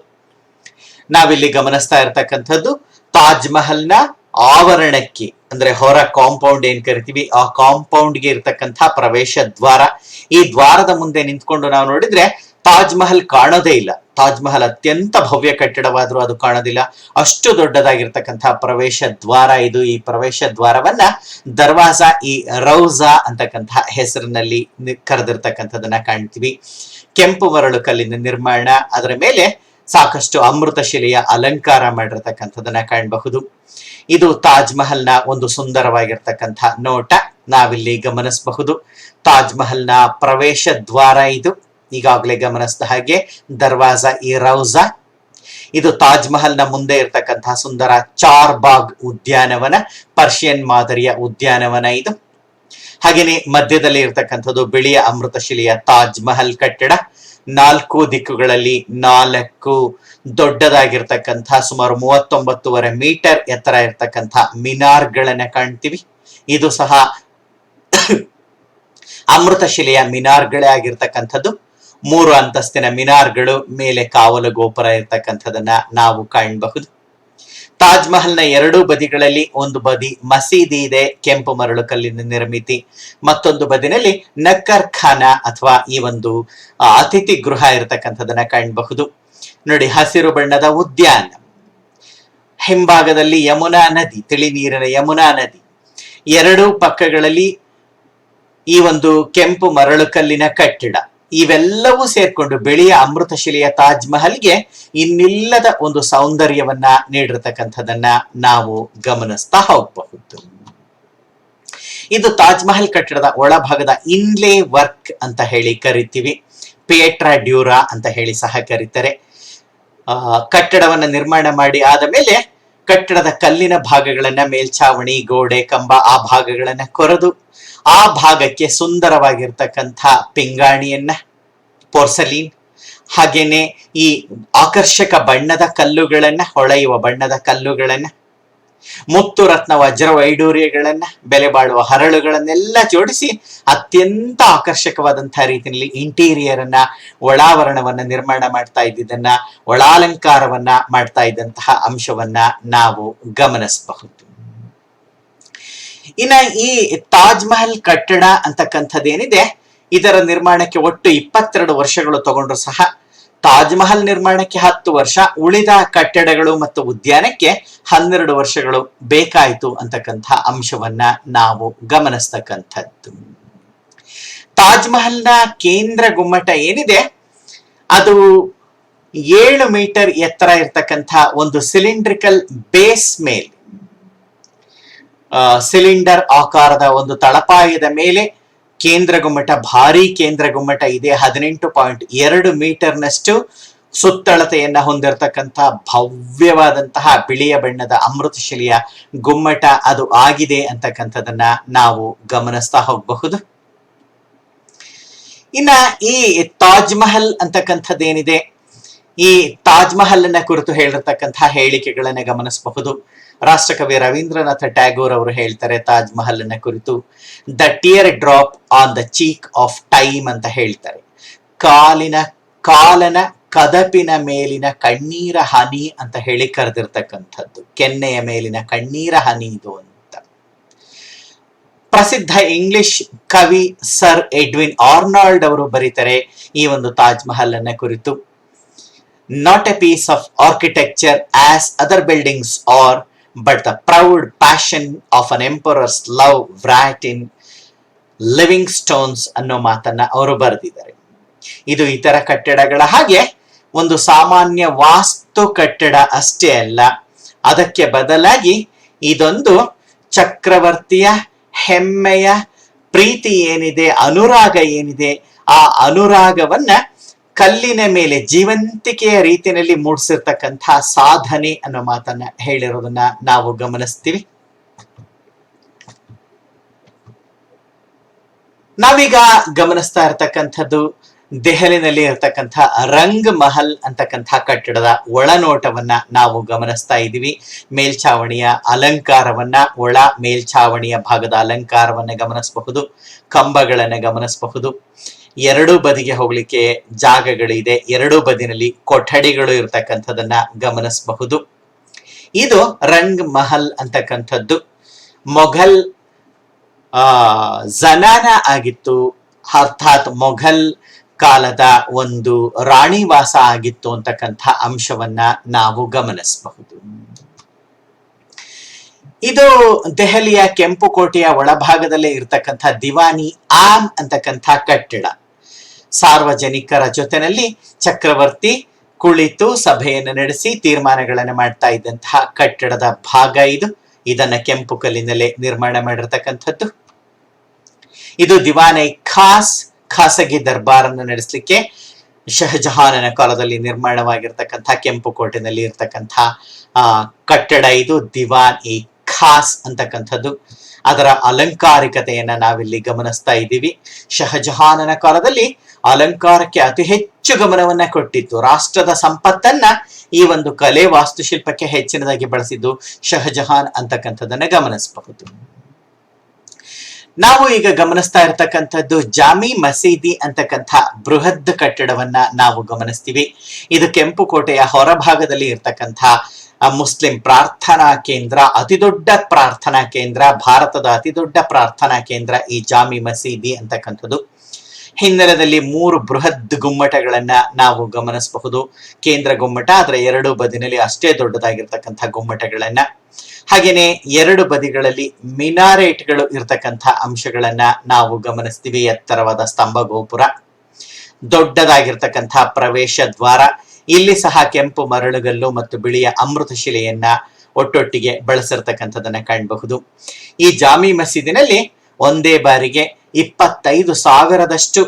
ನಾವಿಲ್ಲಿ ಗಮನಿಸ್ತಾ ಇರ್ತಕ್ಕಂಥದ್ದು ತಾಜ್ ಮಹಲ್ನ ಆವರಣಕ್ಕೆ, ಅಂದ್ರೆ ಹೊರ ಕಾಂಪೌಂಡ್ ಏನ್ ಕರಿತೀವಿ ಆ ಕಾಂಪೌಂಡ್ಗೆ ಇರ್ತಕ್ಕಂಥ ಪ್ರವೇಶ ದ್ವಾರ. ಈ ದ್ವಾರದ ಮುಂದೆ ನಿಂತ್ಕೊಂಡು ನಾವು ನೋಡಿದ್ರೆ ತಾಜ್ ಮಹಲ್ ಕಾಣೋದೇ ಇಲ್ಲ. ತಾಜ್ ಮಹಲ್ ಅತ್ಯಂತ ಭವ್ಯ ಕಟ್ಟಡವಾದ್ರೂ ಅದು ಕಾಣೋದಿಲ್ಲ, ಅಷ್ಟು ದೊಡ್ಡದಾಗಿರ್ತಕ್ಕಂಥ ಪ್ರವೇಶ ದ್ವಾರ ಇದು. ಈ ಪ್ರವೇಶ ದ್ವಾರವನ್ನ ದರ್ವಾಜಾ ಇ ರೌಜಾ ಅಂತಕ್ಕಂಥ ಹೆಸರಿನಲ್ಲಿ ಕರೆದಿರ್ತಕ್ಕಂಥದನ್ನ ಕಾಣ್ತೀವಿ. ಕೆಂಪು ಮರಳು ಕಲ್ಲಿನ ನಿರ್ಮಾಣ, ಅದರ ಮೇಲೆ ಸಾಕಷ್ಟು ಅಮೃತ ಶಿಲೆಯ ಅಲಂಕಾರ ಮಾಡಿರ್ತಕ್ಕಂಥದನ್ನ ಕಾಣಬಹುದು. ಇದು ತಾಜ್ ಮಹಲ್ನ ಒಂದು ಸುಂದರವಾಗಿರ್ತಕ್ಕಂಥ ನೋಟ ನಾವಿಲ್ಲಿ ಗಮನಿಸಬಹುದು. ತಾಜ್ ಮಹಲ್ನ ಪ್ರವೇಶ ದ್ವಾರ ಇದು, ಈಗಾಗಲೇ ಗಮನಿಸಿದ ಹಾಗೆ ದರ್ವಾಜಾ ಇ ರೌಜಾ. ಇದು ತಾಜ್ ಮಹಲ್ನ ಮುಂದೆ ಇರ್ತಕ್ಕಂತಹ ಸುಂದರ 4 ಬಾಗ್ ಉದ್ಯಾನವನ, ಪರ್ಷಿಯನ್ ಮಾದರಿಯ ಉದ್ಯಾನವನ ಇದು. ಹಾಗೇನೆ ಮಧ್ಯದಲ್ಲಿ ಇರ್ತಕ್ಕಂಥದ್ದು ಬಿಳಿಯ ಅಮೃತ ಶಿಲೆಯ ತಾಜ್ ಮಹಲ್ ಕಟ್ಟಡ. 4 ದಿಕ್ಕುಗಳಲ್ಲಿ 4 ದೊಡ್ಡದಾಗಿರ್ತಕ್ಕಂಥ ಸುಮಾರು 39.5 ಮೀಟರ್ ಎತ್ತರ ಇರ್ತಕ್ಕಂಥ ಮಿನಾರ್ಗಳನ್ನ ಕಾಣ್ತೀವಿ. ಇದು ಸಹ ಅಮೃತ ಶಿಲೆಯ ಮಿನಾರ್ಗಳೇ ಆಗಿರ್ತಕ್ಕಂಥದ್ದು. 3 ಅಂತಸ್ತಿನ ಮಿನಾರ್ಗಳು, ಮೇಲೆ ಕಾವಲು ಗೋಪುರ ಇರ್ತಕ್ಕಂಥದನ್ನ ನಾವು ಕಾಣಬಹುದು. ತಾಜ್ ಮಹಲ್ನ 2 ಬದಿಗಳಲ್ಲಿ ಒಂದು ಬದಿ ಮಸೀದಿ ಇದೆ, ಕೆಂಪು ಮರಳು ಕಲ್ಲಿನ ನಿರ್ಮಿತಿ. ಮತ್ತೊಂದು ಬದಿನಲ್ಲಿ ನಕ್ಕರ್ ಖಾನಾ ಅಥವಾ ಈ ಒಂದು ಅತಿಥಿ ಗೃಹ ಇರತಕ್ಕಂಥದನ್ನ ಕಾಣಬಹುದು. ನೋಡಿ, ಹಸಿರು ಬಣ್ಣದ ಉದ್ಯಾನ, ಹಿಂಭಾಗದಲ್ಲಿ ಯಮುನಾ ನದಿ, ತಿಳಿ ನೀರಿನ ಯಮುನಾ ನದಿ, 2 ಪಕ್ಕಗಳಲ್ಲಿ ಈ ಒಂದು ಕೆಂಪು ಮರಳು ಕಲ್ಲಿನ ಕಟ್ಟಡ. ಇವೆಲ್ಲವೂ ಸೇರ್ಕೊಂಡು ಬಿಳಿಯ ಅಮೃತ ಶಿಲೆಯ ತಾಜ್ ಮಹಲ್ಗೆ ಇನ್ನಿಲ್ಲದ ಒಂದು ಸೌಂದರ್ಯವನ್ನ ನೀಡಿರ್ತಕ್ಕಂಥದನ್ನ ನಾವು ಗಮನಿಸ್ತಾ ಹೋಗಬಹುದು. ಇದು ತಾಜ್ ಮಹಲ್ ಕಟ್ಟಡದ ಒಳಭಾಗದ ಇನ್ಲೇ ವರ್ಕ್ ಅಂತ ಹೇಳಿ ಕರಿತೀವಿ, ಪೇಟ್ರಾ ಡ್ಯೂರಾ ಅಂತ ಹೇಳಿ ಸಹ ಕರೀತಾರೆ. ಕಟ್ಟಡವನ್ನ ನಿರ್ಮಾಣ ಮಾಡಿ ಆದ ಮೇಲೆ ಕಟ್ಟಡದ ಕಲ್ಲಿನ ಭಾಗಗಳನ್ನ, ಮೇಲ್ಛಾವಣಿ, ಗೋಡೆ, ಕಂಬ ಆ ಭಾಗಗಳನ್ನ ಕೊರೆದು ಆ ಭಾಗಕ್ಕೆ ಸುಂದರವಾಗಿರ್ತಕ್ಕಂಥ ಪಿಂಗಾಣಿಯನ್ನ, ಪೋರ್ಸಲೀನ್, ಹಾಗೇನೆ ಈ ಆಕರ್ಷಕ ಬಣ್ಣದ ಕಲ್ಲುಗಳನ್ನ, ಹೊಳೆಯುವ ಬಣ್ಣದ ಕಲ್ಲುಗಳನ್ನ, ಮುತ್ತು ರತ್ನ ವಜ್ರ ವೈಡೂರ್ಯಗಳನ್ನ, ಬೆಲೆ ಬಾಳುವ ಹರಳುಗಳನ್ನೆಲ್ಲ ಜೋಡಿಸಿ ಅತ್ಯಂತ ಆಕರ್ಷಕವಾದಂತಹ ರೀತಿಯಲ್ಲಿ ಇಂಟೀರಿಯರ್ ಅನ್ನ, ಒಳಾವರಣವನ್ನ ನಿರ್ಮಾಣ ಮಾಡ್ತಾ ಇದ್ದಿದ್ದನ್ನ, ಒಳಾಲಂಕಾರವನ್ನ ಮಾಡ್ತಾ ಇದ್ದಂತಹ ಅಂಶವನ್ನ ನಾವು ಗಮನಿಸಬಹುದು. ಇನ್ನ ಈ ತಾಜ್ ಮಹಲ್ ಕಟ್ಟಡ ಅಂತಕ್ಕಂಥದ್ದೇನಿದೆ, ಇದರ ನಿರ್ಮಾಣಕ್ಕೆ ಒಟ್ಟು 22 ವರ್ಷಗಳು ತಗೊಂಡ್ರು ಸಹ ತಾಜ್ ಮಹಲ್ ನಿರ್ಮಾಣಕ್ಕೆ 10 ವರ್ಷ, ಉಳಿದ ಕಟ್ಟಡಗಳು ಮತ್ತು ಉದ್ಯಾನಕ್ಕೆ 12 ವರ್ಷಗಳು ಬೇಕಾಯಿತು ಅಂತಕ್ಕಂಥ ಅಂಶವನ್ನ ನಾವು ಗಮನಿಸ್ತಕ್ಕಂಥದ್ದು. ತಾಜ್ ಮಹಲ್ನ ಕೇಂದ್ರ ಗುಮ್ಮಟ ಏನಿದೆ ಅದು 7 ಮೀಟರ್ ಎತ್ತರ ಇರ್ತಕ್ಕಂಥ ಒಂದು ಸಿಲಿಂಡ್ರಿಕಲ್ ಬೇಸ್ ಮೇಲೆ, ಸಿಲಿಂಡರ್ ಆಕಾರದ ಒಂದು ತಳಪಾಯದ ಮೇಲೆ ಕೇಂದ್ರ ಗುಮ್ಮಟ, ಭಾರಿ ಕೇಂದ್ರ ಗುಮ್ಮಟ ಇದೆ. 18.2 ಮೀಟರ್ನಷ್ಟು ಸುತ್ತಳತೆಯನ್ನ ಹೊಂದಿರತಕ್ಕಂಥ ಭವ್ಯವಾದಂತಹ ಬಿಳಿಯ ಬಣ್ಣದ ಅಮೃತಶಿಲೆಯ ಗುಮ್ಮಟ ಅದು ಆಗಿದೆ ಅಂತಕ್ಕಂಥದನ್ನ ನಾವು ಗಮನಿಸ್ತಾ ಹೋಗಬಹುದು. ಇನ್ನ ಈ ತಾಜ್ ಮಹಲ್ ಅಂತಕ್ಕಂಥದ್ದೇನಿದೆ, ಈ ತಾಜ್ ಮಹಲ್ ಅನ್ನ ಕುರಿತು ಹೇಳಿರ್ತಕ್ಕಂತಹ ಹೇಳಿಕೆಗಳನ್ನ ಗಮನಿಸಬಹುದು. ರಾಷ್ಟ್ರಕವಿ ರವೀಂದ್ರನಾಥ ಟ್ಯಾಗೋರ್ ಅವರು ಹೇಳ್ತಾರೆ ತಾಜ್ ಮಹಲ್ ಅನ್ನ ಕುರಿತು, the teardrop on the cheek of time ಅಂತ ಹೇಳ್ತಾರೆ. ಕಾಲನ ಕದಪಿನ ಮೇಲಿನ ಕಣ್ಣೀರ ಹನಿ ಅಂತ ಹೇಳಿ ಕರೆದಿರ್ತಕ್ಕಂಥದ್ದು, ಕೆನ್ನೆಯ ಮೇಲಿನ ಕಣ್ಣೀರ ಹನಿ ಇದು ಅಂತ. ಪ್ರಸಿದ್ಧ ಇಂಗ್ಲಿಷ್ ಕವಿ ಸರ್ ಎಡ್ವಿನ್ ಆರ್ನಾಲ್ಡ್ ಅವರು ಬರೀತಾರೆ ಈ ಒಂದು ತಾಜ್ ಮಹಲ್ ಅನ್ನ ಕುರಿತು, not a piece of architecture as other buildings are, but the proud passion of an emperor's love wrought in living stones ಅನ್ನೋ ಮಾತನ್ನ ಅವರು ಬರೆದಿದ್ದಾರೆ. ಇದು ಇತರ ಕಟ್ಟಡಗಳ ಹಾಗೆ ಒಂದು ಸಾಮಾನ್ಯ ವಾಸ್ತು ಕಟ್ಟಡ ಅಷ್ಟೇ ಅಲ್ಲ, ಅದಕ್ಕೆ ಬದಲಾಗಿ ಇದೊಂದು ಚಕ್ರವರ್ತಿಯ ಹೆಮ್ಮೆಯ ಪ್ರೀತಿ ಏನಿದೆ, ಅನುರಾಗ ಏನಿದೆ, ಆ ಅನುರಾಗವನ್ನ ಕಲ್ಲಿನ ಮೇಲೆ ಜೀವಂತಿಕೆಯ ರೀತಿಯಲ್ಲಿ ಮೂಡಿಸಿರ್ತಕ್ಕಂಥ ಸಾಧನೆ ಅನ್ನೋ ಮಾತನ್ನ ಹೇಳಿರೋದನ್ನ ನಾವು ಗಮನಿಸ್ತೀವಿ. ನಾವೀಗ ಗಮನಿಸ್ತಾ ಇರ್ತಕ್ಕಂಥದ್ದು ದೆಹಲಿನಲ್ಲಿ ಇರತಕ್ಕಂಥ ರಂಗ್ ಮಹಲ್ ಅಂತಕ್ಕಂಥ ಕಟ್ಟಡದ ಒಳನೋಟವನ್ನ ನಾವು ಗಮನಿಸ್ತಾ ಇದ್ದೀವಿ. ಮೇಲ್ಛಾವಣಿಯ ಅಲಂಕಾರವನ್ನ, ಒಳ ಮೇಲ್ಛಾವಣಿಯ ಭಾಗದ ಅಲಂಕಾರವನ್ನ ಗಮನಿಸಬಹುದು, ಕಂಬಗಳನ್ನ ಗಮನಿಸಬಹುದು, ಎರಡೂ ಬದಿಗೆ ಹೋಗ್ಲಿಕ್ಕೆ ಜಾಗಗಳಿದೆ, ಎರಡೂ ಬದಿನಲ್ಲಿ ಕೊಠಡಿಗಳು ಇರತಕ್ಕಂಥದನ್ನ ಗಮನಿಸಬಹುದು. ಇದು ರಂಗ್ ಮಹಲ್ ಅಂತಕ್ಕಂಥದ್ದು ಮೊಘಲ್ ಜನಾನ ಆಗಿತ್ತು, ಅರ್ಥಾತ್ ಮೊಘಲ್ ಕಾಲದ ಒಂದು ರಾಣಿವಾಸ ಆಗಿತ್ತು ಅಂತಕ್ಕಂಥ ಅಂಶವನ್ನ ನಾವು ಗಮನಿಸಬಹುದು. ಇದು ದೆಹಲಿಯ ಕೆಂಪು ಕೋಟೆಯ ಒಳಭಾಗದಲ್ಲೇ ಇರತಕ್ಕಂಥ ದಿವಾನಿ ಆಮ್ ಅಂತಕ್ಕಂಥ ಕಟ್ಟಡ. ಸಾರ್ವಜನಿಕರ ಜೊತೆನಲ್ಲಿ ಚಕ್ರವರ್ತಿ ಕುಳಿತು ಸಭೆಯನ್ನು ನಡೆಸಿ ತೀರ್ಮಾನಗಳನ್ನು ಮಾಡ್ತಾ ಇದ್ದಂತಹ ಕಟ್ಟಡದ ಭಾಗ ಇದು. ಇದನ್ನ ಕೆಂಪು ಕಲ್ಲಿನಲ್ಲೇ ನಿರ್ಮಾಣ ಮಾಡಿರ್ತಕ್ಕಂಥದ್ದು. ಇದು ದಿವಾನ್ ಐ ಖಾಸ್, ಖಾಸಗಿ ದರ್ಬಾರನ್ನು ನಡೆಸಲಿಕ್ಕೆ ಶಹಜಹಾನನ ಕಾಲದಲ್ಲಿ ನಿರ್ಮಾಣವಾಗಿರ್ತಕ್ಕಂಥ ಕೆಂಪು ಕೋಟೆನಲ್ಲಿ ಇರ್ತಕ್ಕಂಥ ಕಟ್ಟಡ ಇದು ದಿವಾನ್ ಇ ಖಾಸ್ ಅಂತಕ್ಕಂಥದ್ದು. ಅದರ ಅಲಂಕಾರಿಕತೆಯನ್ನ ನಾವಿಲ್ಲಿ ಗಮನಿಸ್ತಾ ಇದ್ದೀವಿ. ಶಹಜಹಾನನ ಕಾಲದಲ್ಲಿ ಅಲಂಕಾರಕ್ಕೆ ಅತಿ ಹೆಚ್ಚು ಗಮನವನ್ನ ಕೊಟ್ಟಿತ್ತು. ರಾಷ್ಟ್ರದ ಸಂಪತ್ತನ್ನ ಈ ಒಂದು ಕಲೆ ವಾಸ್ತುಶಿಲ್ಪಕ್ಕೆ ಹೆಚ್ಚಿನದಾಗಿ ಬಳಸಿದ್ದು ಶಹಜಹಾನ್ ಅಂತಕ್ಕಂಥದ್ದನ್ನ ಗಮನಿಸಬಹುದು. ನಾವು ಈಗ ಗಮನಿಸ್ತಾ ಇರತಕ್ಕಂಥದ್ದು ಜಾಮಿ ಮಸೀದಿ ಅಂತಕ್ಕಂಥ ಬೃಹತ್ ಕಟ್ಟಡವನ್ನ ನಾವು ಗಮನಿಸ್ತೀವಿ. ಇದು ಕೆಂಪು ಕೋಟೆಯ ಹೊರಭಾಗದಲ್ಲಿ ಇರ್ತಕ್ಕಂಥ ಮುಸ್ಲಿಂ ಪ್ರಾರ್ಥನಾ ಕೇಂದ್ರ, ಅತಿ ದೊಡ್ಡ ಪ್ರಾರ್ಥನಾ ಕೇಂದ್ರ, ಭಾರತದ ಅತಿ ದೊಡ್ಡ ಪ್ರಾರ್ಥನಾ ಕೇಂದ್ರ ಈ ಜಾಮಿ ಮಸೀದಿ ಅಂತಕ್ಕಂಥದ್ದು. ಹಿನ್ನೆಲೆಯಲ್ಲಿ 3 ಬೃಹತ್ ಗುಮ್ಮಟಗಳನ್ನ ನಾವು ಗಮನಿಸಬಹುದು. ಕೇಂದ್ರ ಗುಮ್ಮಟ, ಅದರ ಎರಡು ಬದಿನಲ್ಲಿ ಅಷ್ಟೇ ದೊಡ್ಡದಾಗಿರ್ತಕ್ಕಂಥ ಗುಮ್ಮಟಗಳನ್ನ, ಹಾಗೇನೆ ಎರಡು ಬದಿಗಳಲ್ಲಿ ಮಿನಾರೇಟ್ಗಳು ಇರ್ತಕ್ಕಂಥ ಅಂಶಗಳನ್ನ ನಾವು ಗಮನಿಸ್ತೀವಿ. ಎತ್ತರವಾದ ಸ್ತಂಭ ಗೋಪುರ, ದೊಡ್ಡದಾಗಿರ್ತಕ್ಕಂಥ ಪ್ರವೇಶ ದ್ವಾರ, ಇಲ್ಲಿ ಸಹ ಕೆಂಪು ಮರಳುಗಲ್ಲು ಮತ್ತು ಬಿಳಿಯ ಅಮೃತ ಶಿಲೆಯನ್ನ ಒಟ್ಟೊಟ್ಟಿಗೆ ಬಳಸಿರ್ತಕ್ಕಂಥದನ್ನ ಕಾಣಬಹುದು. ಈ ಜಾಮಿ ಮಸೀದಿನಲ್ಲಿ ಒಂದೇ ಬಾರಿಗೆ 25,000ದಷ್ಟು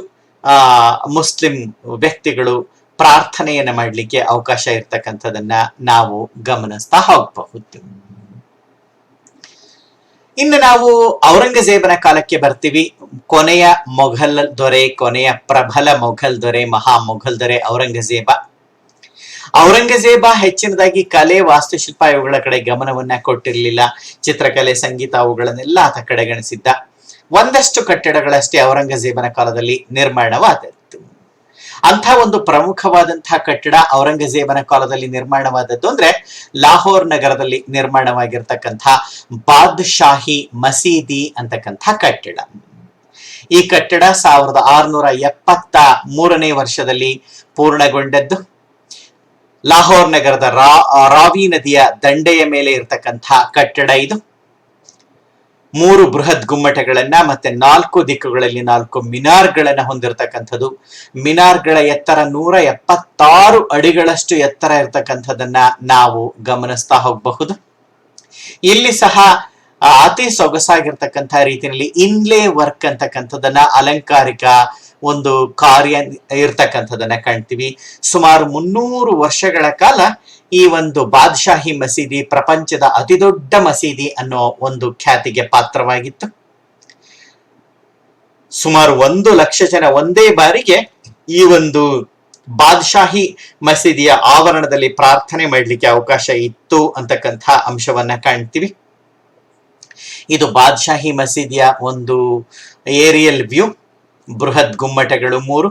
ಮುಸ್ಲಿಂ ವ್ಯಕ್ತಿಗಳು ಪ್ರಾರ್ಥನೆಯನ್ನ ಮಾಡಲಿಕ್ಕೆ ಅವಕಾಶ ಇರ್ತಕ್ಕಂಥದನ್ನ ನಾವು ಗಮನಿಸ್ತಾ ಹೋಗಬಹುದು. ಇನ್ನು ನಾವು ಔರಂಗಜೇಬನ ಕಾಲಕ್ಕೆ ಬರ್ತೀವಿ. ಕೊನೆಯ ಮೊಘಲ್ ದೊರೆ, ಕೊನೆಯ ಪ್ರಬಲ ಮೊಘಲ್ ದೊರೆ, ಮಹಾ ಮೊಘಲ್ ದೊರೆ ಔರಂಗಜೇಬ ಹೆಚ್ಚಿನದಾಗಿ ಕಲೆ, ವಾಸ್ತುಶಿಲ್ಪ ಇವುಗಳ ಕಡೆ ಗಮನವನ್ನ ಕೊಟ್ಟಿರಲಿಲ್ಲ. ಚಿತ್ರಕಲೆ, ಸಂಗೀತ ಅವುಗಳನ್ನೆಲ್ಲ ಆತ ಕಡೆಗಣಿಸಿದ್ದ. ಒಂದಷ್ಟು ಕಟ್ಟಡಗಳಷ್ಟೇ ಔರಂಗಜೇಬನ ಕಾಲದಲ್ಲಿ ನಿರ್ಮಾಣವಾದದ್ದು. ಅಂಥ ಒಂದು ಪ್ರಮುಖವಾದಂತಹ ಕಟ್ಟಡ ಔರಂಗಜೇಬನ ಕಾಲದಲ್ಲಿ ನಿರ್ಮಾಣವಾದದ್ದು ಅಂದ್ರೆ ಲಾಹೋರ್ ನಗರದಲ್ಲಿ ನಿರ್ಮಾಣವಾಗಿರ್ತಕ್ಕಂಥ ಬಾದ್ಶಾಹಿ ಮಸೀದಿ ಅಂತಕ್ಕಂಥ ಕಟ್ಟಡ. ಈ ಕಟ್ಟಡ 1673ನೇ ವರ್ಷದಲ್ಲಿ ಪೂರ್ಣಗೊಂಡದ್ದು. ಲಾಹೋರ್ ನಗರದ ರಾವಿ ನದಿಯ ದಂಡೆಯ ಮೇಲೆ ಇರತಕ್ಕಂಥ ಕಟ್ಟಡ ಇದು. 3 ಬೃಹತ್ ಗುಮ್ಮಟಗಳನ್ನ ಮತ್ತೆ 4 ದಿಕ್ಕುಗಳಲ್ಲಿ 4 ಮಿನಾರ್ಗಳನ್ನ ಹೊಂದಿರತಕ್ಕಂಥದ್ದು. ಮಿನಾರ್ಗಳ ಎತ್ತರ 176 ಅಡಿಗಳಷ್ಟು ಎತ್ತರ ಇರತಕ್ಕಂಥದನ್ನ ನಾವು ಗಮನಿಸ್ತಾ ಹೋಗಬಹುದು. ಇಲ್ಲಿ ಸಹ ಅತಿ ಸೊಗಸಾಗಿರ್ತಕ್ಕಂಥ ರೀತಿಯಲ್ಲಿ ಇನ್ಲೇ ವರ್ಕ್ ಅಂತಕ್ಕಂಥದನ್ನ, ಅಲಂಕಾರಿಕ ಒಂದು ಕಾರ್ಯ ಇರ್ತಕ್ಕಂಥದನ್ನ ಕಾಣ್ತೀವಿ. ಸುಮಾರು 300 ವರ್ಷಗಳ ಕಾಲ ಈ ಒಂದು ಬಾದ್ಶಾಹಿ ಮಸೀದಿ ಪ್ರಪಂಚದ ಅತಿ ದೊಡ್ಡ ಮಸೀದಿ ಅನ್ನೋ ಒಂದು ಖ್ಯಾತಿಗೆ ಪಾತ್ರವಾಗಿತ್ತು. ಸುಮಾರು 1 ಲಕ್ಷ ಜನ ಒಂದೇ ಬಾರಿಗೆ ಈ ಒಂದು ಬಾದ್ಶಾಹಿ ಮಸೀದಿಯ ಆವರಣದಲ್ಲಿ ಪ್ರಾರ್ಥನೆ ಮಾಡಲಿಕ್ಕೆ ಅವಕಾಶ ಇತ್ತು ಅಂತಕ್ಕಂಥ ಅಂಶವನ್ನ ಕಾಣ್ತೀವಿ. ಇದು ಬಾದ್ಶಾಹಿ ಮಸೀದಿಯ ಒಂದು ಏರಿಯಲ್ ವ್ಯೂ. ಬೃಹತ್ ಗುಮ್ಮಟಗಳು 3,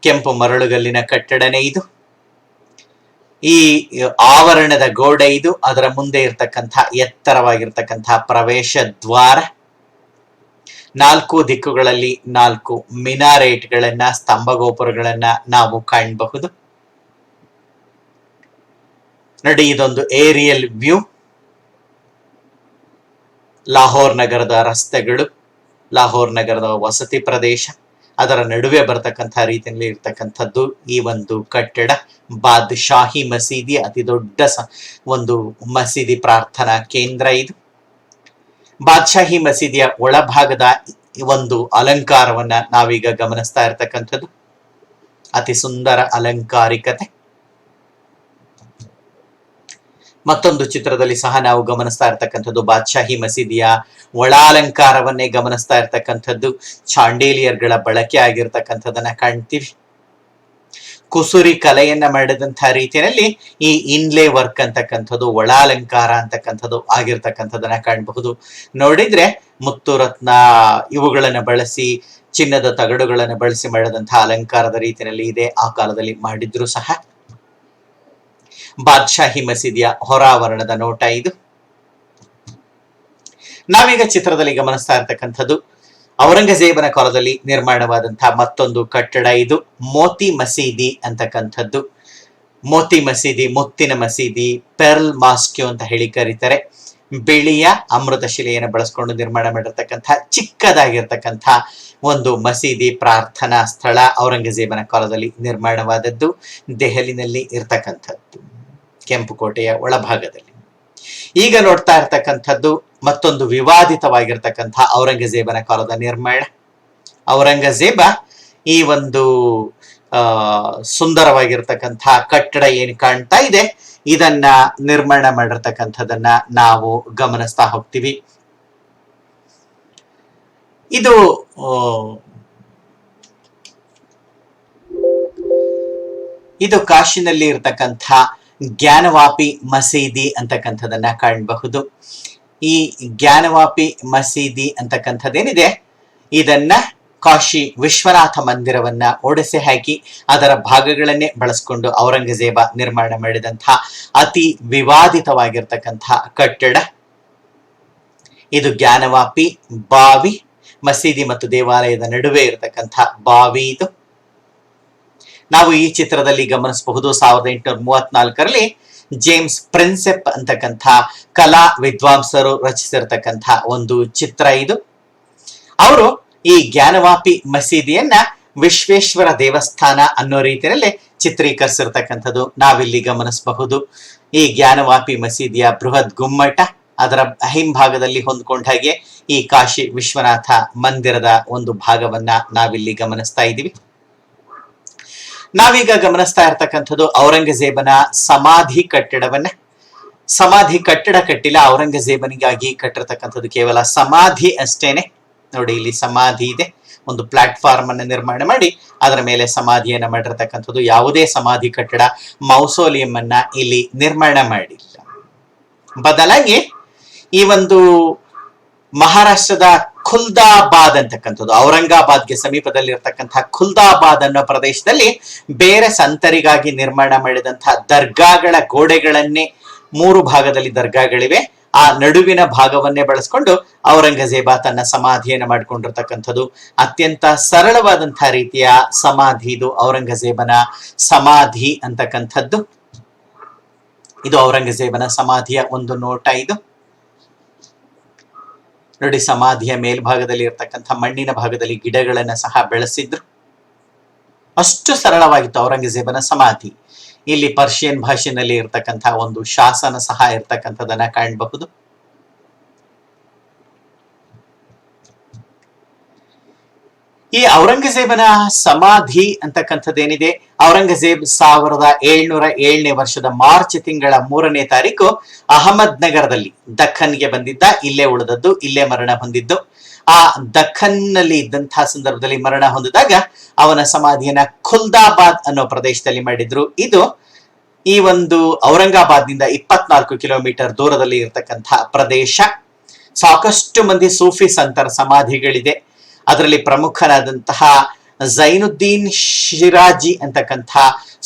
ಕೆಂಪು ಮರಳುಗಲ್ಲಿನ ಕಟ್ಟಡನೇ ಇದು. ಈ ಆವರಣದ ಗೋಡೆ ಇದು, ಅದರ ಮುಂದೆ ಇರತಕ್ಕಂಥ ಎತ್ತರವಾಗಿರ್ತಕ್ಕಂಥ ಪ್ರವೇಶ ದ್ವಾರ, 4 ದಿಕ್ಕುಗಳಲ್ಲಿ 4 ಮಿನಾರೇಟ್ಗಳನ್ನ, ಸ್ತಂಭಗೋಪುರಗಳನ್ನ ನಾವು ಕಾಣಬಹುದು. ನೋಡಿ, ಇದೊಂದು ಏರಿಯಲ್ ವ್ಯೂ. ಲಾಹೋರ್ ನಗರದ ರಸ್ತೆಗಳು, ಲಾಹೋರ್ ನಗರದ ವಸತಿ ಪ್ರದೇಶ, ಅದರ ನಡುವೆ ಬರತಕ್ಕಂಥ ರೀತಿಯಲ್ಲಿ ಇರ್ತಕ್ಕಂಥದ್ದು ಈ ಒಂದು ಕಟ್ಟಡ. ಬಾದ್ಶಾಹಿ ಮಸೀದಿ ಅತಿ ದೊಡ್ಡ ಒಂದು ಮಸೀದಿ, ಪ್ರಾರ್ಥನಾ ಕೇಂದ್ರ ಇದು. ಬಾದ್ಶಾಹಿ ಮಸೀದಿಯ ಒಳಭಾಗದ ಒಂದು ಅಲಂಕಾರವನ್ನ ನಾವೀಗ ಗಮನಿಸ್ತಾ ಇರ್ತಕ್ಕಂಥದ್ದು. ಅತಿ ಸುಂದರ ಅಲಂಕಾರಿಕತೆ. ಮತ್ತೊಂದು ಚಿತ್ರದಲ್ಲಿ ಸಹ ನಾವು ಗಮನಿಸ್ತಾ ಇರ್ತಕ್ಕಂಥದ್ದು ಬಾದ್ಶಾಹಿ ಮಸೀದಿಯ ಒಳಾಲಂಕಾರವನ್ನೇ ಗಮನಿಸ್ತಾ ಇರ್ತಕ್ಕಂಥದ್ದು. ಚಾಂಡೇಲಿಯರ್ಗಳ ಬಳಕೆ ಆಗಿರ್ತಕ್ಕಂಥದನ್ನ ಕಾಣ್ತೀವಿ. ಕುಸುರಿ ಕಲೆಯನ್ನ ಮಾಡಿದಂತಹ ರೀತಿಯಲ್ಲಿ ಈ ಇನ್ಲೇ ವರ್ಕ್ ಅಂತಕ್ಕಂಥದ್ದು, ಒಳಾಲಂಕಾರ ಅಂತಕ್ಕಂಥದ್ದು ಆಗಿರ್ತಕ್ಕಂಥದನ್ನ ಕಾಣಬಹುದು. ನೋಡಿದ್ರೆ ಮುತ್ತು ರತ್ನ ಇವುಗಳನ್ನ ಬಳಸಿ, ಚಿನ್ನದ ತಗಡುಗಳನ್ನು ಬಳಸಿ ಮಾಡಿದಂತಹ ಅಲಂಕಾರದ ರೀತಿಯಲ್ಲಿ ಇದೆ. ಆ ಕಾಲದಲ್ಲಿ ಮಾಡಿದ್ರು ಸಹ. ಬಾದ್ಶಾಹಿ ಮಸೀದಿಯ ಹೊರಾವರಣದ ನೋಟ ಇದು. ನಾವೀಗ ಚಿತ್ರದಲ್ಲಿ ಗಮನಿಸ್ತಾ ಇರ್ತಕ್ಕಂಥದ್ದು ಔರಂಗಜೇಬನ ಕಾಲದಲ್ಲಿ ನಿರ್ಮಾಣವಾದಂತಹ ಮತ್ತೊಂದು ಕಟ್ಟಡ. ಇದು ಮೋತಿ ಮಸೀದಿ ಅಂತಕ್ಕಂಥದ್ದು. ಮೋತಿ ಮಸೀದಿ, ಮುತ್ತಿನ ಮಸೀದಿ, ಪೆರ್ಲ್ ಮಾಸ್ಕ್ಯೂ ಅಂತ ಹೇಳಿ ಕರೀತಾರೆ. ಬಿಳಿಯ ಅಮೃತ ಶಿಲೆಯನ್ನು ಬಳಸ್ಕೊಂಡು ನಿರ್ಮಾಣ ಮಾಡಿರ್ತಕ್ಕಂಥ ಚಿಕ್ಕದಾಗಿರ್ತಕ್ಕಂಥ ಒಂದು ಮಸೀದಿ, ಪ್ರಾರ್ಥನಾ ಸ್ಥಳ. ಔರಂಗಜೇಬನ ಕಾಲದಲ್ಲಿ ನಿರ್ಮಾಣವಾದದ್ದು. ದೆಹಲಿನಲ್ಲಿ ಇರ್ತಕ್ಕಂಥದ್ದು, ಕೆಂಪು ಕೋಟೆಯ ಒಳಭಾಗದಲ್ಲಿ. ಈಗ ನೋಡ್ತಾ ಇರ್ತಕ್ಕಂಥದ್ದು ಮತ್ತೊಂದು ವಿವಾದಿತವಾಗಿರ್ತಕ್ಕಂಥ ಔರಂಗಜೇಬನ ಕಾಲದ ನಿರ್ಮಾಣ. ಔರಂಗಜೇಬ ಈ ಒಂದು ಸುಂದರವಾಗಿರ್ತಕ್ಕಂಥ ಕಟ್ಟಡ ಏನು ಕಾಣ್ತಾ ಇದೆ, ಇದನ್ನ ನಿರ್ಮಾಣ ಮಾಡಿರ್ತಕ್ಕಂಥದನ್ನ ನಾವು ಗಮನಿಸ್ತಾ ಹೋಗ್ತೀವಿ. ಇದು ಕಾಶಿನಲ್ಲಿ ಇರ್ತಕ್ಕಂಥ ಜ್ಞಾನವಾಪಿ ಮಸೀದಿ ಅಂತಕ್ಕಂಥದನ್ನ ಕಾಣಬಹುದು. ಈ ಜ್ಞಾನವಾಪಿ ಮಸೀದಿ ಅಂತಕ್ಕಂಥದ್ದೇನಿದೆ, ಇದನ್ನ ಕಾಶಿ ವಿಶ್ವನಾಥ ಮಂದಿರವನ್ನ ಒಡೆಸಿ ಹಾಕಿ ಅದರ ಭಾಗಗಳನ್ನೇ ಬಳಸ್ಕೊಂಡು ಔರಂಗಜೇಬ ನಿರ್ಮಾಣ ಮಾಡಿದಂತಹ ಅತಿ ವಿವಾದಿತವಾಗಿರ್ತಕ್ಕಂಥ ಕಟ್ಟಡ ಇದು. ಜ್ಞಾನವಾಪಿ ಬಾವಿ, ಮಸೀದಿ ಮತ್ತು ದೇವಾಲಯದ ನಡುವೆ ಇರತಕ್ಕಂಥ ಬಾವಿ ಇದು. ನಾವು ಈ ಚಿತ್ರದಲ್ಲಿ ಗಮನಿಸಬಹುದು 1834ರಲ್ಲಿ ಜೇಮ್ಸ್ ಪ್ರಿನ್ಸೆಪ್ ಅಂತಕ್ಕಂಥ ಕಲಾ ವಿದ್ವಾಂಸರು ರಚಿಸಿರ್ತಕ್ಕಂಥ ಒಂದು ಚಿತ್ರ ಇದು. ಅವರು ಈ ಜ್ಞಾನವಾಪಿ ಮಸೀದಿಯನ್ನ ವಿಶ್ವೇಶ್ವರ ದೇವಸ್ಥಾನ ಅನ್ನೋ ರೀತಿಯಲ್ಲಿ ಚಿತ್ರೀಕರಿಸಿರ್ತಕ್ಕಂಥದ್ದು ನಾವಿಲ್ಲಿ ಗಮನಿಸಬಹುದು. ಈ ಜ್ಞಾನವಾಪಿ ಮಸೀದಿಯ ಬೃಹತ್ ಗುಮ್ಮಟ, ಅದರ ಹಿಂಭಾಗದಲ್ಲಿ ಹೊಂದ್ಕೊಂಡ ಹಾಗೆ ಈ ಕಾಶಿ ವಿಶ್ವನಾಥ ಮಂದಿರದ ಒಂದು ಭಾಗವನ್ನ ನಾವಿಲ್ಲಿ ಗಮನಿಸ್ತಾ ಇದ್ದೀವಿ. ನಾವೀಗ ಗಮನಿಸ್ತಾ ಇರ್ತಕ್ಕಂಥದ್ದು ಔರಂಗಜೇಬನ ಸಮಾಧಿ ಕಟ್ಟಡವನ್ನ. ಸಮಾಧಿ ಕಟ್ಟಡ ಕಟ್ಟಿಲ್ಲ, ಔರಂಗಜೇಬನಿಗಾಗಿ ಕಟ್ಟಿರ್ತಕ್ಕಂಥದ್ದು ಕೇವಲ ಸಮಾಧಿ ಅಷ್ಟೇನೆ. ನೋಡಿ, ಇಲ್ಲಿ ಸಮಾಧಿ ಇದೆ. ಒಂದು ಪ್ಲಾಟ್ಫಾರ್ಮ್ ಅನ್ನ ನಿರ್ಮಾಣ ಮಾಡಿ ಅದರ ಮೇಲೆ ಸಮಾಧಿಯನ್ನ ಮಾಡಿರ್ತಕ್ಕಂಥದ್ದು. ಯಾವುದೇ ಸಮಾಧಿ ಕಟ್ಟಡ, ಮೌಸೋಲಿಯಂ ಅನ್ನ ಇಲ್ಲಿ ನಿರ್ಮಾಣ ಮಾಡಿಲ್ಲ. ಬದಲಾಗಿ ಈ ಒಂದು ಮಹಾರಾಷ್ಟ್ರದ ಖುಲ್ದಾಬಾದ್ ಅಂತಕ್ಕಂಥದ್ದು, ಔರಂಗಾಬಾದ್ಗೆ ಸಮೀಪದಲ್ಲಿ ಇರತಕ್ಕಂತಹ ಖುಲ್ದಾಬಾದ್ ಅನ್ನೋ ಪ್ರದೇಶದಲ್ಲಿ ಬೇರೆ ಸಂತರಿಗಾಗಿ ನಿರ್ಮಾಣ ಮಾಡಿದಂತಹ ದರ್ಗಾಗಳ ಗೋಡೆಗಳನ್ನೇ, 3 ಭಾಗದಲ್ಲಿ ದರ್ಗಾಗಳಿವೆ, ಆ ನಡುವಿನ ಭಾಗವನ್ನೇ ಬಳಸ್ಕೊಂಡು ಔರಂಗಜೇಬ ತನ್ನ ಸಮಾಧಿಯನ್ನು ಮಾಡಿಕೊಂಡಿರ್ತಕ್ಕಂಥದ್ದು. ಅತ್ಯಂತ ಸರಳವಾದಂತಹ ರೀತಿಯ ಸಮಾಧಿ ಇದು, ಔರಂಗಜೇಬನ ಸಮಾಧಿ ಅಂತಕ್ಕಂಥದ್ದು. ಇದು ಔರಂಗಜೇಬನ ಸಮಾಧಿಯ ಒಂದು ನೋಟ ಇದು. ನೋಡಿ, ಸಮಾಧಿಯ ಮೇಲ್ಭಾಗದಲ್ಲಿ ಇರ್ತಕ್ಕಂಥ ಮಣ್ಣಿನ ಭಾಗದಲ್ಲಿ ಗಿಡಗಳನ್ನ ಸಹ ಬೆಳೆಸಿದ್ರು. ಅಷ್ಟು ಸರಳವಾಗಿತ್ತು ಔರಂಗಜೇಬನ ಸಮಾಧಿ. ಇಲ್ಲಿ ಪರ್ಷಿಯನ್ ಭಾಷೆಯಲ್ಲಿ ಇರ್ತಕ್ಕಂಥ ಒಂದು ಶಾಸನ ಸಹ ಇರ್ತಕ್ಕಂಥದನ್ನ ಕಾಣಬಹುದು. ಈ ಔರಂಗಜೇಬನ ಸಮಾಧಿ ಅಂತಕ್ಕಂಥದ್ದೇನಿದೆ, ಔರಂಗಜೇಬ್ 1707ನೇ ವರ್ಷದ ಮಾರ್ಚ್ ತಿಂಗಳ 3ನೇ ತಾರೀಕು ಅಹಮದ್ ನಗರದಲ್ಲಿ ದಖನ್ಗೆ ಬಂದಿದ್ದ, ಇಲ್ಲೇ ಉಳಿದದ್ದು, ಇಲ್ಲೇ ಮರಣ ಹೊಂದಿದ್ದು. ಆ ದಖನ್ ನಲ್ಲಿ ಇದ್ದಂತಹ ಸಂದರ್ಭದಲ್ಲಿ ಮರಣ ಹೊಂದಿದಾಗ ಅವನ ಸಮಾಧಿಯನ್ನ ಖುಲ್ದಾಬಾದ್ ಅನ್ನೋ ಪ್ರದೇಶದಲ್ಲಿ ಮಾಡಿದ್ರು. ಇದು ಈ ಒಂದು ಔರಂಗಾಬಾದ್ನಿಂದ 24 ಕಿಲೋಮೀಟರ್ ದೂರದಲ್ಲಿ ಇರತಕ್ಕಂತಹ ಪ್ರದೇಶ. ಸಾಕಷ್ಟು ಮಂದಿ ಸೂಫಿ ಸಂತರ ಸಮಾಧಿಗಳಿದೆ. ಅದರಲ್ಲಿ ಪ್ರಮುಖನಾದಂತಹ ಝೈನುದ್ದೀನ್ ಶಿರಾಜಿ ಅಂತಕ್ಕಂಥ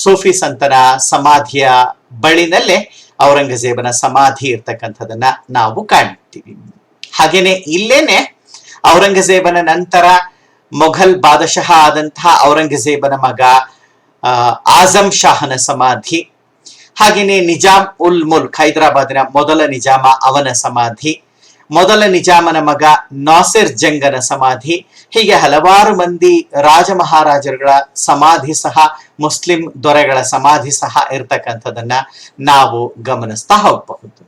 ಸೂಫಿ ಸಂತನ ಸಮಾಧಿಯ ಬಳಿನಲ್ಲೇ ಔರಂಗಜೇಬನ ಸಮಾಧಿ ಇರ್ತಕ್ಕಂಥದನ್ನ ನಾವು ಕಾಣ್ತೀವಿ. ಹಾಗೇನೆ ಇಲ್ಲೇನೆ ಔರಂಗಜೇಬನ ನಂತರ ಮೊಘಲ್ ಬಾದಶಾಹ ಆದಂತಹ ಔರಂಗಜೇಬನ ಮಗ ಆಜಂ ಶಾಹನ ಸಮಾಧಿ, ಹಾಗೇನೆ ನಿಜಾಮ್ ಉಲ್ ಮುಲ್ಕ್ ಹೈದರಾಬಾದಿನ ಮೊದಲ ನಿಜಾಮ ಅವನ ಸಮಾಧಿ, ಮೊದಲ ನಿಜಾಮನ ಮಗ ನಾಸಿರ್ ಜಂಗನ ಸಮಾಧಿ, ಹೀಗೆ ಹಲವಾರು ಮಂದಿ ರಾಜ ಮಹಾರಾಜರುಗಳ ಸಮಾಧಿ ಸಹ, ಮುಸ್ಲಿಂ ದೊರೆಗಳ ಸಮಾಧಿ ಸಹ ಇರ್ತಕ್ಕಂಥದನ್ನ ನಾವು ಗಮನಿಸ್ತಾ ಹೋಗಬಹುದು.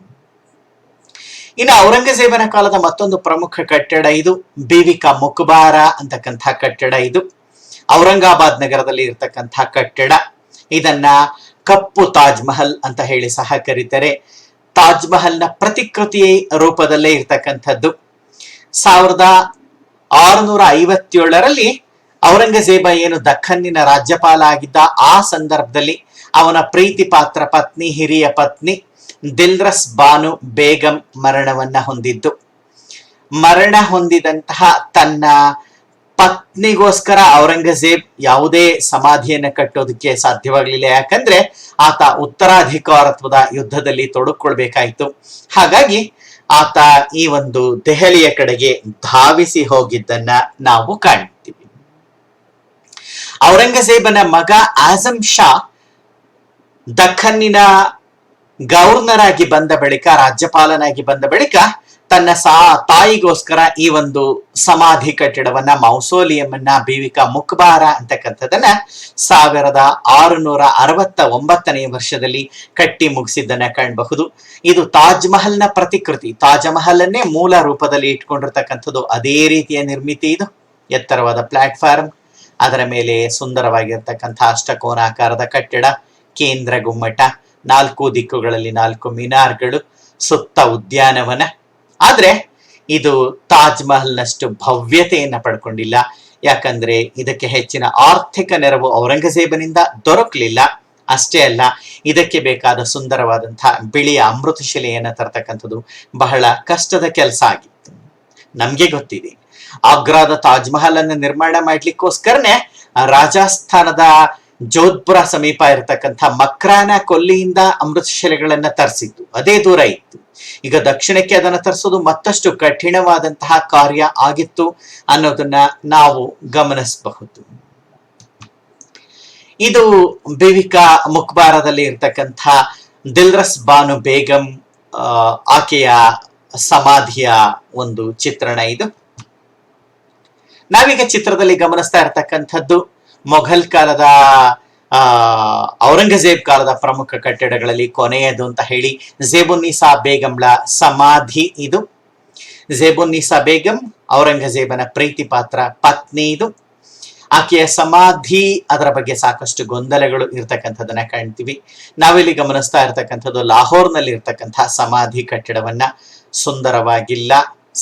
ಇನ್ನು ಔರಂಗಜೇಬನ ಕಾಲದ ಮತ್ತೊಂದು ಪ್ರಮುಖ ಕಟ್ಟಡ ಇದು ಬೀವಿಕಾ ಮುಕ್ಬಾರ ಅಂತಕ್ಕಂಥ ಕಟ್ಟಡ. ಇದು ಔರಂಗಾಬಾದ್ ನಗರದಲ್ಲಿ ಇರ್ತಕ್ಕಂಥ ಕಟ್ಟಡ. ಇದನ್ನ ಕಪ್ಪು ತಾಜ್ ಮಹಲ್ ಅಂತ ಹೇಳಿ ಸಹ ಕರೀತಾರೆ. ತಾಜ್ ಮಹಲ್ನ ಪ್ರತಿಕೃತಿ ರೂಪದಲ್ಲೇ ಇರ್ತಕ್ಕಂಥದ್ದು. 1657ರಲ್ಲಿ ಔರಂಗಜೇಬ ಏನು ದಖನ್ನಿನ ರಾಜ್ಯಪಾಲ ಆಗಿದ್ದ ಆ ಸಂದರ್ಭದಲ್ಲಿ ಅವನ ಪ್ರೀತಿ ಪಾತ್ರ ಪತ್ನಿ, ಹಿರಿಯ ಪತ್ನಿ ದಿಲ್ರಸ್ ಬಾನು ಬೇಗಂ ಮರಣವನ್ನ ಹೊಂದಿದ್ದು. ಮರಣ ಹೊಂದಿದಂತಹ ತನ್ನ ಪತ್ನಿಗೋಸ್ಕರ ಔರಂಗಜೇಬ್ ಯಾವುದೇ ಸಮಾಧಿಯನ್ನ ಕಟ್ಟೋದಕ್ಕೆ ಸಾಧ್ಯವಾಗಲಿಲ್ಲ. ಯಾಕಂದ್ರೆ ಆತ ಉತ್ತರಾಧಿಕಾರತ್ವದ ಯುದ್ಧದಲ್ಲಿ ತೊಡಕೊಳ್ಬೇಕಾಯ್ತು. ಹಾಗಾಗಿ ಆತ ಈ ಒಂದು ದೆಹಲಿಯ ಕಡೆಗೆ ಧಾವಿಸಿ ಹೋಗಿದ್ದನ್ನ ನಾವು ಕಾಣ್ತೀವಿ. ಔರಂಗಜೇಬನ ಮಗ ಆಜಂ ಶಾ ದಖನ್ನಿನ ಗವರ್ನರ್ ಆಗಿ ಬಂದ ಬಳಿಕ, ರಾಜ್ಯಪಾಲನಾಗಿ ಬಂದ ಬಳಿಕ ತನ್ನ ತಾಯಿಗೋಸ್ಕರ ಈ ಒಂದು ಸಮಾಧಿ ಕಟ್ಟಡವನ್ನ, ಮೌಸೋಲಿಯಂ ಅನ್ನ, ಬೀವಿಕಾ ಮುಕ್ಬಾರ ಅಂತಕ್ಕಂಥದನ್ನ 1669ನೇ ವರ್ಷದಲ್ಲಿ ಕಟ್ಟಿ ಮುಗಿಸಿದ್ದನ್ನ ಕಾಣಬಹುದು. ಇದು ತಾಜ್ ಮಹಲ್ನ ಪ್ರತಿಕೃತಿ. ತಾಜ್ ಮಹಲ್ ಅನ್ನೇ ಮೂಲ ರೂಪದಲ್ಲಿ ಇಟ್ಕೊಂಡಿರ್ತಕ್ಕಂಥದ್ದು. ಅದೇ ರೀತಿಯ ನಿರ್ಮಿತಿ ಇದು. ಎತ್ತರವಾದ ಪ್ಲಾಟ್ಫಾರ್ಮ್, ಅದರ ಮೇಲೆ ಸುಂದರವಾಗಿರ್ತಕ್ಕಂಥ ಅಷ್ಟಕೋನಾಕಾರದ ಕಟ್ಟಡ, ಕೇಂದ್ರ ಗುಮ್ಮಟ, 4 ದಿಕ್ಕುಗಳಲ್ಲಿ 4 ಮಿನಾರ್ಗಳು, ಸುತ್ತ ಉದ್ಯಾನವನ. ಆದ್ರೆ ಇದು ತಾಜ್ ಮಹಲ್ನಷ್ಟು ಭವ್ಯತೆಯನ್ನ ಪಡ್ಕೊಂಡಿಲ್ಲ. ಯಾಕಂದ್ರೆ ಇದಕ್ಕೆ ಹೆಚ್ಚಿನ ಆರ್ಥಿಕ ನೆರವು ಔರಂಗಜೇಬನಿಂದ ದೊರಕಲಿಲ್ಲ. ಅಷ್ಟೇ ಅಲ್ಲ, ಇದಕ್ಕೆ ಬೇಕಾದ ಸುಂದರವಾದಂತಹ ಬಿಳಿಯ ಅಮೃತ ಶಿಲೆಯನ್ನ ತರತಕ್ಕಂಥದ್ದು ಬಹಳ ಕಷ್ಟದ ಕೆಲಸ ಆಗಿತ್ತು. ನಮ್ಗೆ ಗೊತ್ತಿದೆ, ಆಗ್ರಾದ ತಾಜ್ ಮಹಲ್ ಅನ್ನು ನಿರ್ಮಾಣ ಮಾಡ್ಲಿಕ್ಕೋಸ್ಕರನೇ ರಾಜಸ್ಥಾನದ ಜೋಧ್ಪುರ ಸಮೀಪ ಇರತಕ್ಕಂಥ ಮಕ್ರಾನ ಕೊಲ್ಲಿಯಿಂದ ಅಮೃತ ಶಿಲೆಗಳನ್ನ ತರಿಸಿತ್ತು. ಅದೇ ದೂರ ಇತ್ತು. ಈಗ ದಕ್ಷಿಣಕ್ಕೆ ಅದನ್ನು ತರಿಸೋದು ಮತ್ತಷ್ಟು ಕಠಿಣವಾದಂತಹ ಕಾರ್ಯ ಆಗಿತ್ತು ಅನ್ನೋದನ್ನ ನಾವು ಗಮನಿಸಬಹುದು. ಇದು ಬೀವಿಕಾ ಮುಕ್ಬಾರದಲ್ಲಿ ಇರ್ತಕ್ಕಂಥ ದಿಲ್ರಸ್ ಬಾನು ಬೇಗಂ ಆಕೆಯ ಸಮಾಧಿಯ ಒಂದು ಚಿತ್ರಣ. ಇದು ನಾವೀಗ ಚಿತ್ರದಲ್ಲಿ ಗಮನಿಸ್ತಾ ಇರತಕ್ಕಂಥದ್ದು ಮೊಘಲ್ ಕಾಲದ ಔರಂಗಜೇಬ್ ಕಾಲದ ಪ್ರಮುಖ ಕಟ್ಟಡಗಳಲ್ಲಿ ಕೊನೆಯದು ಅಂತ ಹೇಳಿ ಝೇಬುನ್ನಿಸಾ ಬೇಗಂಳ ಸಮಾಧಿ. ಇದು ಝೇಬುನ್ನಿಸಾ ಬೇಗಂ ಔರಂಗಜೇಬನ ಪ್ರೀತಿ ಪಾತ್ರ ಪತ್ನಿ. ಇದು ಆಕೆಯ ಸಮಾಧಿ, ಅದರ ಬಗ್ಗೆ ಸಾಕಷ್ಟು ಗೊಂದಲಗಳು ಇರ್ತಕ್ಕಂಥದನ್ನ ಕಾಣ್ತೀವಿ. ನಾವಿಲ್ಲಿ ಗಮನಿಸ್ತಾ ಇರ್ತಕ್ಕಂಥದ್ದು ಲಾಹೋರ್ನಲ್ಲಿ ಇರ್ತಕ್ಕಂತಹ ಸಮಾಧಿ ಕಟ್ಟಡವನ್ನ. ಸುಂದರವಾಗಿಲ್ಲ,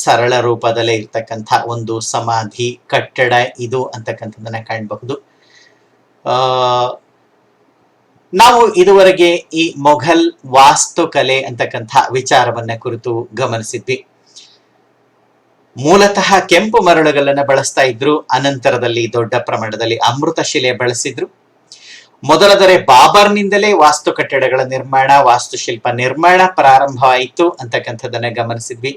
ಸರಳ ರೂಪದಲ್ಲೇ ಇರ್ತಕ್ಕಂಥ ಒಂದು ಸಮಾಧಿ ಕಟ್ಟಡ ಇದು ಅಂತಕ್ಕಂಥದ್ದನ್ನ ಕಾಣಬಹುದು. ನಾವು ಇದುವರೆಗೆ ಈ ಮೊಘಲ್ ವಾಸ್ತುಕಲೆ ಅಂತಕ್ಕಂಥ ವಿಚಾರವನ್ನ ಕುರಿತು ಗಮನಿಸಿದ್ವಿ. ಮೂಲತಃ ಕೆಂಪು ಮರಳುಗಳನ್ನ ಬಳಸ್ತಾ ಇದ್ರು. ಅನಂತರದಲ್ಲಿ ದೊಡ್ಡ ಪ್ರಮಾಣದಲ್ಲಿ ಅಮೃತ ಶಿಲೆ ಬಳಸಿದ್ರು. ಮೊದಲ ದೊರೆ ಬಾಬರ್ನಿಂದಲೇ ವಾಸ್ತು ಕಟ್ಟಡಗಳ ನಿರ್ಮಾಣ, ವಾಸ್ತುಶಿಲ್ಪ ನಿರ್ಮಾಣ ಪ್ರಾರಂಭವಾಯಿತು ಅಂತಕ್ಕಂಥದ್ದನ್ನ ಗಮನಿಸಿದ್ವಿ.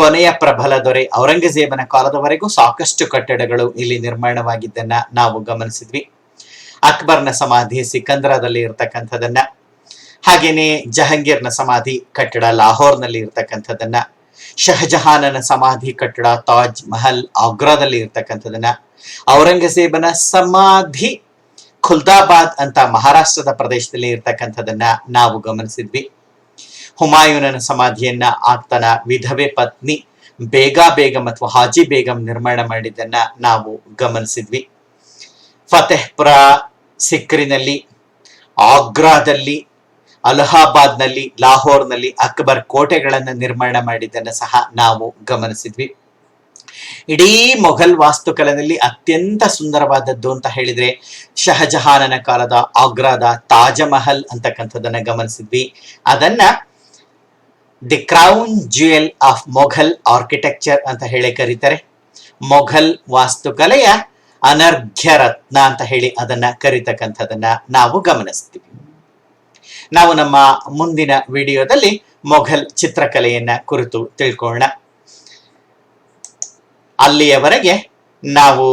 ಕೊನೆಯ ಪ್ರಬಲ ದೊರೆ ಔರಂಗಜೇಬನ ಕಾಲದವರೆಗೂ ಸಾಕಷ್ಟು ಕಟ್ಟಡಗಳು ಇಲ್ಲಿ ನಿರ್ಮಾಣವಾಗಿದ್ದನ್ನ ನಾವು ಗಮನಿಸಿದ್ವಿ. ಅಕ್ಬರ್ನ ಸಮಾಧಿ ಸಿಕಂದರಾದಲ್ಲಿ ಇರ್ತಕ್ಕಂಥದನ್ನ, ಹಾಗೇನೆ ಜಹಂಗೀರ್ನ ಸಮಾಧಿ ಕಟ್ಟಡ ಲಾಹೋರ್ನಲ್ಲಿ ಇರ್ತಕ್ಕಂಥದನ್ನ, ಶಹಜಹಾನನ ಸಮಾಧಿ ಕಟ್ಟಡ ತಾಜ್ ಮಹಲ್ ಆಗ್ರಾದಲ್ಲಿ ಇರ್ತಕ್ಕಂಥದನ್ನ, ಔರಂಗಜೇಬನ ಸಮಾಧಿ ಖುಲ್ದಾಬಾದ್ ಅಂತ ಮಹಾರಾಷ್ಟ್ರದ ಪ್ರದೇಶದಲ್ಲಿ ಇರ್ತಕ್ಕಂಥದನ್ನ ನಾವು ಗಮನಿಸಿದ್ವಿ. ಹುಮಾಯೂನನ ಸಮಾಧಿಯನ್ನ ಆತನ ವಿಧವೆ ಪತ್ನಿ ಬೇಗಂ ಅಥವಾ ಹಾಜಿ ಬೇಗಂ ನಿರ್ಮಾಣ ಮಾಡಿದ್ದನ್ನ ನಾವು ಗಮನಿಸಿದ್ವಿ. ಫತೇಹ್ಪುರ ಸಿಕ್ರಿನಲ್ಲಿ, ಆಗ್ರಾದಲ್ಲಿ, ಅಲಹಾಬಾದ್ನಲ್ಲಿ, ಲಾಹೋರ್ನಲ್ಲಿ ಅಕ್ಬರ್ ಕೋಟೆಗಳನ್ನು ನಿರ್ಮಾಣ ಮಾಡಿದ್ದನ್ನು ಸಹ ನಾವು ಗಮನಿಸಿದ್ವಿ. ಇಡೀ ಮೊಘಲ್ ವಾಸ್ತುಕಲೆಯಲ್ಲಿ ಅತ್ಯಂತ ಸುಂದರವಾದದ್ದು ಅಂತ ಹೇಳಿದ್ರೆ ಶಹಜಹಾನನ ಕಾಲದ ಆಗ್ರಾದ ತಾಜಮಹಲ್ ಅಂತಕ್ಕಂಥದ್ದನ್ನ ಗಮನಿಸಿದ್ವಿ. ಅದನ್ನ the crown jewel of Mughal architecture ಅಂತ ಹೇಳಿ ಕರೀತಾರೆ. ಮೊಘಲ್ ವಾಸ್ತುಕಲೆಯ ಅನರ್ಘ್ಯ ರತ್ನ ಅಂತ ಹೇಳಿ ಅದನ್ನ ಕರೀತಕ್ಕಂಥದನ್ನ ನಾವು ಗಮನಿಸ್ತೀವಿ. ನಾವು ನಮ್ಮ ಮುಂದಿನ ವಿಡಿಯೋದಲ್ಲಿ ಮೊಘಲ್ ಚಿತ್ರಕಲೆಯನ್ನ ಕುರಿತು ತಿಳ್ಕೊಳ್ಳೋಣ. ಅಲ್ಲಿಯವರೆಗೆ ನಾವು